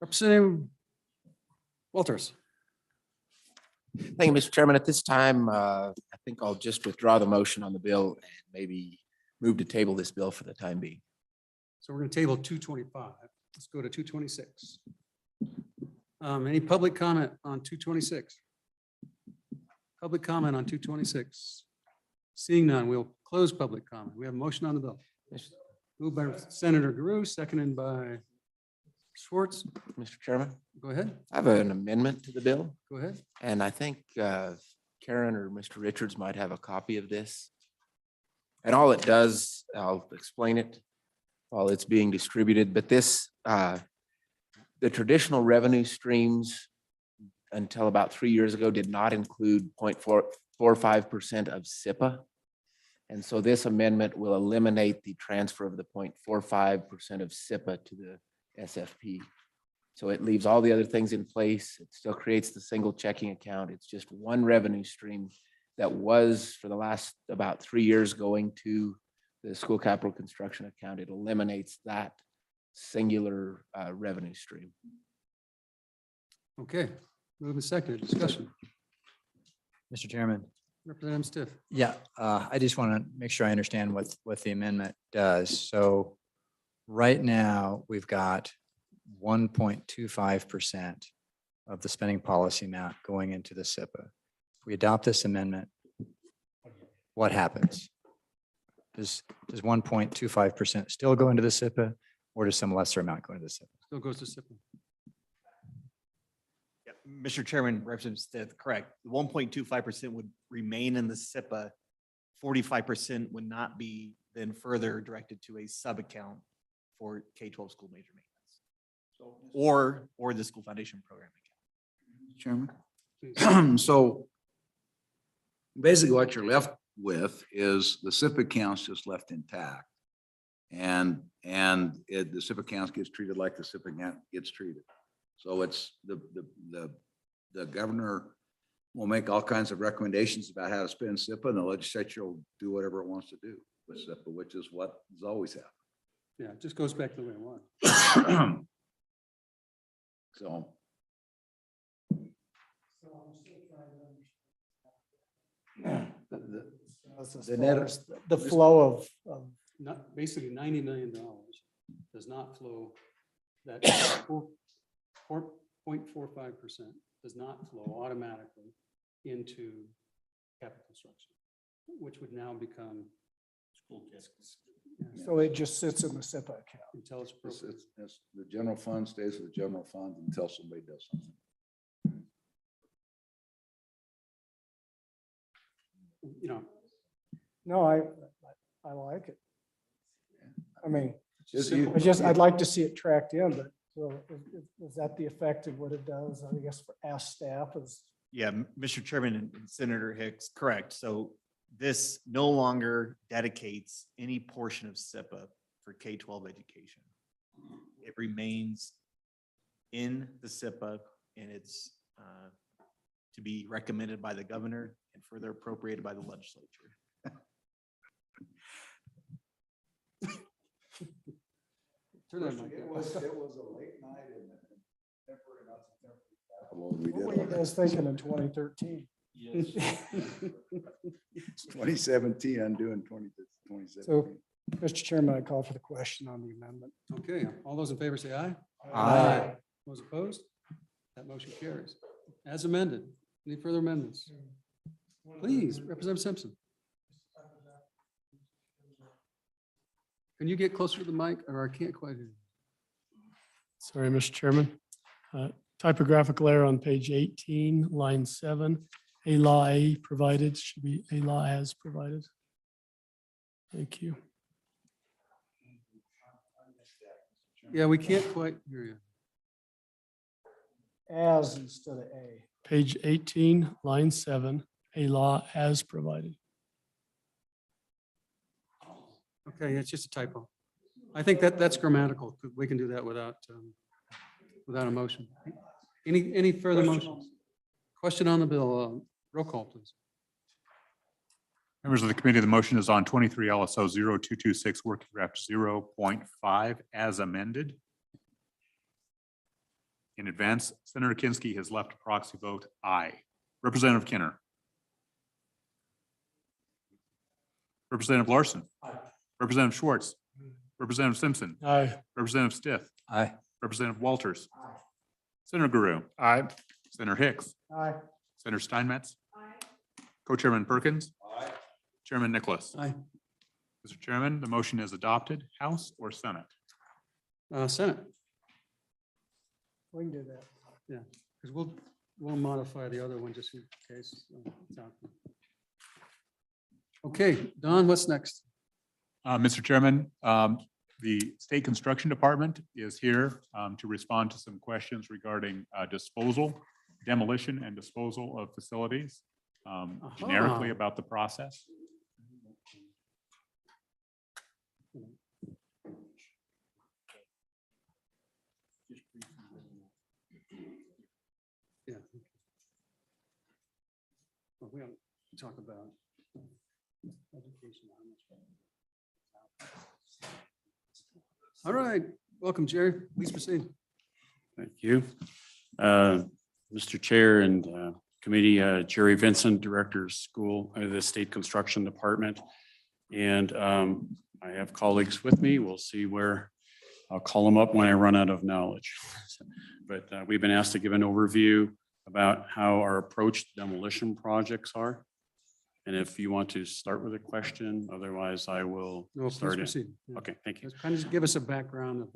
Representative Walters. Thank you, Mr. Chairman. At this time, I think I'll just withdraw the motion on the bill and maybe move to table this bill for the time being. So we're going to table 225. Let's go to 226. Any public comment on 226? Public comment on 226? Seeing none, we'll close public comment. We have a motion on the bill. Moved by Senator Guru, seconded by Schwartz. Mr. Chairman, Go ahead. I have an amendment to the bill, Go ahead. and I think Karen or Mr. Richards might have a copy of this. And all it does, I'll explain it while it's being distributed, but this, the traditional revenue streams until about 3 years ago did not include 0.45% of SIPA. And so this amendment will eliminate the transfer of the 0.45% of SIPA to the SFP. So it leaves all the other things in place. It still creates the single checking account. It's just one revenue stream that was for the last about 3 years going to the school capital construction account. It eliminates that singular revenue stream. Okay, move and second discussion. Mr. Chairman. Representative Stiff. Yeah, I just want to make sure I understand what the amendment does. So right now, we've got 1.25% of the spending policy amount going into the SIPA. If we adopt this amendment, what happens? Does 1.25% still go into the SIPA, or does some lesser amount go into the SIPA? Still goes to SIPA. Yeah, Mr. Chairman, Representative Stith, correct. The 1.25% would remain in the SIPA. 45% would not be then further directed to a sub-account for K-12 school major maintenance. Or the school foundation program account. Chairman. So basically what you're left with is the SIP accounts just left intact. And the SIP accounts gets treated like the SIP account gets treated. So it's the governor will make all kinds of recommendations about how to spend SIPA, and the legislature will do whatever it wants to do with SIPA, which is what has always happened. Yeah, it just goes back to the way it was. So. The flow of Not, basically $90 million does not flow, that 0.45% does not flow automatically into capital construction, which would now become. so it just sits in the SIPA account. Until it's appropriate. The general fund stays with the general fund until somebody does something. You know, No, I like it. I mean, Just I'd like to see it tracked in, but so is that the effect of what it does? I guess for ask staff is. Yeah, Mr. Chairman and Senator Hicks, correct. So this no longer dedicates any portion of SIPA for K-12 education. It remains in the SIPA, and it's to be recommended by the governor and further appropriated by the legislature. turn that mic It on. was a late night in the temporary, not the temporary. What were you guys thinking in 2013? It's 2017, I'm doing 2017. So, Mr. Chairman, I call for the question on the amendment. Okay, all those in favor say aye. Aye. Those opposed? That motion carries. As amended. Any further amendments? Please, Representative Simpson. Can you get closer to the mic, or I can't quite hear you? Sorry, Mr. Chairman. Typographical error on page 18, line 7. A law A provided should be a law as provided. Thank you. Yeah, we can't quite hear you. As instead of A. Page 18, line 7, a law as provided. Okay, it's just a typo. I think that's grammatical. We can do that without a motion. Any further motions? Question on the bill. Roll call, please. Members of the committee, the motion is on 23 LSO 0226 working draft 0.5 as amended. in advance. Senator Kinski has left a proxy vote aye. Representative Kinner. Representative Larson. Representative Schwartz. Representative Simpson. Aye. Representative Stith. Aye. Representative Walters. Senator Guru. Aye. Senator Hicks. Aye. Senator Steinmetz. Co-Chairman Perkins. Chairman Nicholas. Aye. Mr. Chairman, the motion is adopted. House or Senate? Senate, We can do that. yeah, because we'll modify the other one just in case. Okay, Don, what's next? Mr. Chairman, the State Construction Department is here to respond to some questions regarding disposal, demolition and disposal of facilities, generically about the process. Yeah. Well, we don't talk about education. All right, welcome, Jerry. Please proceed. Thank you. Mr. Chair and committee, Jerry Vincent, Director of School of the State Construction Department. And I have colleagues with me. We'll see where I'll call them up when I run out of knowledge. But we've been asked to give an overview about how our approach to demolition projects are. And if you want to start with a question, otherwise I will No, please start it. proceed. Yeah. Okay, thank you. Just kind of give us a background of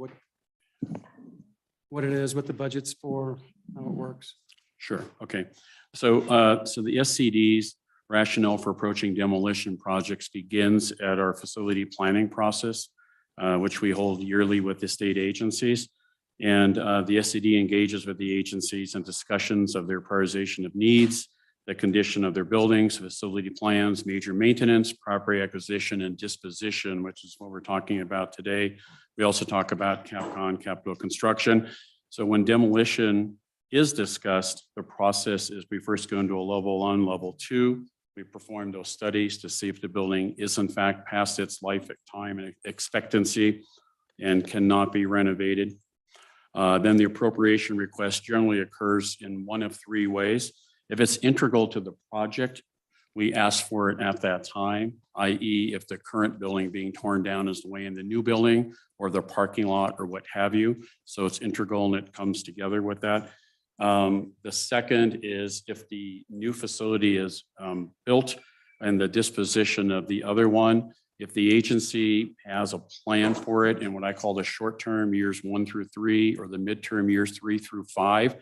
what it is, what the budget's for, how it works. Sure, okay. So the SCD's rationale for approaching demolition projects begins at our facility planning process, which we hold yearly with the state agencies. And the SCD engages with the agencies in discussions of their prioritization of needs, the condition of their buildings, facility plans, major maintenance, property acquisition and disposition, which is what we're talking about today. We also talk about CapCon, capital construction. So when demolition is discussed, the process is we first go into a level 1, level 2. We perform those studies to see if the building is in fact past its life time and expectancy and cannot be renovated. Then the appropriation request generally occurs in one of 3 ways. If it's integral to the project, we ask for it at that time, i.e. if the current building being torn down is the way in the new building or the parking lot or what have you. So it's integral and it comes together with that. The second is if the new facility is built and the disposition of the other one, if the agency has a plan for it in what I call the short-term years 1 through 3 or the midterm years 3 through 5,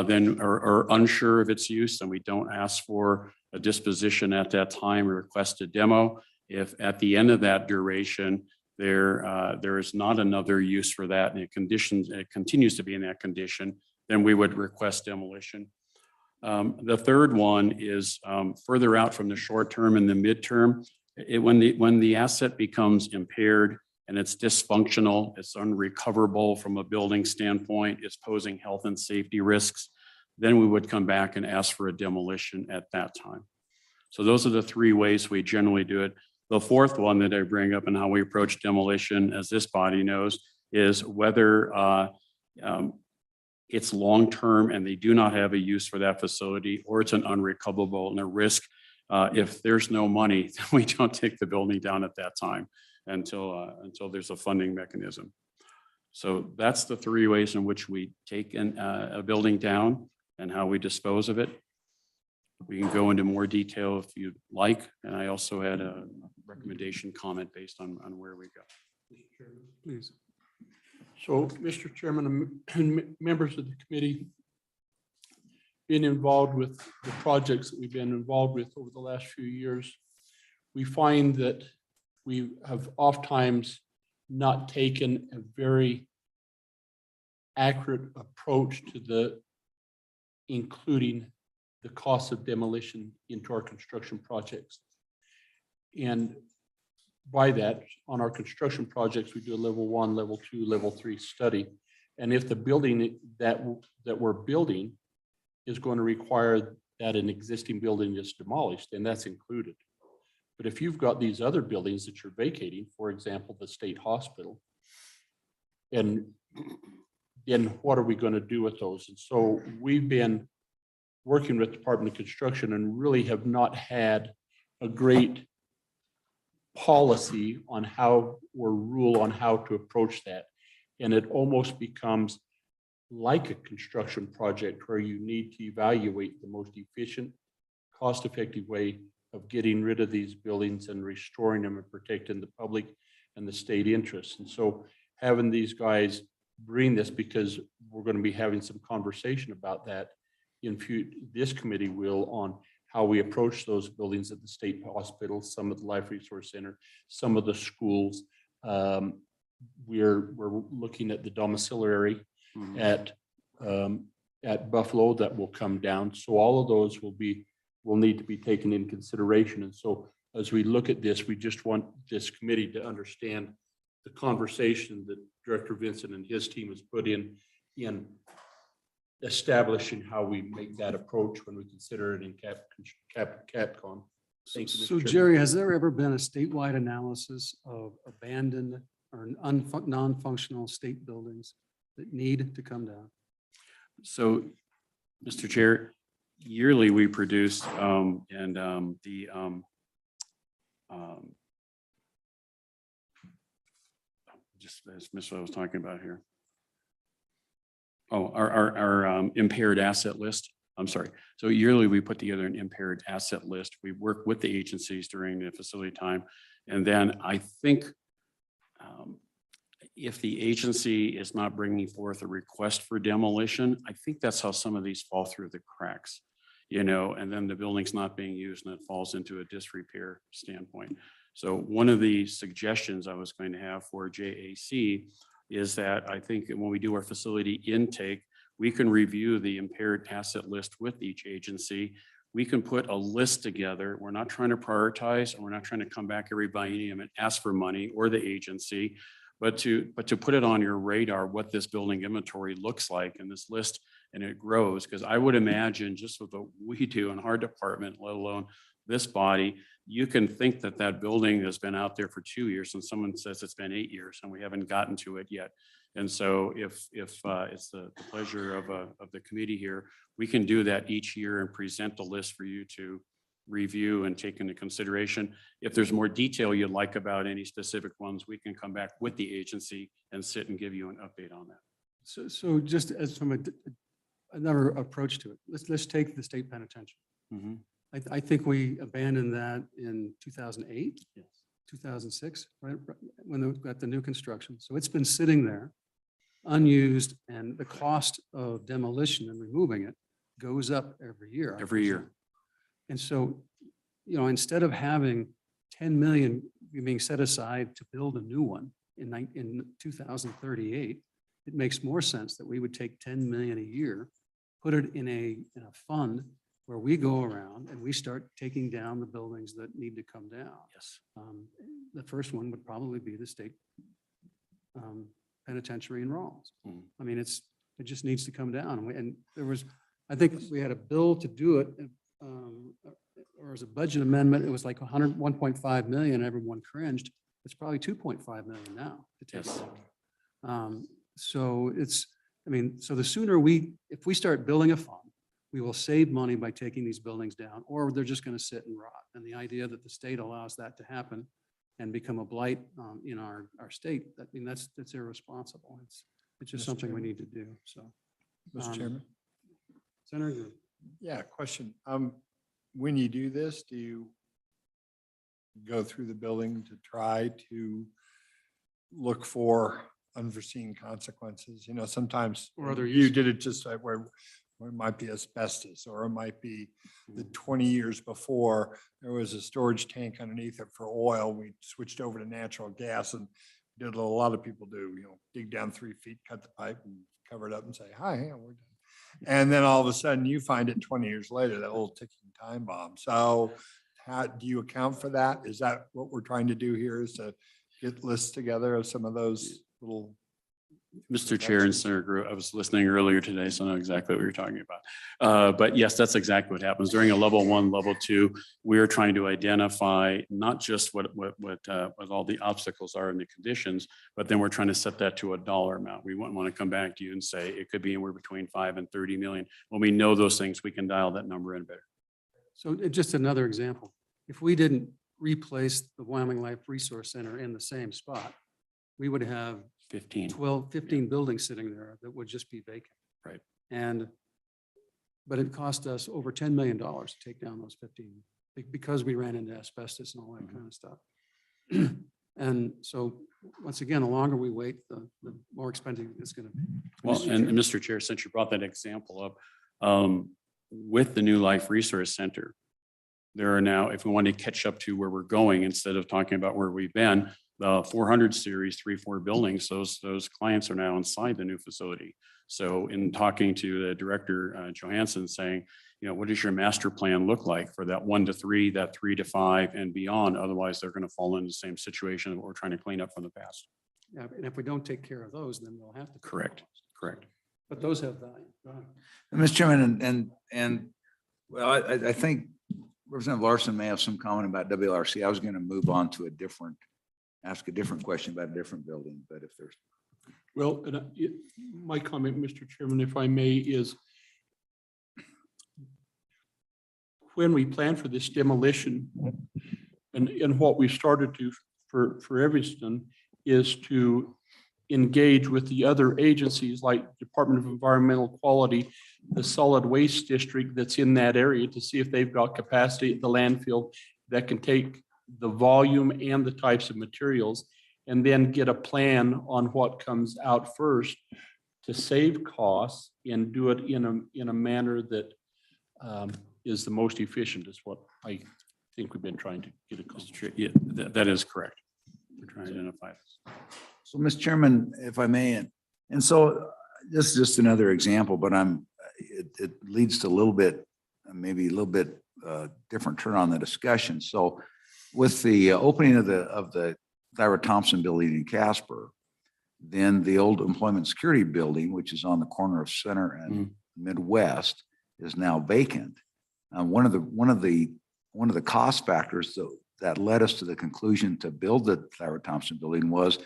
then are unsure of its use, and we don't ask for a disposition at that time or request a demo. If at the end of that duration, there is not another use for that and it continues to be in that condition, then we would request demolition. The third one is further out from the short term and the midterm. When the asset becomes impaired and it's dysfunctional, it's unrecoverable from a building standpoint, it's posing health and safety risks, then we would come back and ask for a demolition at that time. So those are the 3 ways we generally do it. The fourth one that I bring up and how we approach demolition, as this body knows, is whether it's long-term and they do not have a use for that facility, or it's an unrecoverable and a risk. If there's no money, then we don't take the building down at that time until there's a funding mechanism. So that's the 3 ways in which we take a building down and how we dispose of it. We can go into more detail if you'd like. And I also had a recommendation comment based on where we go. Please. So, Mr. Chairman and members of the committee, being involved with the projects that we've been involved with over the last few years, we find that we have oftentimes not taken a very accurate approach to including the cost of demolition into our construction projects. And by that, on our construction projects, we do a level 1, level 2, level 3 study. And if the building that we're building is going to require that an existing building is demolished, then that's included. But if you've got these other buildings that you're vacating, for example, the state hospital, and then what are we going to do with those? And so we've been working with Department of Construction and really have not had a great policy on how, or rule on how to approach that. And it almost becomes like a construction project where you need to evaluate the most efficient, cost-effective way of getting rid of these buildings and restoring them and protecting the public and the state interests. And so having these guys bring this, because we're going to be having some conversation about that in this committee will, on how we approach those buildings at the state hospital, some of the Life Resource Center, some of the schools. We're looking at the domiciliary at Buffalo that will come down. So all of those will need to be taken in consideration. And so as we look at this, we just want this committee to understand the conversation that Director Vincent and his team has put in establishing how we make that approach when we consider it in CapCon. Thank you, Mr. So Chairman. Jerry, has there ever been a statewide analysis of abandoned or non-functional state buildings that need to come down? So, Mr. Chair, yearly we produce, just missed what I was talking about here. Oh, our impaired asset list. I'm sorry. So yearly we put together an impaired asset list. We work with the agencies during the facility time. And then I think if the agency is not bringing forth a request for demolition, I think that's how some of these fall through the cracks, and then the building's not being used and it falls into a disrepair standpoint. So one of the suggestions I was going to have for JAC is that I think when we do our facility intake, we can review the impaired asset list with each agency. We can put a list together. We're not trying to prioritize, and we're not trying to come back every biennium and ask for money or the agency, but to put it on your radar what this building inventory looks like in this list, and it grows. Because I would imagine just with what we do in our department, let alone this body, you can think that that building has been out there for 2 years and someone says it's been 8 years and we haven't gotten to it yet. And so if it's the pleasure of the committee here, we can do that each year and present the list for you to review and take into consideration. If there's more detail you'd like about any specific ones, we can come back with the agency and sit and give you an update on that. So just as from another approach to it, let's take the state penitentiary. I think we abandoned that in 2008, 2006, right? When we got the new construction. So it's been sitting there unused, and the cost of demolition and removing it goes up every year. Every year. And so, instead of having 10 million being set aside to build a new one in 2038, it makes more sense that we would take 10 million a year, put it in a fund where we go around and we start taking down the buildings that need to come down. Yes. The first one would probably be the state penitentiary in Rawls. I mean, it just needs to come down. And I think we had a bill to do it, or as a budget amendment, it was like 1.5 million. Everyone cringed. It's probably 2.5 million now to take. Yes. So so the sooner if we start building a fund, we will save money by taking these buildings down, or they're just going to sit and rot. And the idea that the state allows that to happen and become a blight in our state, that's irresponsible. It's just Mr. something we Chairman? need to do. So, Mr. Chairman? Senator. Yeah, question. When you do this, do you go through the building to try to look for unforeseen consequences? Sometimes Or other you use. did it just like where it might be asbestos, or it might be the 20 years before there was a storage tank underneath it for oil. We switched over to natural gas and did what a lot of people do, dig down 3 feet, cut the pipe and cover it up and say, hi, yeah, we're done. And then all of a sudden you find it 20 years later, that little ticking time bomb. So how do you account for that? Is that what we're trying to do here, is to get lists together of some of those little Mr. Chair and Senator Gru, I was listening earlier today, so I know exactly what you're talking about. But yes, that's exactly what happens during a level 1, level 2. We're trying to identify not just what all the obstacles are and the conditions, but then we're trying to set that to a dollar amount. We wouldn't want to come back to you and say it could be anywhere between 5 and 30 million. When we know those things, we can dial that number in better. So just another example, if we didn't replace the Wyoming Life Resource Center in the same spot, we would have 15. 15 buildings sitting there that would just be vacant. Right. But it cost us over $10 million to take down those 15 because we ran into asbestos and all that kind of stuff. And so once again, the longer we wait, the more expensive it's going to be. Well, and Mr. Chair, since you brought that example up, with the new Life Resource Center, there are now, if we want to catch up to where we're going, instead of talking about where we've been, the 400 series, 3-4 buildings, those clients are now inside the new facility. So in talking to the director, Johansson, saying, you know, what does your master plan look like for that 1 to 3, that 3 to 5 and beyond? Otherwise, they're going to fall into the same situation that we're trying to clean up from the past. Yeah, and if we don't take care of those, then we'll have to. Correct. Correct. But those have value. Go ahead. Mr. Chairman, and well, I think Representative Larson may have some comment about WLRC. I was going to move on to ask a different question about a different building, but if there's. Well, my comment, Mr. Chairman, if I may, is when we plan for this demolition and what we started to for Evanston is to engage with the other agencies like Department of Environmental Quality, the solid waste district that's in that area to see if they've got capacity at the landfill that can take the volume and the types of materials, and then get a plan on what comes out first to save costs and do it in a manner that is the most efficient is what I think we've been trying to get across. Yeah, that is correct. We're trying to identify this. So, Mr. Chairman, if I may, and so this is just another example, but it leads to a little bit, maybe a little bit different turn on the discussion. So with the opening of the Thyra Thompson building in Casper, then the old Employment Security building, which is on the corner of Center and Midwest, is now vacant. One of the cost factors that led us to the conclusion to build the Thyra Thompson building was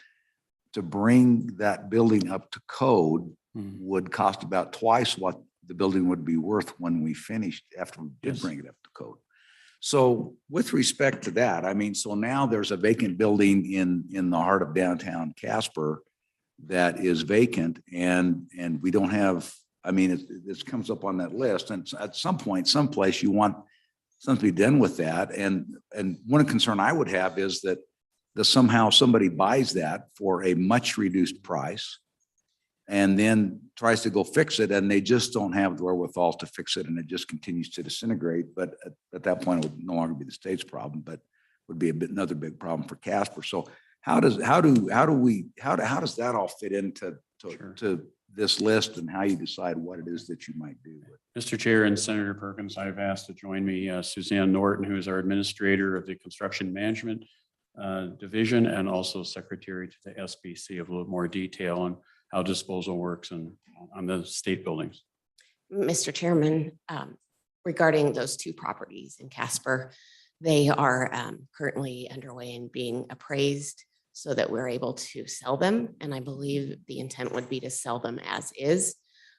to bring that building up to code would cost about twice what the building would be worth when we finished after we did bring it up to code. So with respect to that, I mean, so now there's a vacant building in the heart of downtown Casper that is vacant and we don't have, I mean, it comes up on that list. And at some point, someplace you want something to be done with that. And one concern I would have is that somehow somebody buys that for a much reduced price and then tries to go fix it and they just don't have the wherewithal to fix it and it just continues to disintegrate. But at that point, it would no longer be the state's problem, but would be another big problem for Casper. So how does that all fit into to this list and how you decide what it is that you might do? Mr. Chair and Senator Perkins, I've asked to join me Suzanne Norton, who is our administrator of the Construction Management Division and also secretary to the SBC, of a little more detail on how disposal works and on the state buildings. Mr. Chairman, regarding those two properties in Casper, they are currently underway and being appraised so that we're able to sell them. And I believe the intent would be to sell them as is.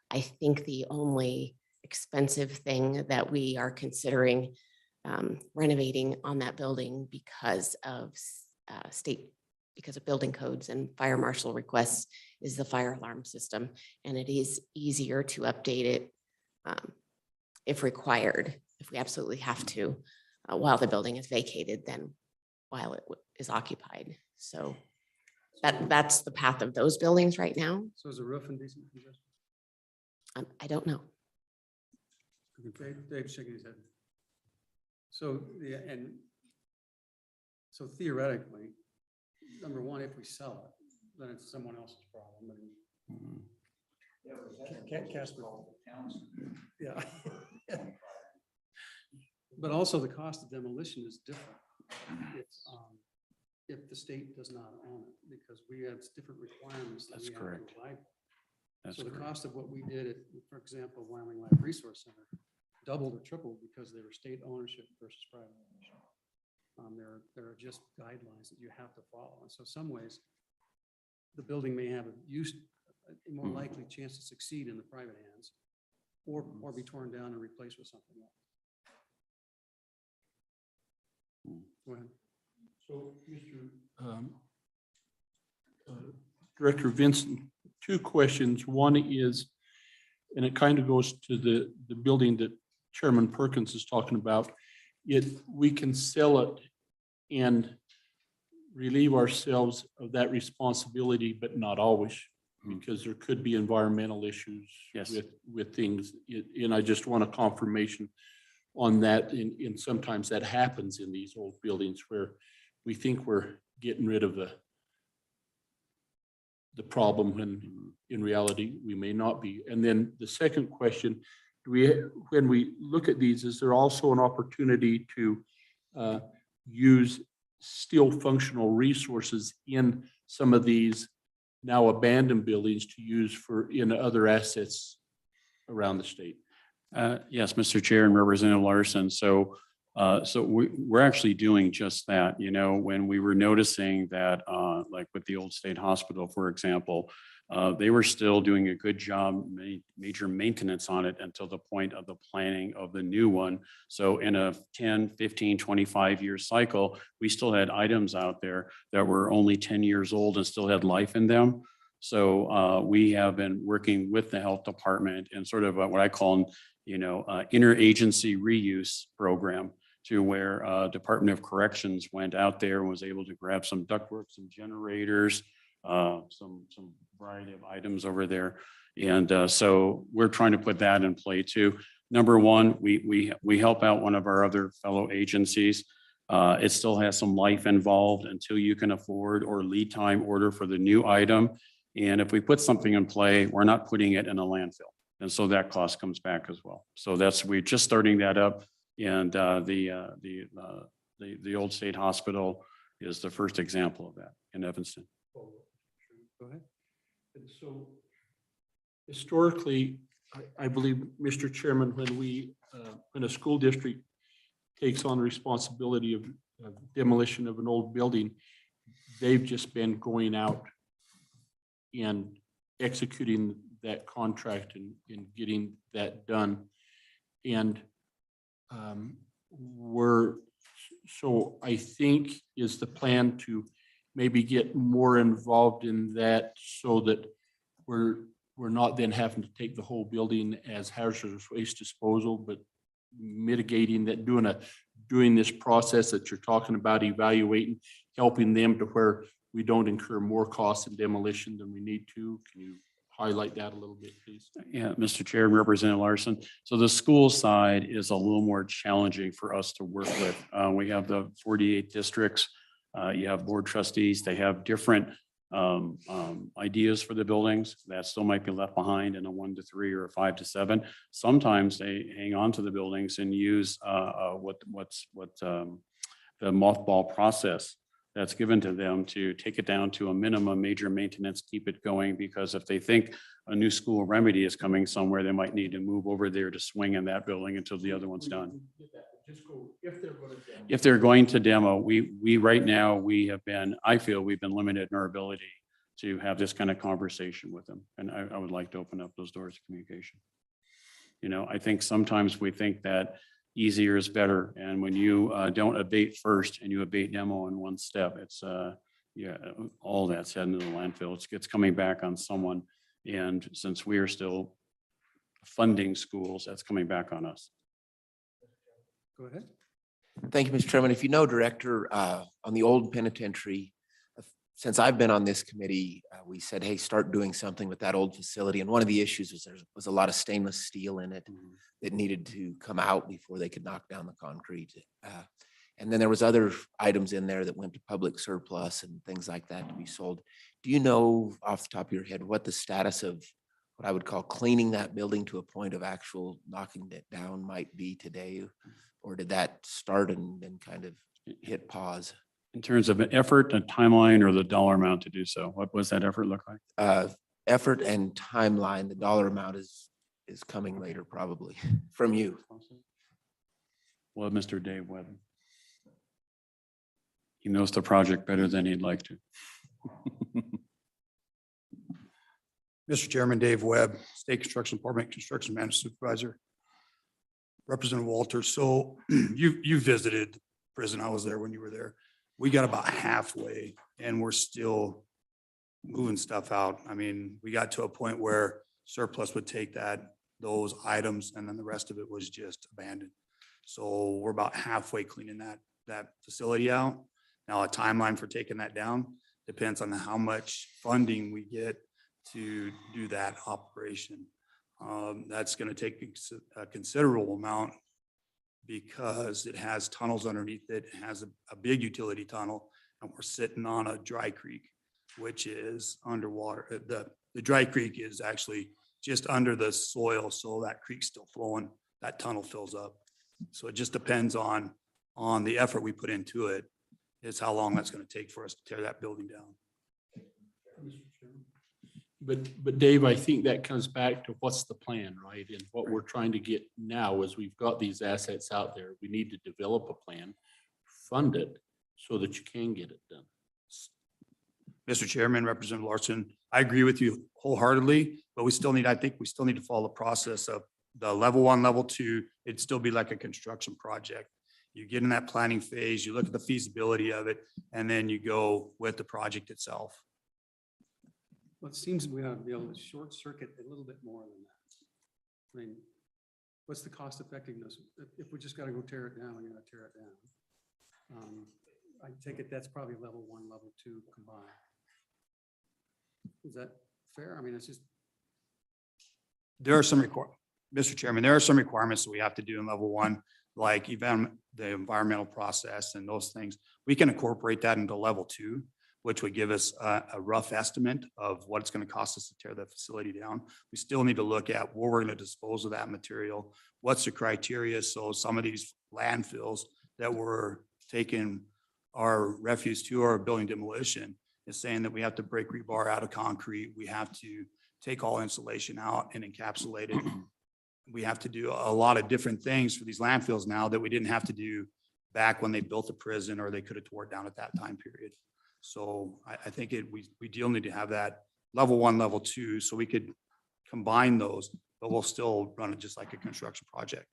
I think the only expensive thing that we are considering renovating on that building because of building codes and fire marshal requests is the fire alarm system. And it is easier to update it if required, if we absolutely have to, while the building is vacated than while it is occupied. So that's the path of those buildings right now. So is the roof in decent condition? I don't know. Dave's shaking his head. So, yeah, and so theoretically, number one, if we sell it, then it's someone else's problem. Casper. Yeah. But also the cost of demolition is different. if the state does not own it, because we have different requirements. that That's we have to correct. abide by. That's So the correct. cost of what we did at, for example, Wyoming Life Resource Center, doubled or tripled because they were state ownership versus private ownership. There are just guidelines that you have to follow. And so some ways, the building may have a more likely chance to succeed in the private hands or be torn down and replaced with something else. Go ahead. So, Director Vincent, two questions. One is, and it kind of goes to the building that Chairman Perkins is talking about. We can sell it and relieve ourselves of that responsibility, but not always, because there could be environmental issues Yes. with things. And I just want a confirmation on that. And sometimes that happens in these old buildings where we think we're getting rid of the problem when in reality we may not be. And then the second question, when we look at these, is there also an opportunity to use still functional resources in some of these now abandoned buildings to use in other assets around the state? Yes, Mr. Chair and Representative Larson. So we're actually doing just that. You know, when we were noticing that, like with the old state hospital, for example, they were still doing a good job, major maintenance on it until the point of the planning of the new one. So in a 10, 15, 25-year cycle, we still had items out there that were only 10 years old and still had life in them. So we have been working with the health department and sort of what I call, interagency reuse program, to where Department of Corrections went out there and was able to grab some ductwork, some generators, some variety of items over there. And so we're trying to put that in play too. Number one, we help out one of our other fellow agencies. It still has some life involved until you can afford or lead time order for the new item. And if we put something in play, we're not putting it in a landfill. And so that cost comes back as well. So we're just starting that up. And the old state hospital is the first example of that in Evanston. Go ahead. And so historically, I believe, Mr. Chairman, when a school district takes on the responsibility of demolition of an old building, they've just been going out and executing that contract and getting that done. And so I think is the plan to maybe get more involved in that so that we're not then having to take the whole building as hazardous waste disposal, but mitigating that, doing this process that you're talking about, evaluating, helping them to where we don't incur more costs in demolition than we need to. Can you highlight that a little bit, please? Yeah, Mr. Chair, Representative Larson. So the school side is a little more challenging for us to work with. We have the 48 districts. You have board trustees. They have different ideas for the buildings that still might be left behind in a 1 to 3 or a 5 to 7. Sometimes they hang on to the buildings and use the mothball process that's given to them to take it down to a minimum major maintenance, keep it going, because if they think a new school remedy is coming somewhere, they might need to move over there to swing in that building until the other one's done. Just go, if they're going to. If they're going to demo, we right now, I feel we've been limited in our ability to have this kind of conversation with them. And I would like to open up those doors of communication. I think sometimes we think that easier is better. And when you don't abate first and you abate demo in one step, it's all that's heading to the landfill. It's coming back on someone. And since we are still funding schools, that's coming back on us. Go ahead. Thank you, Mr. Chairman. If you know, Director, on the old penitentiary, since I've been on this committee, we said, hey, start doing something with that old facility. And one of the issues was there was a lot of stainless steel in it that needed to come out before they could knock down the concrete. And then there was other items in there that went to public surplus and things like that to be sold. Do you know off the top of your head what the status of what I would call cleaning that building to a point of actual knocking it down might be today? Or did that start and then kind of hit pause? In terms of an effort, a timeline, or the dollar amount to do so? What was that effort look like? Effort and timeline, the dollar amount is coming later probably from you. Well, Mr. Dave Webb. He knows the project better than he'd like to. Mr. Chairman, Dave Webb, State Construction Department Construction Manager Supervisor. Representative Walter, so you visited prison. I was there when you were there. We got about halfway and we're still moving stuff out. I mean, we got to a point where surplus would take those items and then the rest of it was just abandoned. So we're about halfway cleaning that facility out. Now, a timeline for taking that down depends on how much funding we get to do that operation. That's going to take a considerable amount because it has tunnels underneath it. It has a big utility tunnel, and we're sitting on a dry creek, which is underwater. The dry creek is actually just under the soil, so that creek's still flowing. That tunnel fills up. So it just depends on the effort we put into it, is how long that's going to take for us to tear that building down. But Dave, I think that comes back to what's the plan, right? And what we're trying to get now is we've got these assets out there. We need to develop a plan, fund it so that you can get it done. Mr. Chairman, Representative Larson, I agree with you wholeheartedly, but I think we still need to follow the process of the level 1, level 2. It'd still be like a construction project. You get in that planning phase, you look at the feasibility of it, and then you go with the project itself. Well, it seems we ought to be able to short circuit a little bit more than that. I mean, what's the cost effectiveness? If we just got to go tear it down, we got to tear it down. I take it that's probably level 1, level 2 combined. Is that fair? I mean, it's just. There are some Mr. Chairman, there are some requirements that we have to do in level 1, like even the environmental process and those things. We can incorporate that into level 2, which would give us a rough estimate of what it's going to cost us to tear the facility down. We still need to look at where we're going to dispose of that material. What's the criteria? So some of these landfills that we're taking our refuse to or building demolition is saying that we have to break rebar out of concrete. We have to take all insulation out and encapsulate it. We have to do a lot of different things for these landfills now that we didn't have to do back when they built the prison or they could have tore it down at that time period. So I think we do need to have that level 1, level 2, so we could combine those, but we'll still run it just like a construction project.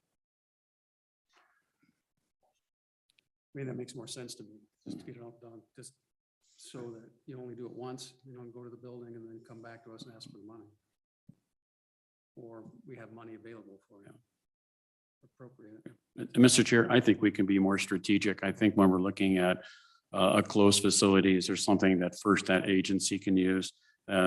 I mean, that makes more sense to me, just to get it all done, just so that you only do it once, you don't go to the building and then come back to us and ask for the money. Or we have money available for you. Appropriate. Mr. Chair, I think we can be more strategic. I think when we're looking at a closed facilities, there's something that first that agency can use.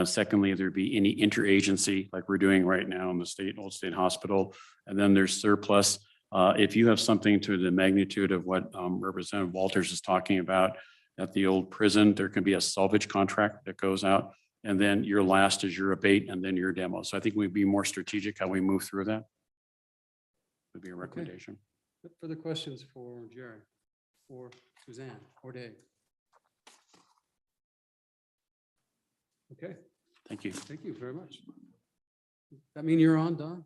Secondly, there'd be any interagency like we're doing right now in the Old State Hospital. And then there's surplus. If you have something to the magnitude of what Representative Walters is talking about at the old prison, there can be a salvage contract that goes out. And then your last is your abate and then your demo. So I think we'd be more strategic how we move through that. Would be a recommendation. Okay. Further questions for Jared or Suzanne or Dave? Okay. Thank you. Thank you very much. That mean you're on, Don?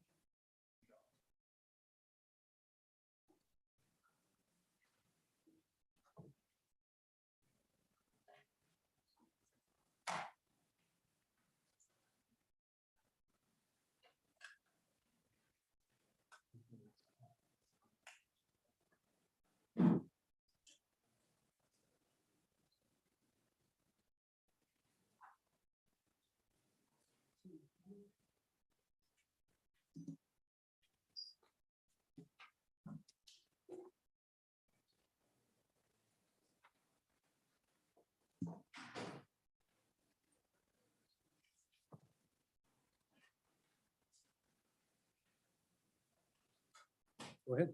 Go ahead.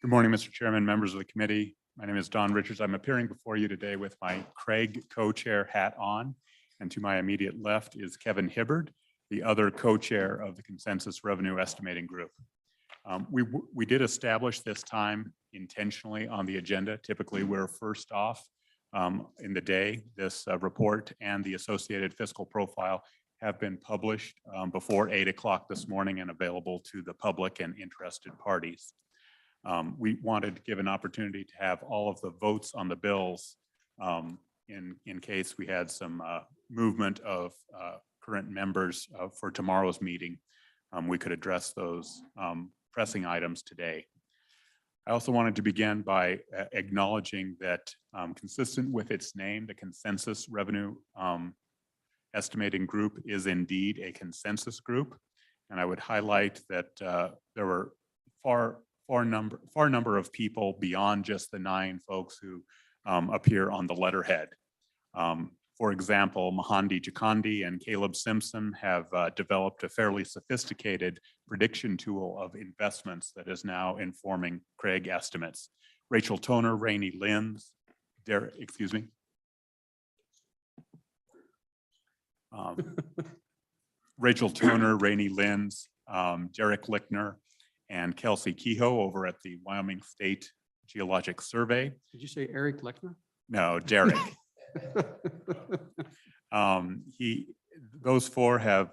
Good morning, Mr. Chairman, members of the committee. My name is Don Richards. I'm appearing before you today with my Craig co-chair hat on. And to my immediate left is Kevin Hibbard, the other co-chair of the Consensus Revenue Estimating Group. We did establish this time intentionally on the agenda. Typically, we're first off in the day. This report and the associated fiscal profile have been published before 8 o'clock this morning and available to the public and interested parties. We wanted to give an opportunity to have all of the votes on the bills in case we had some movement of current members for tomorrow's meeting. We could address those pressing items today. I also wanted to begin by acknowledging that consistent with its name, the Consensus Revenue Estimating Group is indeed a consensus group. And I would highlight that there were far number of people beyond just the 9 folks who appear on the letterhead. For example, Mahandi Jakandi and Caleb Simpson have developed a fairly sophisticated prediction tool of investments that is now informing Craig estimates. Rachel Toner, Rainey Linz, Rachel Toner, Rainey Linz, Derek Lickner, and Kelsey Kehoe over at the Wyoming State Geologic Survey. Did you say Eric Lechner? No, Derek. Those 4 have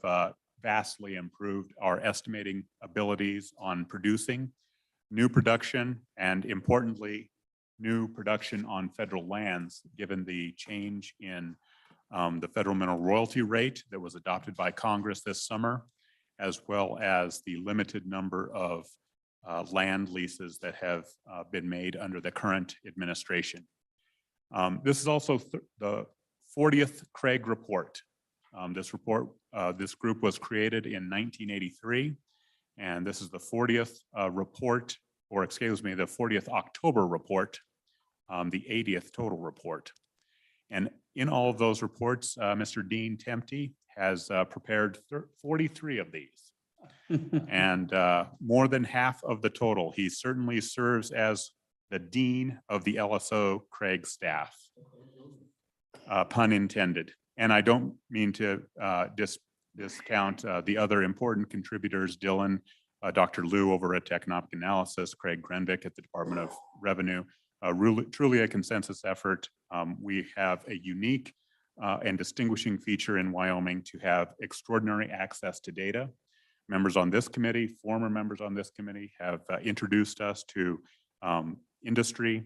vastly improved our estimating abilities on producing new production and, importantly, new production on federal lands, given the change in the federal mineral royalty rate that was adopted by Congress this summer, as well as the limited number of land leases that have been made under the current administration. This is also the 40th Craig report. This group was created in 1983, and this is the 40th report, or excuse me, the 40th October report, the 80th total report. And in all of those reports, Mr. Dean Tempty has prepared 43 of these. And more than half of the total. He certainly serves as the dean of the LSO Craig staff, pun intended. And I don't mean to discount the other important contributors, Dylan, Dr. Liu over at Economic Analysis, Craig Grenvik at the Department of Revenue. Truly a consensus effort. We have a unique and distinguishing feature in Wyoming to have extraordinary access to data. Members on this committee, former members on this committee have introduced us to industry,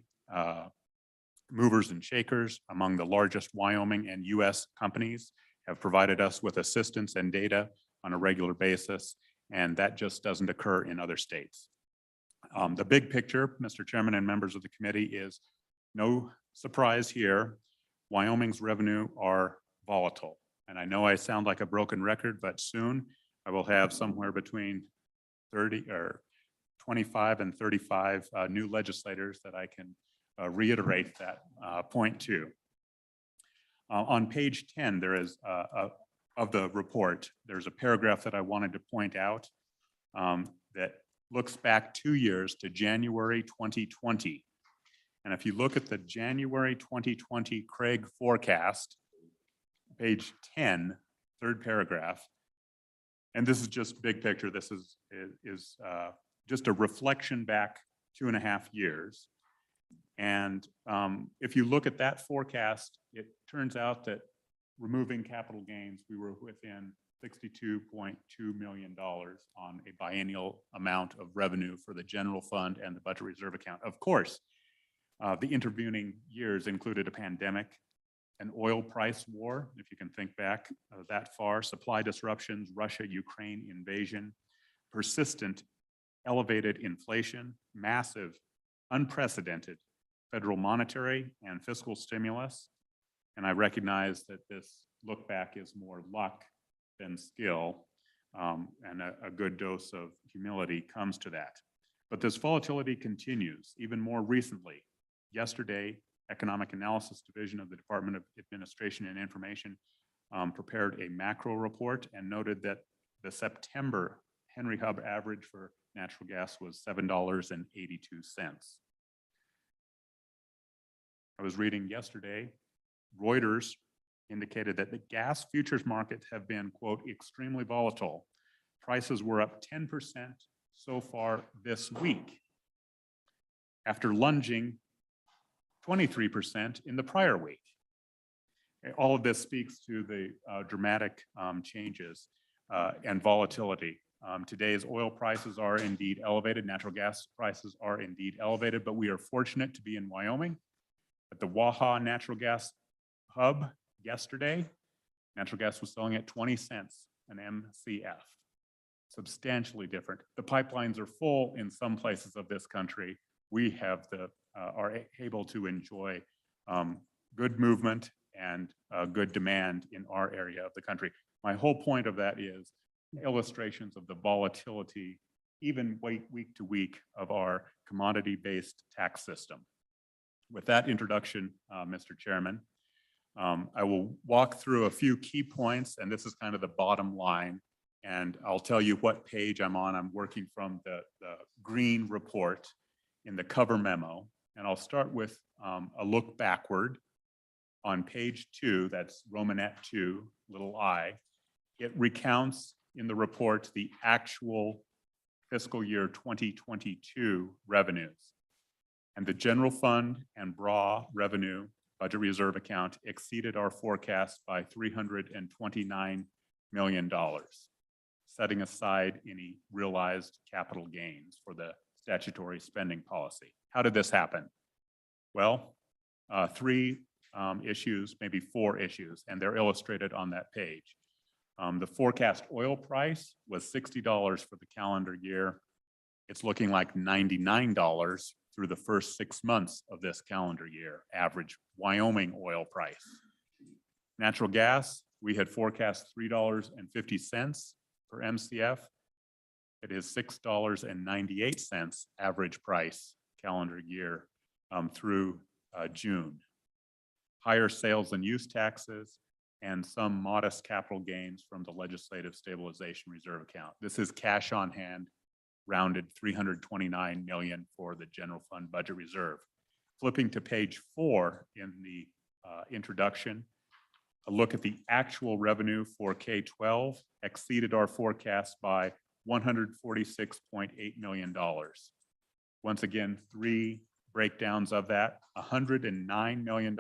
movers and shakers among the largest Wyoming and US companies, have provided us with assistance and data on a regular basis, and that just doesn't occur in other states. The big picture, Mr. Chairman and members of the committee, is no surprise here. Wyoming's revenue are volatile. And I know I sound like a broken record, but soon I will have somewhere between 30 or 25 and 35 new legislators that I can reiterate that point to. On page 10, there is of the report, there's a paragraph that I wanted to point out that looks back 2 years to January 2020. And if you look at the January 2020 Craig forecast, page 10, third paragraph, and this is just big picture. This is just a reflection back 2.5 years. And if you look at that forecast, it turns out that removing capital gains, we were within $62.2 million on a biennial amount of revenue for the general fund and the budget reserve account. Of course, the intervening years included a pandemic, an oil price war, if you can think back that far, supply disruptions, Russia-Ukraine invasion, persistent elevated inflation, massive, unprecedented federal monetary and fiscal stimulus. And I recognize that this look back is more luck than skill, and a good dose of humility comes to that. But this volatility continues even more recently. Yesterday, Economic Analysis Division of the Department of Administration and Information prepared a macro report and noted that the September Henry Hub average for natural gas was $7.82. I was reading yesterday, Reuters indicated that the gas futures markets have been, quote, extremely volatile. Prices were up 10% so far this week, after lunging 23% in the prior week. All of this speaks to the dramatic changes and volatility. Today's oil prices are indeed elevated. Natural gas prices are indeed elevated, but we are fortunate to be in Wyoming. At the Waha natural gas hub yesterday, natural gas was selling at 20 cents an MCF, substantially different. The pipelines are full in some places of this country. We have are able to enjoy good movement and good demand in our area of the country. My whole point of that is illustrations of the volatility, even week to week, of our commodity-based tax system. With that introduction, Mr. Chairman, I will walk through a few key points, and this is kind of the bottom line, and I'll tell you what page I'm on. I'm working from the green report in the cover memo, and I'll start with a look backward on page 2, that's Romanette 2, little I. It recounts in the report the actual fiscal year 2022 revenues. And the general fund and BRA revenue budget reserve account exceeded our forecast by $329 million, setting aside any realized capital gains for the statutory spending policy. How did this happen? Well, 3 issues, maybe 4 issues, and they're illustrated on that page. The forecast oil price was $60 for the calendar year. It's looking like $99 through the first 6 months of this calendar year, average Wyoming oil price. Natural gas, we had forecast $3.50 per MCF. It is $6.98 average price calendar year through June. Higher sales and use taxes and some modest capital gains from the legislative stabilization reserve account. This is cash on hand, rounded $329 million for the general fund budget reserve. Flipping to page 4 in the introduction, a look at the actual revenue for K-12 exceeded our forecast by $146.8 million. Once again, 3 breakdowns of that. $109 million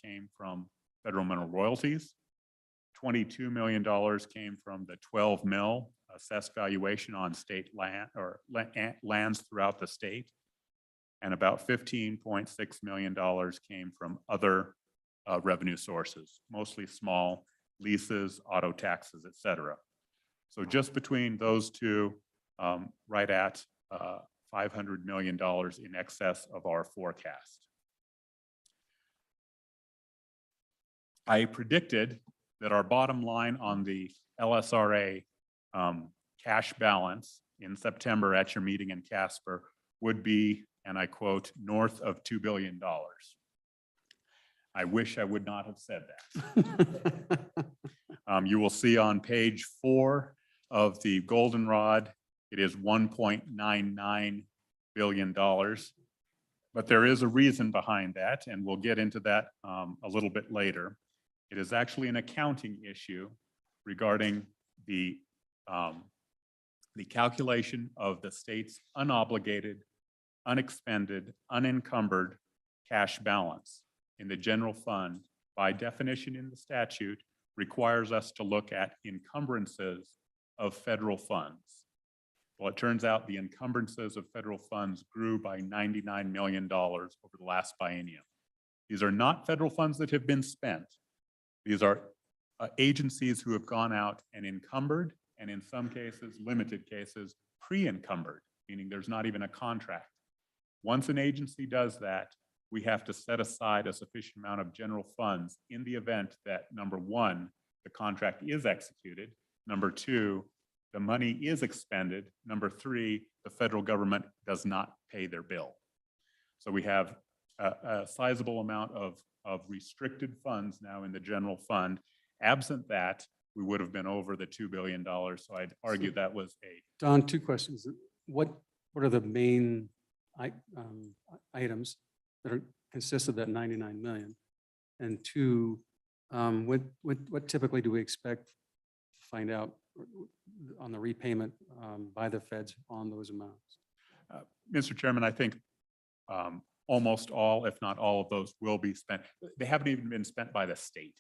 came from federal mineral royalties. $22 million came from the 12 mil assessed valuation on state land or lands throughout the state. And about $15.6 million came from other revenue sources, mostly small leases, auto taxes, et cetera. So just between those two, right at $500 million in excess of our forecast. I predicted that our bottom line on the LSRA cash balance in September at your meeting in Casper would be, and I quote, north of $2 billion. I wish I would not have said that. You will see on page 4 of the goldenrod, it is $1.99 billion. But there is a reason behind that, and we'll get into that a little bit later. It is actually an accounting issue regarding the calculation of the state's unobligated, unexpended, unencumbered cash balance in the general fund. By definition in the statute, requires us to look at encumbrances of federal funds. Well, it turns out the encumbrances of federal funds grew by $99 million over the last biennium. These are not federal funds that have been spent. These are agencies who have gone out and encumbered, and in some cases, limited cases, pre-encumbered, meaning there's not even a contract. Once an agency does that, we have to set aside a sufficient amount of general funds in the event that, number 1, the contract is executed, number 2, the money is expended, number 3, the federal government does not pay their bill. So we have a sizable amount of restricted funds now in the general fund. Absent that, we would have been over the $2 billion. So I'd argue that was a— Don, 2 questions. What are the main items that consist of that 99 million? And 2, what typically do we expect to find out on the repayment by the feds on those amounts? Mr. Chairman, I think almost all, if not all of those will be spent. They haven't even been spent by the state.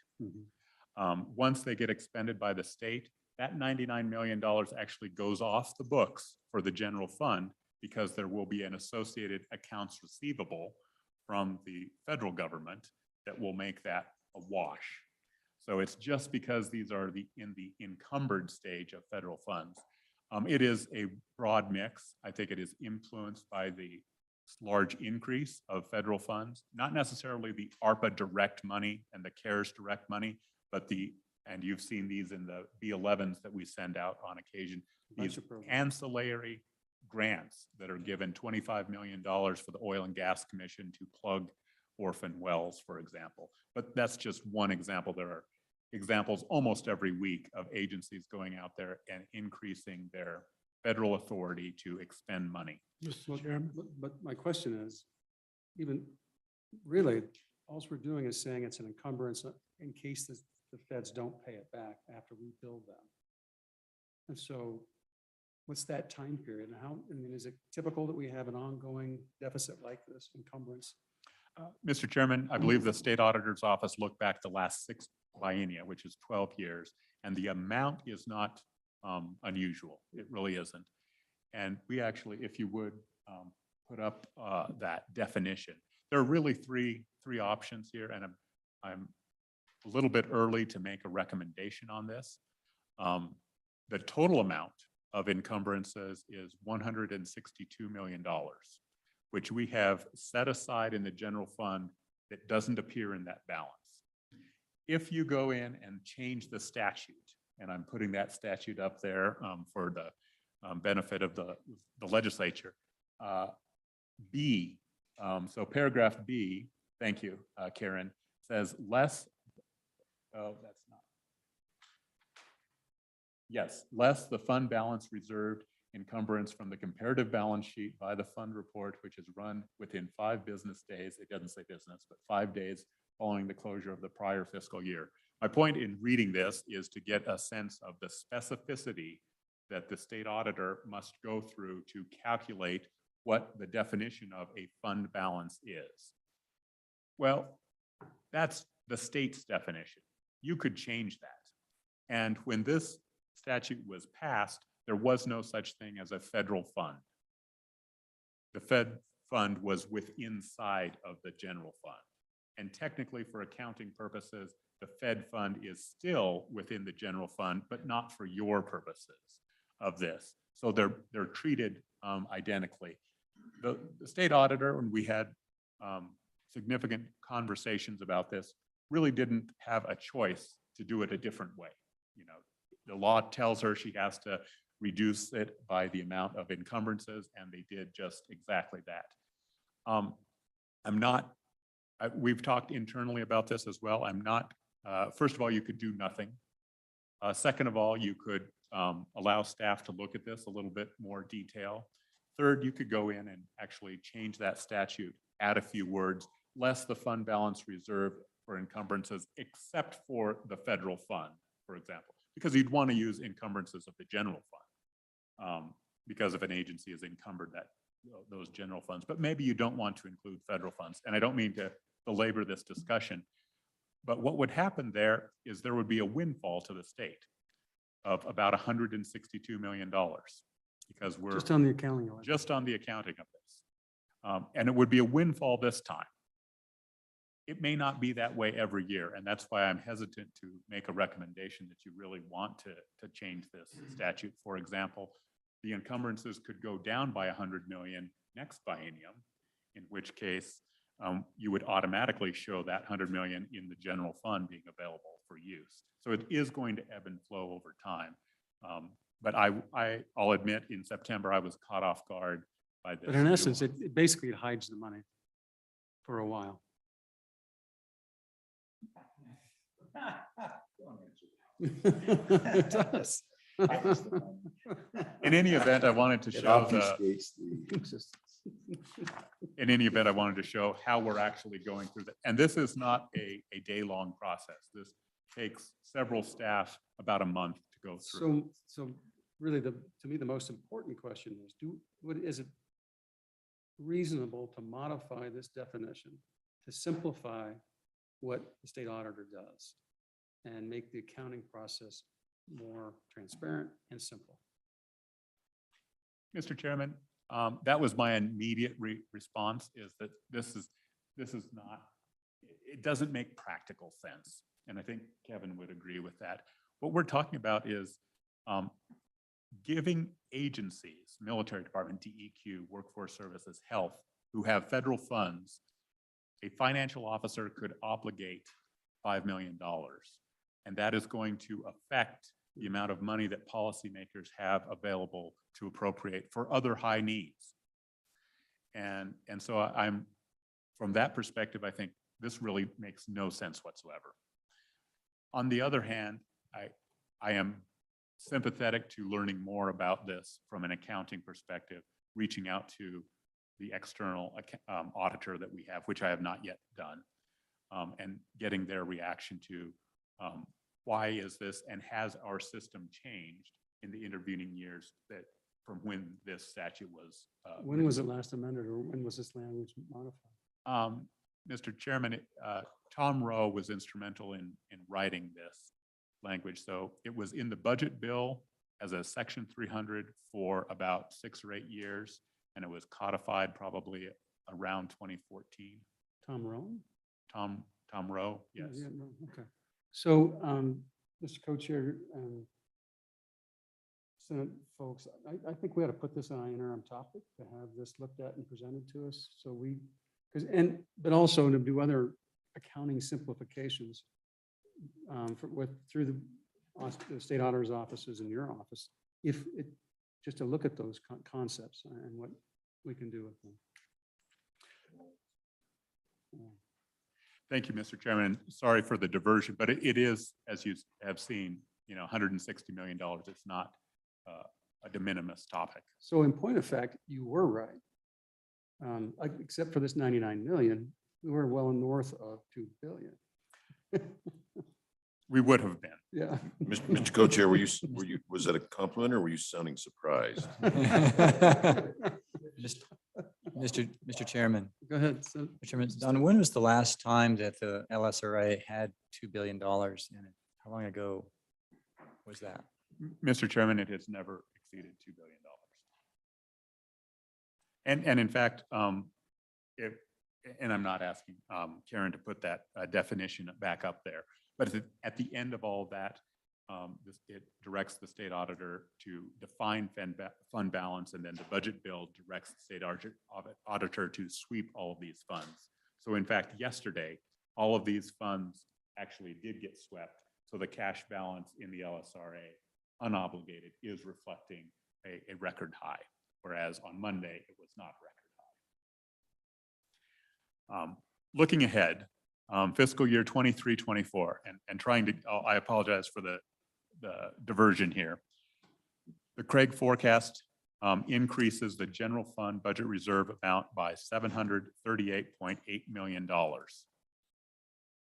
Once they get expended by the state, that $99 million actually goes off the books for the general fund because there will be an associated accounts receivable from the federal government that will make that a wash. So it's just because these are in the encumbered stage of federal funds. It is a broad mix. I think it is influenced by the large increase of federal funds, not necessarily the ARPA direct money and the CARES direct money, but and you've seen these in the B11s that we send out on occasion, these ancillary grants that are given $25 million for the Oil and Gas Commission to plug orphan wells, for example. But that's just one example. There are examples almost every week of agencies going out there and increasing their federal authority to expend money. Mr. Chairman. But my question is, even really, all we're doing is saying it's an encumbrance in case the feds don't pay it back after we bill them. And so what's that time period? And how, I mean, is it typical that we have an ongoing deficit like this, encumbrance? Mr. Chairman, I believe the state auditor's office looked back the last 6 biennia, which is 12 years, and the amount is not unusual. It really isn't. And we actually, if you would put up that definition, there are really three options here, and I'm a little bit early to make a recommendation on this. The total amount of encumbrances is $162 million, which we have set aside in the general fund that doesn't appear in that balance. If you go in and change the statute, and I'm putting that statute up there for the benefit of the legislature, B, so paragraph B, thank you, Karen, says less, oh, that's not. Yes, less the fund balance reserved encumbrance from the comparative balance sheet by the fund report, which is run within 5 business days. It doesn't say business, but 5 days following the closure of the prior fiscal year. My point in reading this is to get a sense of the specificity that the state auditor must go through to calculate what the definition of a fund balance is. Well, that's the state's definition. You could change that. And when this statute was passed, there was no such thing as a federal fund. The Fed fund was inside of the general fund. And technically, for accounting purposes, the Fed fund is still within the general fund, but not for your purposes of this. So they're treated identically. The state auditor, when we had significant conversations about this, really didn't have a choice to do it a different way. You know, the law tells her she has to reduce it by the amount of encumbrances, and they did just exactly that. We've talked internally about this as well. First of all, you could do nothing. Second of all, you could allow staff to look at this a little bit more detail. Third, you could go in and actually change that statute, add a few words, less the fund balance reserved for encumbrances, except for the federal fund, for example, because you'd want to use encumbrances of the general fund because if an agency is encumbered those general funds, but maybe you don't want to include federal funds. And I don't mean to belabor this discussion, but what would happen there is there would be a windfall to the state of about $162 million because we're Just on the accounting. just on the accounting of this. And it would be a windfall this time. It may not be that way every year, and that's why I'm hesitant to make a recommendation that you really want to change this statute. For example, the encumbrances could go down by 100 million next biennium, in which case you would automatically show that 100 million in the general fund being available for use. So it is going to ebb and flow over time. But I'll admit in September, I was caught off guard by this. But in essence, it basically hides the money for a while. It does. In any event, I wanted to show in any event, I wanted to show how we're actually going through that. And this is not a day-long process. This takes several staff about a month to go through. So really, to me, the most important question is, reasonable to modify this definition to simplify what the state auditor does and make the accounting process more transparent and simple. Mr. Chairman, that was my immediate response, is that this is not, it doesn't make practical sense. And I think Kevin would agree with that. What we're talking about is giving agencies, military department, DEQ, workforce services, health, who have federal funds, a financial officer could obligate $5 million. And that is going to affect the amount of money that policymakers have available to appropriate for other high needs. And so I'm, from that perspective, I think this really makes no sense whatsoever. On the other hand, I am sympathetic to learning more about this from an accounting perspective, reaching out to the external auditor that we have, which I have not yet done, and getting their reaction to why is this, and has our system changed in the intervening years that from when this statute was. When was it last amended, or when was this language modified? Mr. Chairman, Tom Rowe was instrumental in writing this language. So it was in the budget bill as a section 300 for about 6 or 8 years, and it was codified probably around 2014. Tom Rowe? Tom Rowe, yes. Yeah, no, okay. So, Mr. Co-Chair, Senate folks, I think we ought to put this on an interim topic to have this looked at and presented to us. So we, but also to do other accounting simplifications through the state auditor's offices in your office, just to look at those concepts and what we can do with them. Thank you, Mr. Chairman. Sorry for the diversion, but it is, as you have seen, $160 million. It's not a de minimis topic. So in point of fact, you were right. Except for this 99 million, we were well north of 2 billion. We would have been. Yeah. Mr. Co-Chair, was that a compliment or were you sounding surprised? Mr. Chairman. Go ahead. Mr. Chairman, Don, when was the last time that the LSRA had $2 billion in it? How long ago was that? Mr. Chairman, it has never exceeded $2 billion. And in fact, and I'm not asking Karen to put that definition back up there, but at the end of all that, it directs the state auditor to define fund balance, and then the budget bill directs the state auditor to sweep all of these funds. So in fact, yesterday, all of these funds actually did get swept. So the cash balance in the LSRA unobligated is reflecting a record high, whereas on Monday, it was not record high. Looking ahead, fiscal year 23-24, and trying to, I apologize for the diversion here. The Craig forecast increases the general fund budget reserve amount by $738.8 million.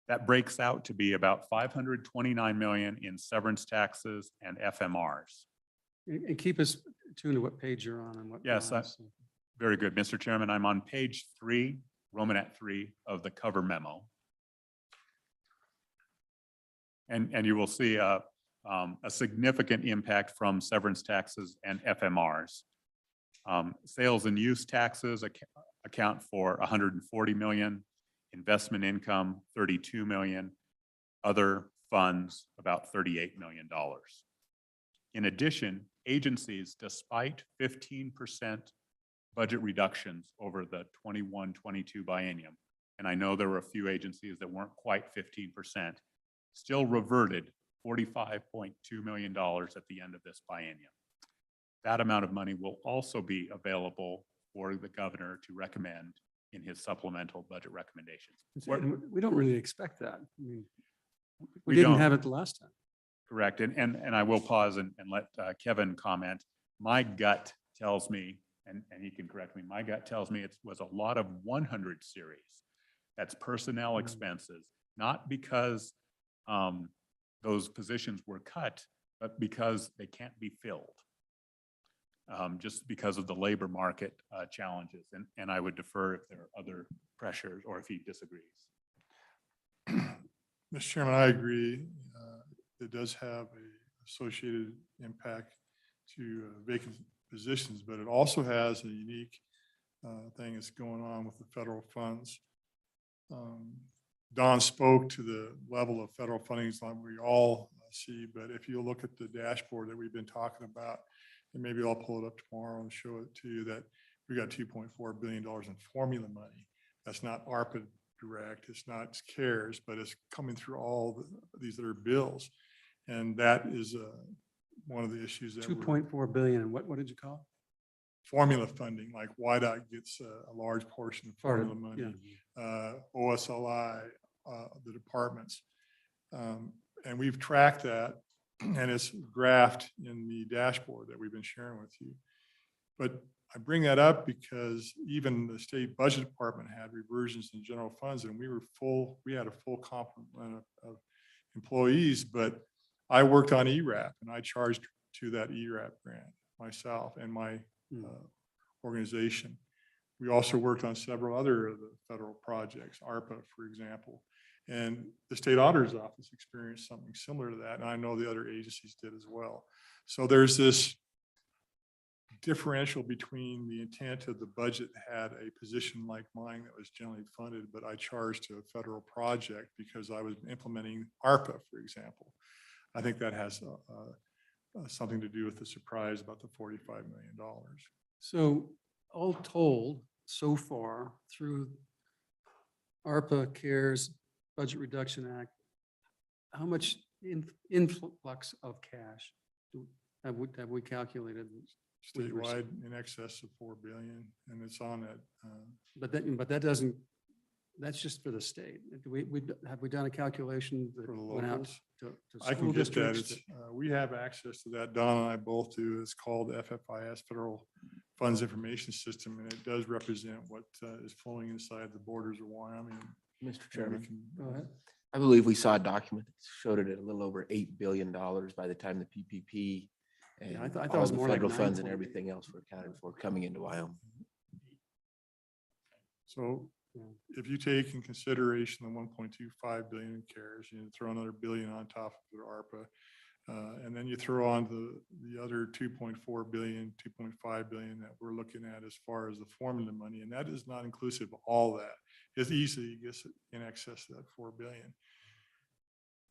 That breaks out to be about $529 million in severance taxes and FMRs. And keep us tuned to what page you're on and what. Yes, very good, Mr. Chairman. I'm on page 3, Romanet 3 of the cover memo. And you will see a significant impact from severance taxes and FMRs. Sales and use taxes account for $140 million, investment income, $32 million, other funds, about $38 million. In addition, agencies, despite 15% budget reductions over the 21-22 biennium, and I know there were a few agencies that weren't quite 15%, still reverted $45.2 million at the end of this biennium. That amount of money will also be available for the governor to recommend in his supplemental budget recommendations. We don't really expect that. I mean, we don't didn't have it the last time. Correct. And I will pause and let Kevin comment. My gut tells me, and he can correct me, my gut tells me it was a lot of 100 series. That's personnel expenses, not because those positions were cut, but because they can't be filled. just because of the labor market challenges. And I would defer if there are other pressures or if he disagrees. Mr. Chairman, I agree. It does have a associated impact to vacant positions, but it also has a unique thing that's going on with the federal funds. Don spoke to the level of federal funding like we all see, but if you look at the dashboard that we've been talking about, and maybe I'll pull it up tomorrow and show it to you, that we got $2.4 billion in formula money. That's not ARPA direct, it's not CARES, but it's coming through all these other bills. And that is one of the issues that 2.4 billion. What did you call it? Formula funding, like YDOT gets a large portion of Part of formula it, money, OSLI, the departments. And we've tracked that, and it's graphed in the dashboard that we've been sharing with you. But I bring that up because even the state budget department had reversions in general funds, and we had a full complement of employees, but I worked on ERAP and I charged to that ERAP grant myself and my organization. We also worked on several other of the federal projects, ARPA, for example, and the state auditor's office experienced something similar to that. And I know the other agencies did as well. So there's this differential between the intent of the budget had a position like mine that was generally funded, but I charged to a federal project because I was implementing ARPA, for example. I think that has something to do with the surprise about the $45 million. So all told, so far through ARPA, CARES, Budget Reduction Act, how much influx of cash have we calculated? Statewide in excess of 4 billion, and it's on that. But that doesn't, that's just for the state. Have we done a calculation that For the went out locals? to I can school get that. districts? It's, we have access to that. Don and I both do. It's called FFIS, Federal Funds Information System, and it does represent what is flowing inside the borders of Wyoming. Mr. And Chairman, Go ahead. I believe we saw a document that showed it at a little over $8 billion by the time the PPP and Yeah, I thought it all was the more like federal funds and 9.8. everything else were accounted for coming into Wyoming. So if you take in consideration the 1.25 billion in CARES, you throw another billion on top of the ARPA, and then you throw on the other 2.4 billion, 2.5 billion that we're looking at as far as the formula money, and that is not inclusive of all that. It's easily gets in excess of that 4 billion.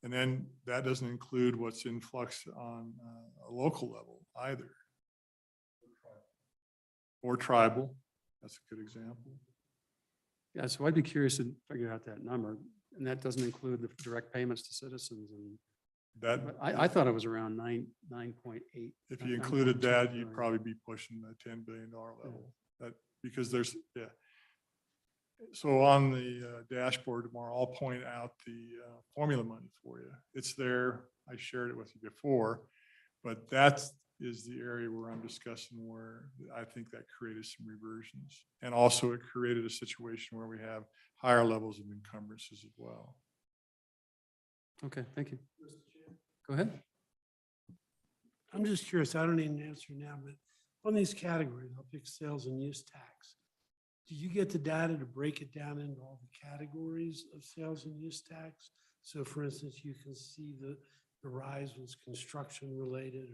And then that doesn't include what's in flux on a local level either. Or tribal, that's a good example. Yeah, so I'd be curious to figure out that number, and that doesn't include the direct payments to citizens. And That, I thought it was around 9.8. if you included that, you'd probably be pushing the $10 billion level. That, because there's, yeah. So on the dashboard tomorrow, I'll point out the formula money for you. It's there. I shared it with you before, but that is the area where I'm discussing where I think that created some reversions. And also it created a situation where we have higher levels of encumbrances as well. Okay, thank you. Go ahead. I'm just curious, I don't need an answer now, but on these categories, I'll pick sales and use tax. Do you get the data to break it down into all the categories of sales and use tax? So for instance, you can see the rise was construction related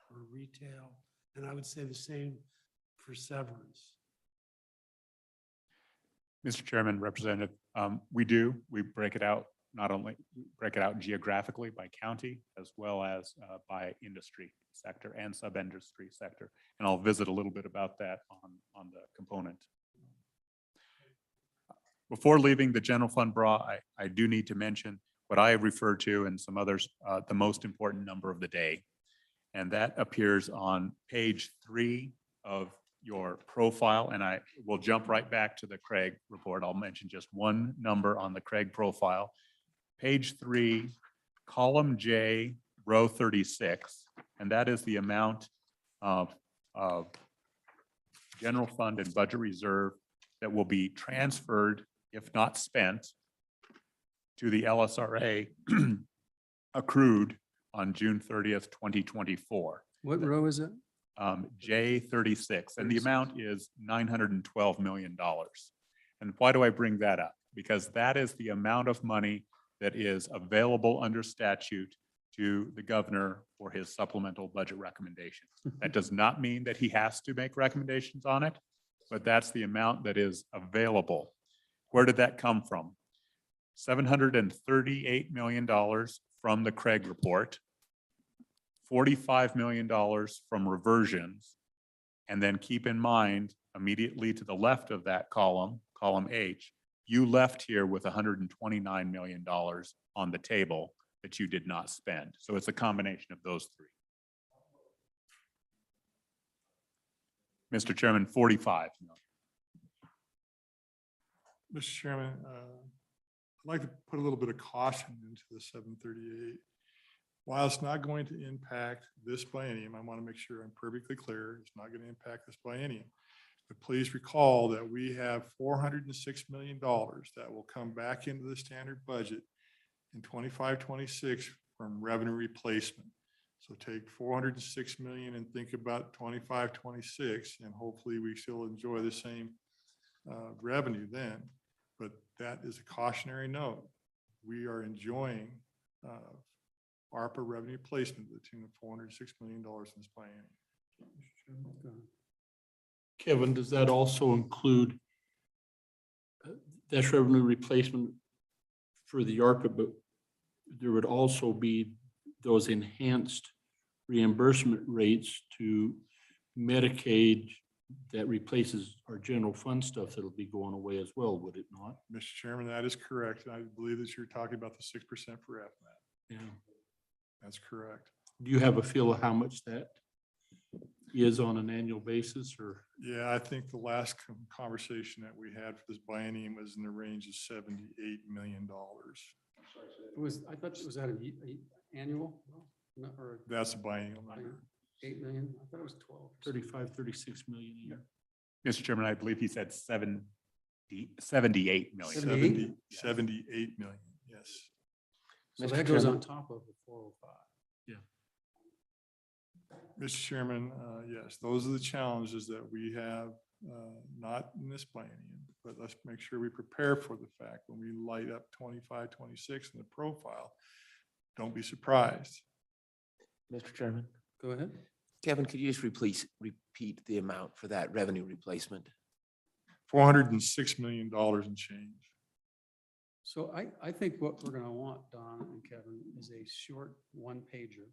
or retail, and I would say the same for severance. Mr. Chairman, Representative, we break it out, not only break it out geographically by county, as well as by industry sector and sub-industry sector. And I'll visit a little bit about that on the component. Before leaving the general fund bra, I do need to mention what I refer to and some others, the most important number of the day. And that appears on page 3 of your profile. And I will jump right back to the Craig report. I'll mention just one number on the Craig profile. Page 3, column J, row 36. And that is the amount of general fund and budget reserve that will be transferred, if not spent, to the LSRA accrued on June 30th, 2024. What row is it? J36, and the amount is $912 million. And why do I bring that up? Because that is the amount of money that is available under statute to the governor for his supplemental budget recommendation. That does not mean that he has to make recommendations on it, but that's the amount that is available. Where did that come from? $738 million from the Craig report, $45 million from reversions. And then keep in mind, immediately to the left of that column, column H, you left here with $129 million on the table that you did not spend. So it's a combination of those three. Mr. Chairman, 45 million. Mr. Chairman, I'd like to put a little bit of caution into the 738. While it's not going to impact this biennium, I want to make sure I'm perfectly clear, it's not going to impact this biennium. But please recall that we have $406 million that will come back into the standard budget in 25-26 from revenue replacement. So take 406 million and think about 25-26, and hopefully we still enjoy the same revenue then. But that is a cautionary note. We are enjoying ARPA revenue placement to the tune of $406 million in this biennium. Kevin, does that also include that's revenue replacement for the ARPA, but there would also be those enhanced reimbursement rates to Medicaid that replaces our general fund stuff that'll be going away as well, would it not? Mr. Chairman, that is correct. I believe that you're talking about the 6% for FMAP. Yeah. That's correct. Do you have a feel of how much that is on an annual basis, or? Yeah, I think the last conversation that we had for this biennium was in the range of $78 million. It was, I thought it was at an annual, no, or That's a biennial number. 8 million. I thought it was 12. 35, 36 million a year. Mr. Chairman, I believe he said 78 million. 78 million, yes. So Mr. that goes Chairman. on top of the 405. Mr. Chairman, yes, those are the challenges that we have, not in this biennium, but let's make sure we prepare for the fact when we light up 25-26 in the profile, don't be surprised. Mr. Chairman, Go ahead. Kevin, could you just repeat the amount for that revenue replacement? $406 million in change. So I think what we're going to want, Don and Kevin, is a short one pager.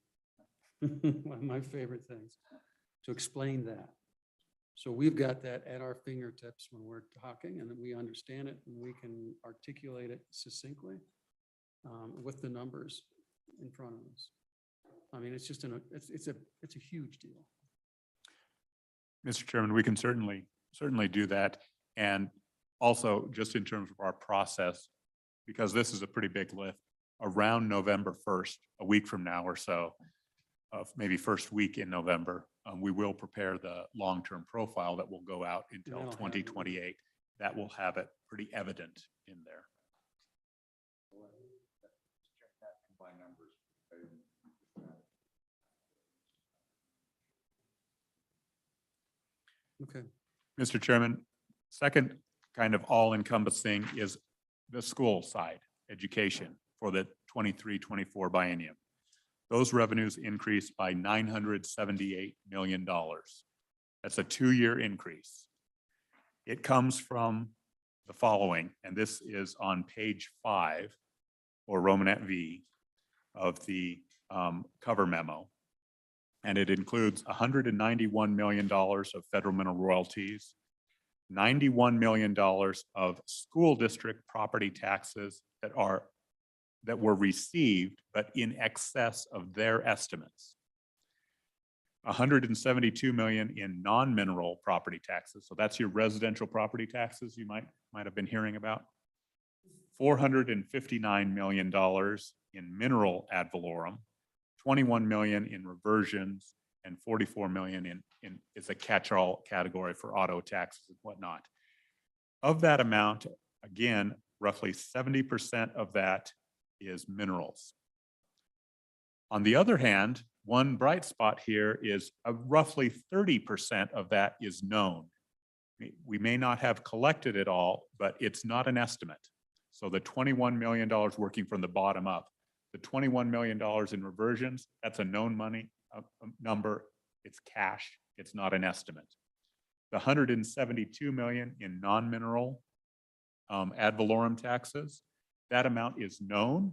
One of my favorite things to explain that. So we've got that at our fingertips when we're talking, and then we understand it and we can articulate it succinctly with the numbers in front of us. I mean, it's just it's a huge deal. Mr. Chairman, we can certainly do that. And also just in terms of our process, because this is a pretty big lift, around November 1st, a week from now or so, maybe first week in November, we will prepare the long-term profile that will go out until that'll have 2028. That will have it pretty evident in there. Okay. Mr. Chairman, second kind of all-encompassing is the school side, education for the 23-24 biennium. Those revenues increased by $978 million. That's a 2-year increase. It comes from the following, and this is on page 5 or Romanet V of the cover memo. And it includes $191 million of federal mineral royalties, $91 million of school district property taxes that were received, but in excess of their estimates. $172 million in non-mineral property taxes. So that's your residential property taxes you might have been hearing about. $459 million in mineral ad valorem, 21 million in reversions, and 44 million in is a catch-all category for auto taxes and whatnot. Of that amount, again, roughly 70% of that is minerals. On the other hand, one bright spot here is roughly 30% of that is known. We may not have collected it all, but it's not an estimate. So the $21 million working from the bottom up, the $21 million in reversions, that's a known money number. It's cash. It's not an estimate. The 172 million in non-mineral ad valorem taxes, that amount is known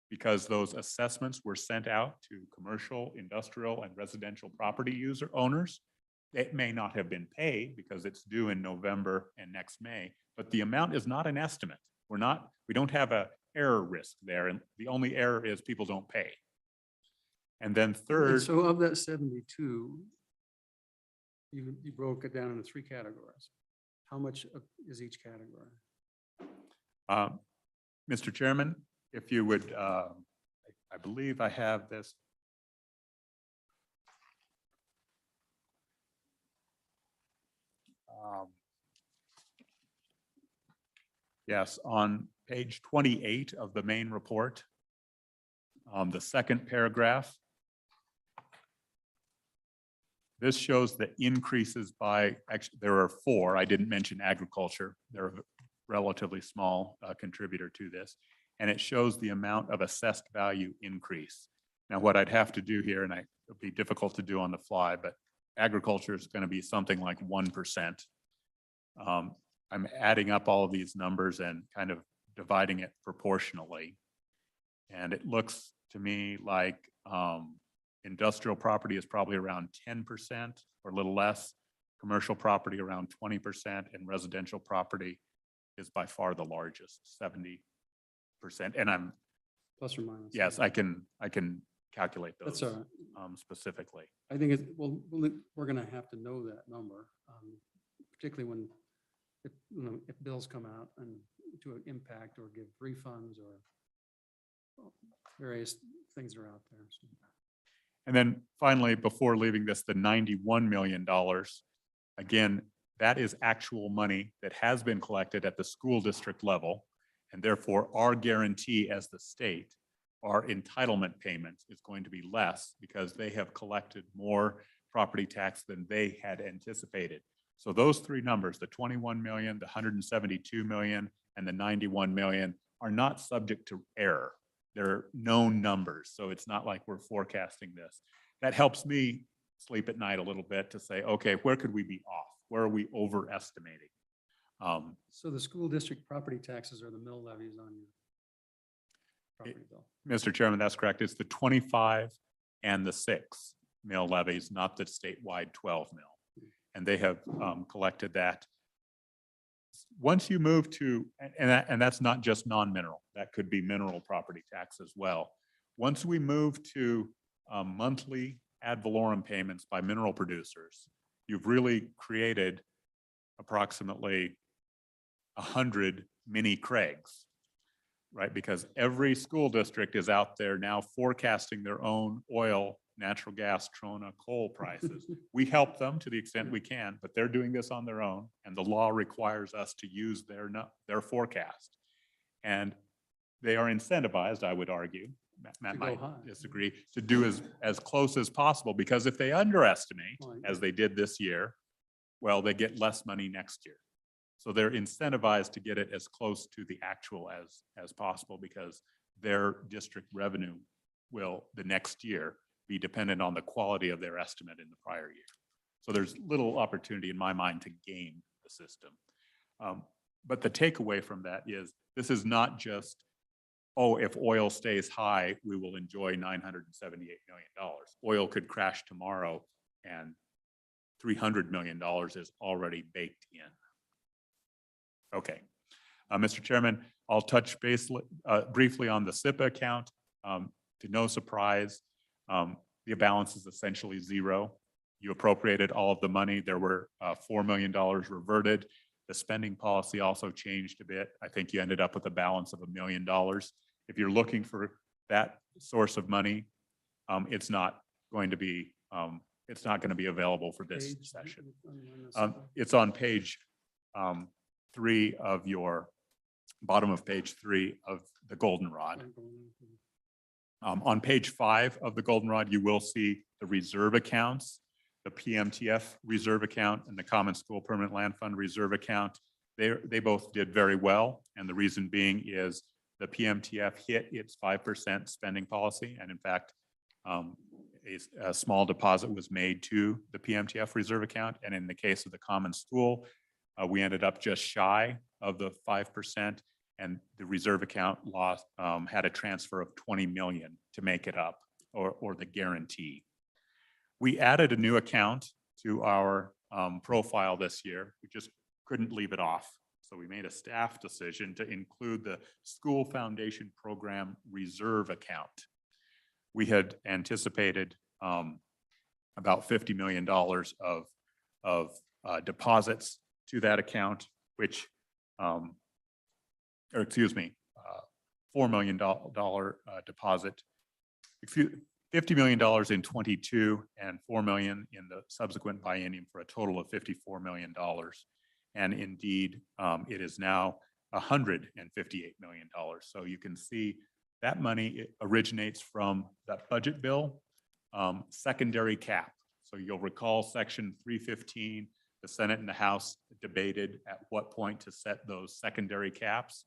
because those assessments were sent out to commercial, industrial, and residential property owners. It may not have been paid because it's due in November and next May, but the amount is not an estimate. We don't have an error risk there, and the only error is people don't pay. And then And third, so of that 72, you broke it down into 3 categories. How much is each category? Mr. Chairman, if you would, I believe I have this. Yes, on page 28 of the main report, the second paragraph. This shows the increases by, actually, there are 4. I didn't mention agriculture. They're a relatively small contributor to this. And it shows the amount of assessed value increase. Now, what I'd have to do here, and it'll be difficult to do on the fly, but agriculture is going to be something like 1%. I'm adding up all of these numbers and kind of dividing it proportionally. And it looks to me like industrial property is probably around 10% or a little less, commercial property around 20%, and residential property is by far the largest, 70%. And I'm Plus or minus? yes, I can calculate those. That's all right. Specifically. I think it's, well, we're going to have to know that number, particularly when, if bills come out and to impact or give refunds or various things are out there. So. And then finally, before leaving this, the $91 million, again, that is actual money that has been collected at the school district level. And therefore, our guarantee as the state, our entitlement payments is going to be less because they have collected more property tax than they had anticipated. So those 3 numbers, the 21 million, the 172 million, and the 91 million are not subject to error. They're known numbers. So it's not like we're forecasting this. That helps me sleep at night a little bit to say, okay, where could we be off? Where are we overestimating? So the school district property taxes are the mill levies on your property bill. Mr. Chairman, that's correct. It's the 25 and the 6 mill levies, not the statewide 12 mill. And they have collected that. Once you move to, and that's not just non-mineral, that could be mineral property tax as well. Once we move to monthly ad valorem payments by mineral producers, you've really created approximately 100 mini Craigs, right? Because every school district is out there now forecasting their own oil, natural gas, trona, coal prices. We help them to the extent we can, but they're doing this on their own, and the law requires us to use their forecast. And they are incentivized, I would argue, Matt might disagree, to do as close as possible, because if they underestimate, as they did this year, well, they get less money next year. So they're incentivized to get it as close to the actual as possible, because their district revenue will, the next year, be dependent on the quality of their estimate in the prior year. So there's little opportunity in my mind to game the system. But the takeaway from that is this is not just, oh, if oil stays high, we will enjoy $978 million. Oil could crash tomorrow and $300 million is already baked in. Okay, Mr. Chairman, I'll touch base briefly on the SIPA account. To no surprise, the balance is essentially zero. You appropriated all of the money. There were $4 million reverted. The spending policy also changed a bit. I think you ended up with a balance of $1 million. If you're looking for that source of money, it's not going to be available for this session. It's on page 3 of your bottom of page 3 of the goldenrod. On page 5 of the goldenrod, you will see the reserve accounts, the PMTF reserve account and the Common School Permanent Land Fund reserve account. They both did very well. And the reason being is the PMTF hit its 5% spending policy. And in fact, a small deposit was made to the PMTF reserve account. And in the case of the Common School, we ended up just shy of the 5%. And the reserve account lost, had a transfer of 20 million to make it up, or the guarantee. We added a new account to our profile this year. We just couldn't leave it off. So we made a staff decision to include the School Foundation Program Reserve Account. We had anticipated about $50 million of deposits to that account, which, $4 million deposit, $50 million in 22 and $4 million in the subsequent biennium for a total of $54 million. And indeed, it is now $158 million. So you can see that money originates from that budget bill, secondary cap. So you'll recall section 315, the Senate and the House debated at what point to set those secondary caps.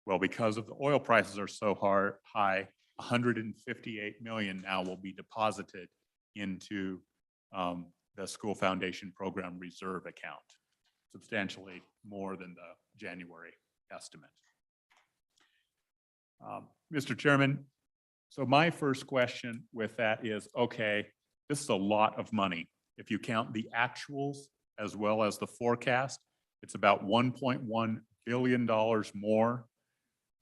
Well, because of the oil prices are so high, 158 million now will be deposited into the School Foundation Program Reserve account, substantially more than the January estimate. Mr. Chairman, so my first question with that is, okay, this is a lot of money. If you count the actuals as well as the forecast, it's about $1.1 billion more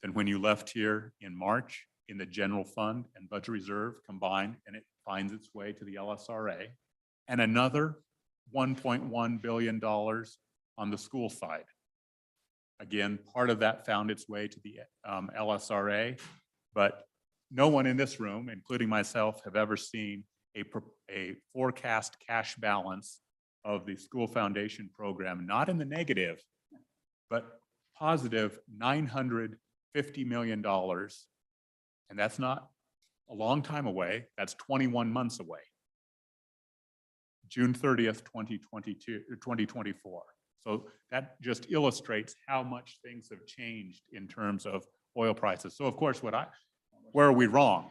than when you left here in March in the general fund and budget reserve combined, and it finds its way to the LSRA, and another $1.1 billion on the school side. Again, part of that found its way to the LSRA, but no one in this room, including myself, have ever seen a forecast cash balance of the School Foundation Program, not in the negative, but positive $950 million. And that's not a long time away. That's 21 months away. June 30th, 2024. So that just illustrates how much things have changed in terms of oil prices. So of course, where are we wrong,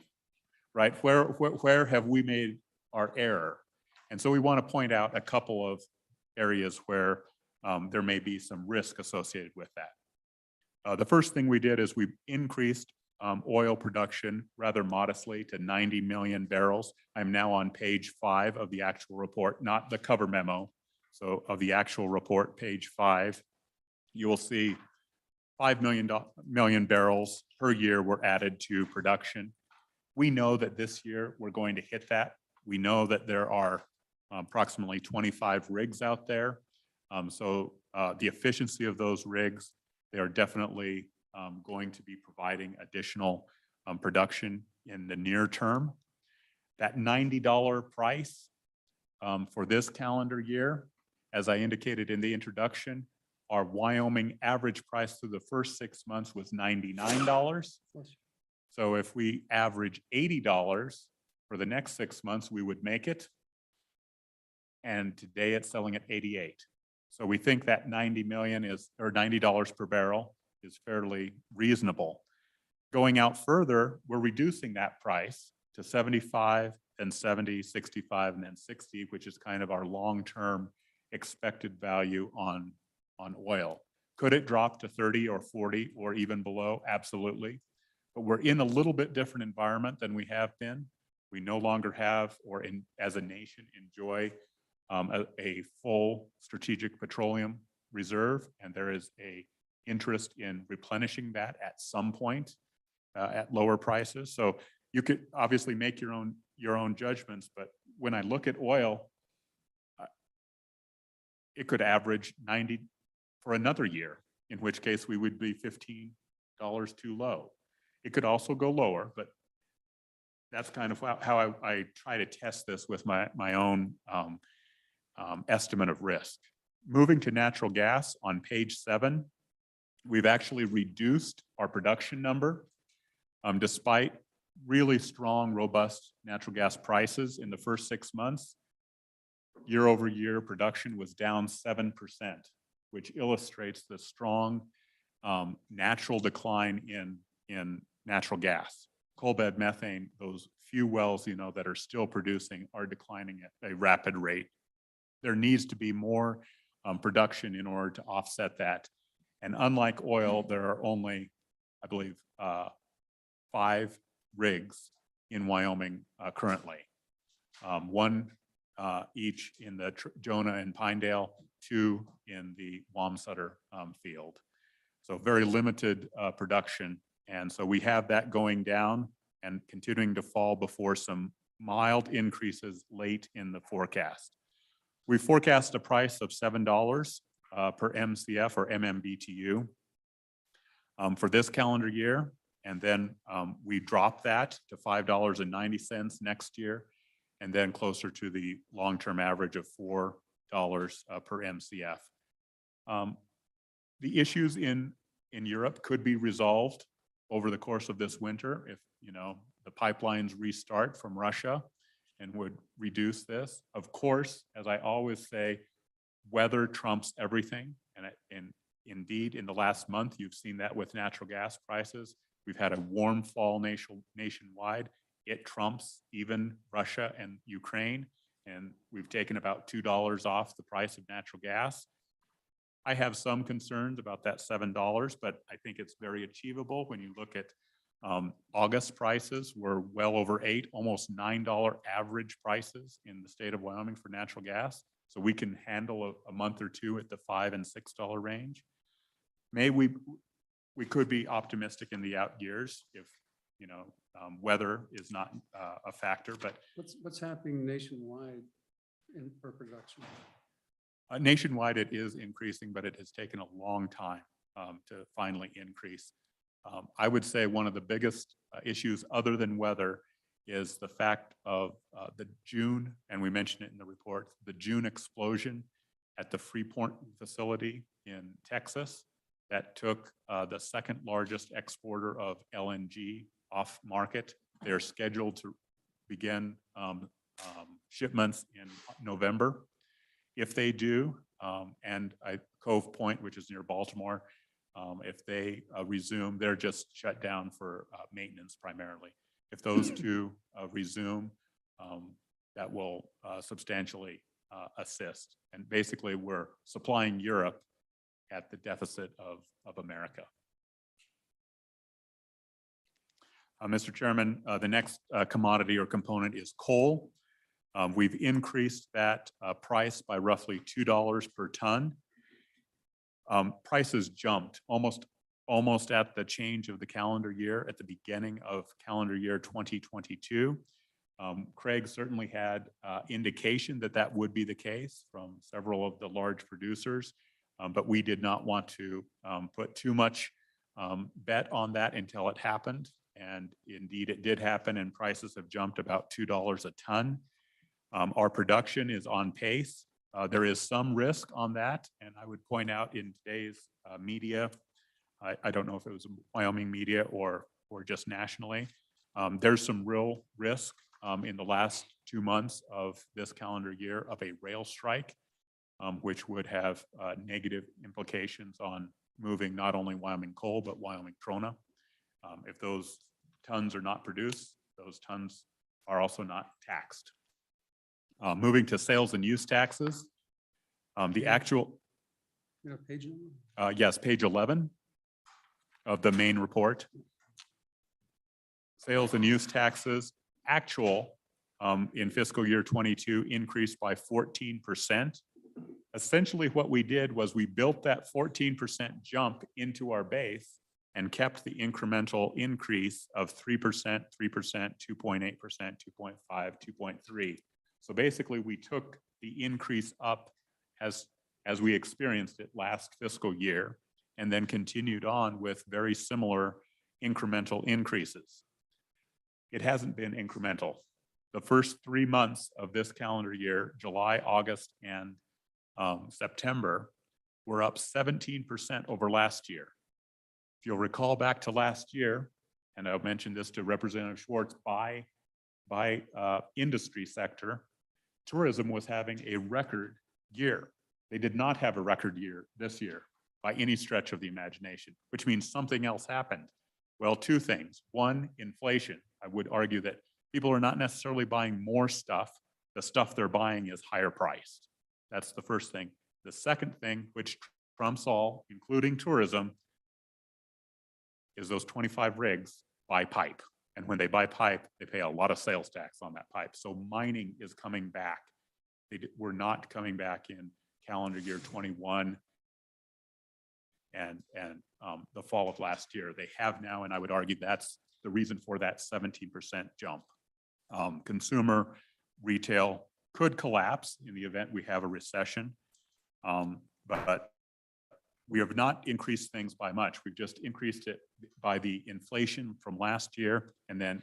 right? Where have we made our error? And so we want to point out a couple of areas where there may be some risk associated with that. The first thing we did is we increased oil production rather modestly to 90 million barrels. I'm now on page 5 of the actual report, not the cover memo. So of the actual report, page 5, you will see 5 million barrels per year were added to production. We know that this year we're going to hit that. We know that there are approximately 25 rigs out there. So the efficiency of those rigs, they are definitely going to be providing additional production in the near term. That $90 price for this calendar year, as I indicated in the introduction, our Wyoming average price through the first 6 months was $99. So if we average $80 for the next 6 months, we would make it. And today it's selling at 88. So we think that 90 million is, or $90 per barrel is fairly reasonable. Going out further, we're reducing that price to 75, then 70, 65, and then 60, which is kind of our long-term expected value on oil. Could it drop to 30 or 40 or even below? Absolutely. But we're in a little bit different environment than we have been. We no longer have, or as a nation, enjoy a full strategic petroleum reserve, and there is a interest in replenishing that at some point at lower prices. So you could obviously make your own judgments, but when I look at oil, it could average 90 for another year, in which case we would be $15 too low. It could also go lower, but that's kind of how I try to test this with my own estimate of risk. Moving to natural gas on page 7, we've actually reduced our production number despite really strong, robust natural gas prices in the first 6 months. Year over year, production was down 7%, which illustrates the strong natural decline in natural gas. Coal bed methane, those few wells, that are still producing are declining at a rapid rate. There needs to be more production in order to offset that. And unlike oil, there are only, I believe, 5 rigs in Wyoming currently. One each in the Jonah and Pinedale, 2 in the Wamsutter field. So very limited production. And so we have that going down and continuing to fall before some mild increases late in the forecast. We forecast a price of $7 per MCF or MMBTU for this calendar year. And then we drop that to $5.90 next year, and then closer to the long-term average of $4 per MCF. The issues in Europe could be resolved over the course of this winter if the pipelines restart from Russia and would reduce this. Of course, as I always say, weather trumps everything. And indeed, in the last month, you've seen that with natural gas prices. We've had a warm fall nationwide. It trumps even Russia and Ukraine. And we've taken about $2 off the price of natural gas. I have some concerns about that $7, but I think it's very achievable when you look at August prices were well over $8, almost $9 average prices in the state of Wyoming for natural gas. So we can handle a month or two at the $5 and $6 range. We could be optimistic in the out years if weather is not a factor. But what's happening nationwide for production? Nationwide, it is increasing, but it has taken a long time to finally increase. I would say one of the biggest issues other than weather is the fact of the June, and we mentioned it in the report, the June explosion at the Freeport facility in Texas that took the second largest exporter of LNG off market. They're scheduled to begin shipments in November. If they do, and Cove Point, which is near Baltimore, if they resume, they're just shut down for maintenance primarily. If those two resume, that will substantially assist. And basically, we're supplying Europe at the deficit of America. Mr. Chairman, the next commodity or component is coal. We've increased that price by roughly $2 per ton. Prices jumped almost at the change of the calendar year at the beginning of calendar year 2022. Craig certainly had indication that that would be the case from several of the large producers, but we did not want to put too much bet on that until it happened. And indeed, it did happen, and prices have jumped about $2 a ton. Our production is on pace. There is some risk on that, and I would point out in today's media, I don't know if it was Wyoming media or just nationally, there's some real risk in the last 2 months of this calendar year of a rail strike, which would have negative implications on moving not only Wyoming coal, but Wyoming trona. If those tons are not produced, those tons are also not taxed. Moving to sales and use taxes, the actual, Page number? yes, page 11 of the main report. Sales and use taxes, actual in fiscal year 22 increased by 14%. Essentially what we did was we built that 14% jump into our base and kept the incremental increase of 3%, 3%, 2.8%, 2.5, 2.3. So basically we took the increase up as we experienced it last fiscal year, and then continued on with very similar incremental increases. It hasn't been incremental. The first 3 months of this calendar year, July, August, and September, were up 17% over last year. If you'll recall back to last year, and I'll mention this to Representative Schwartz, by industry sector, tourism was having a record year. They did not have a record year this year by any stretch of the imagination, which means something else happened. Well, two things. One, inflation. I would argue that people are not necessarily buying more stuff. The stuff they're buying is higher priced. That's the first thing. The second thing, which trumps all, including tourism, is those 25 rigs buy pipe. And when they buy pipe, they pay a lot of sales tax on that pipe. So mining is coming back. We're not coming back in calendar year 21 and the fall of last year. They have now, and I would argue that's the reason for that 17% jump. Consumer retail could collapse in the event we have a recession, but we have not increased things by much. We've just increased it by the inflation from last year and then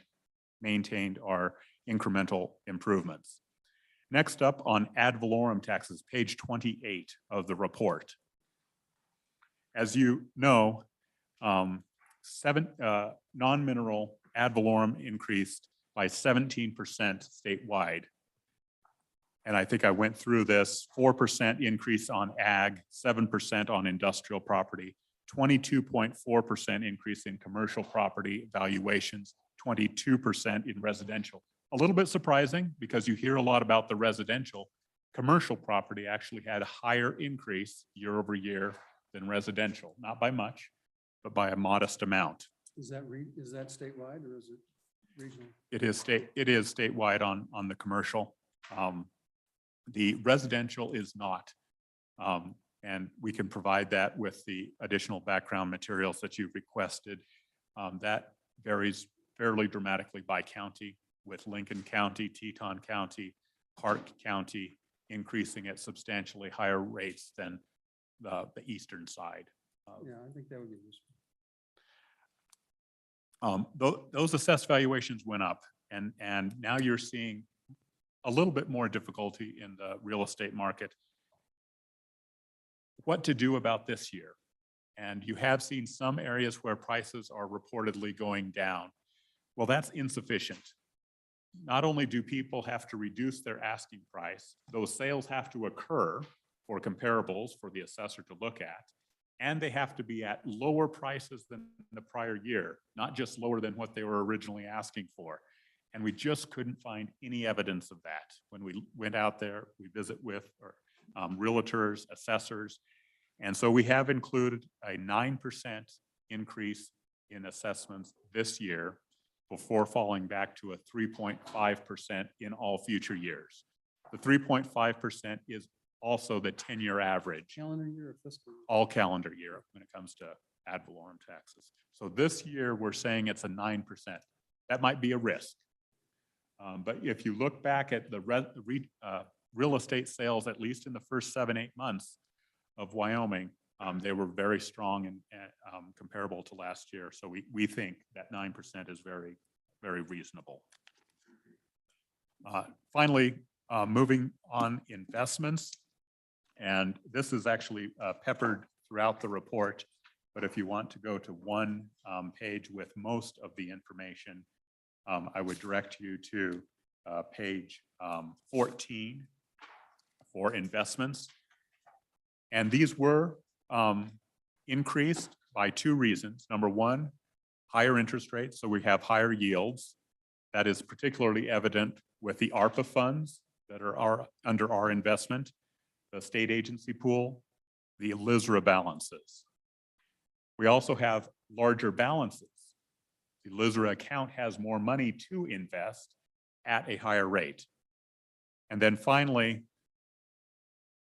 maintained our incremental improvements. Next up on ad valorem taxes, page 28 of the report. As you know, non-mineral ad valorem increased by 17% statewide. And I think I went through this: 4% increase on ag, 7% on industrial property, 22.4% increase in commercial property valuations, 22% in residential. A little bit surprising because you hear a lot about the residential. Commercial property actually had a higher increase year over year than residential, not by much, but by a modest amount. Is that statewide or is it regional? It is statewide on the commercial. The residential is not. And we can provide that with the additional background materials that you've requested. That varies fairly dramatically by county, with Lincoln County, Teton County, Park County increasing at substantially higher rates than the eastern side. Yeah, I think that would be useful. Those assessed valuations went up, and now you're seeing a little bit more difficulty in the real estate market. What to do about this year? And you have seen some areas where prices are reportedly going down. Well, that's insufficient. Not only do people have to reduce their asking price, those sales have to occur for comparables for the assessor to look at, and they have to be at lower prices than the prior year, not just lower than what they were originally asking for. And we just couldn't find any evidence of that. When we went out there, we visit with realtors, assessors. And so we have included a 9% increase in assessments this year before falling back to a 3.5% in all future years. The 3.5% is also the 10-year average. Calendar year or fiscal? All calendar year when it comes to ad valorem taxes. So this year we're saying it's a 9%. That might be a risk. But if you look back at the real estate sales, at least in the first 7-8 months of Wyoming, they were very strong and comparable to last year. So we think that 9% is very, very reasonable. Finally, moving on investments. And this is actually peppered throughout the report. But if you want to go to one page with most of the information, I would direct you to page 14 for investments. And these were increased by two reasons. Number one, higher interest rates, so we have higher yields. That is particularly evident with the ARPA funds that are under our investment, the state agency pool, the LISRA balances. We also have larger balances. The LISRA account has more money to invest at a higher rate. And then finally,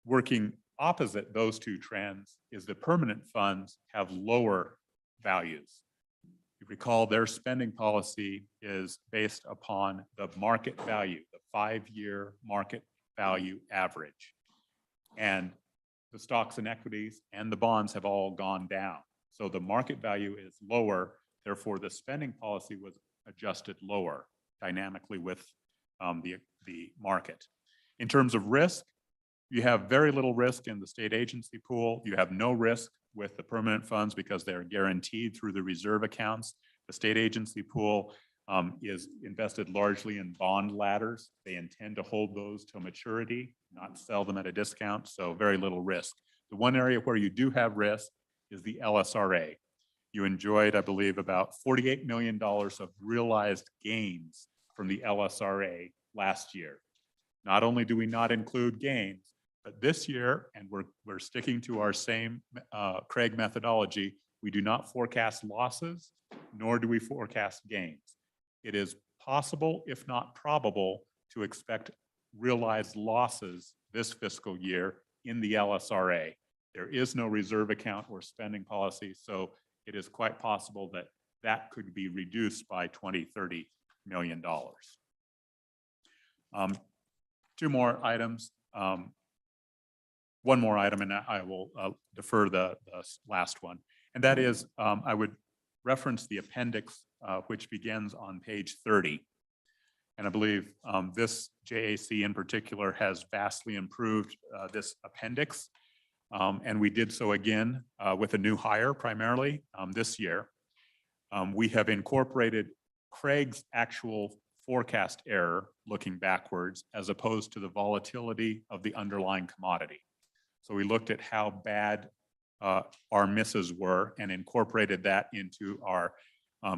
working opposite those two trends is the permanent funds have lower values. You recall their spending policy is based upon the market value, the 5-year market value average. And the stocks and equities and the bonds have all gone down. So the market value is lower. Therefore, the spending policy was adjusted lower dynamically with the market. In terms of risk, you have very little risk in the state agency pool. You have no risk with the permanent funds because they're guaranteed through the reserve accounts. The state agency pool is invested largely in bond ladders. They intend to hold those till maturity, not sell them at a discount, so very little risk. The one area where you do have risk is the LSRA. You enjoyed, I believe, about $48 million of realized gains from the LSRA last year. Not only do we not include gains, but this year, and we're sticking to our same Craig methodology, we do not forecast losses, nor do we forecast gains. It is possible, if not probable, to expect realized losses this fiscal year in the LSRA. There is no reserve account or spending policy, so it is quite possible that that could be reduced by $20, $30 million. Two more items. One more item, and I will defer the last one. And that is, I would reference the appendix, which begins on page 30. And I believe this JAC in particular has vastly improved this appendix. And we did so again with a new hire primarily this year. We have incorporated Craig's actual forecast error looking backwards as opposed to the volatility of the underlying commodity. So we looked at how bad our misses were and incorporated that into our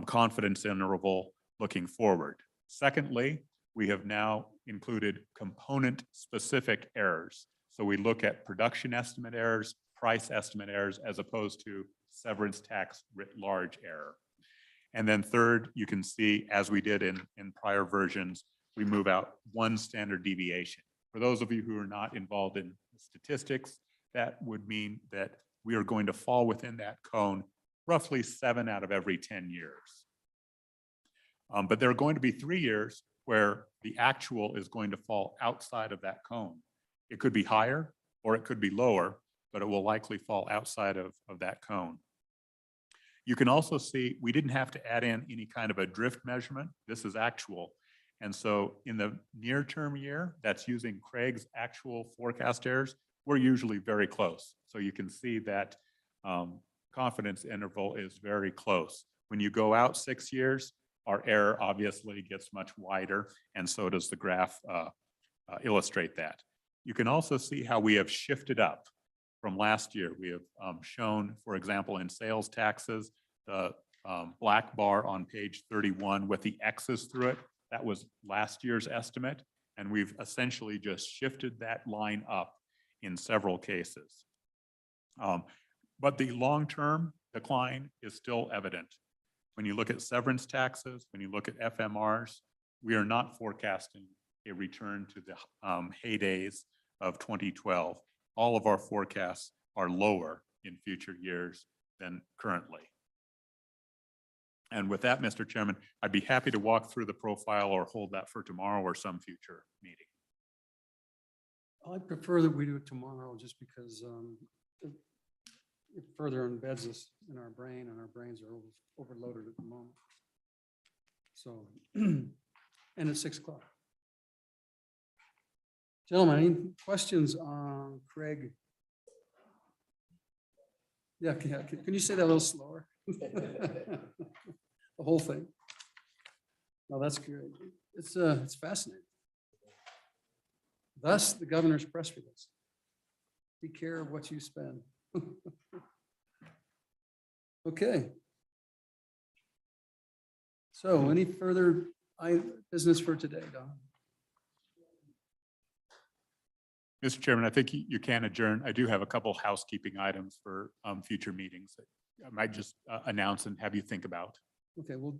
confidence interval looking forward. Secondly, we have now included component-specific errors. So we look at production estimate errors, price estimate errors, as opposed to severance tax writ large error. And then third, you can see, as we did in prior versions, we move out one standard deviation. For those of you who are not involved in statistics, that would mean that we are going to fall within that cone roughly 7 out of every 10 years. But there are going to be 3 years where the actual is going to fall outside of that cone. It could be higher or it could be lower, but it will likely fall outside of that cone. You can also see we didn't have to add in any kind of a drift measurement. This is actual. And so in the near term year, that's using Craig's actual forecast errors, we're usually very close. So you can see that confidence interval is very close. When you go out 6 years, our error obviously gets much wider, and so does the graph illustrate that. You can also see how we have shifted up from last year. We have shown, for example, in sales taxes, the black bar on page 31 with the X's through it. That was last year's estimate, and we've essentially just shifted that line up in several cases. But the long-term decline is still evident. When you look at severance taxes, when you look at FMRs, we are not forecasting a return to the heydays of 2012. All of our forecasts are lower in future years than currently. And with that, Mr. Chairman, I'd be happy to walk through the profile or hold that for tomorrow or some future meeting. I'd prefer that we do it tomorrow just because it further embeds us in our brain, and our brains are overloaded at the moment. So, and at 6 o'clock. Gentlemen, any questions on Craig? Yeah, can you say that a little slower? The whole thing. No, that's good. It's fascinating. Thus, the governor's press release. Take care of what you spend. Okay. So any further business for today, Don? Mr. Chairman, I think you can adjourn. I do have a couple housekeeping items for future meetings that I might just announce and have you think about. Okay, well,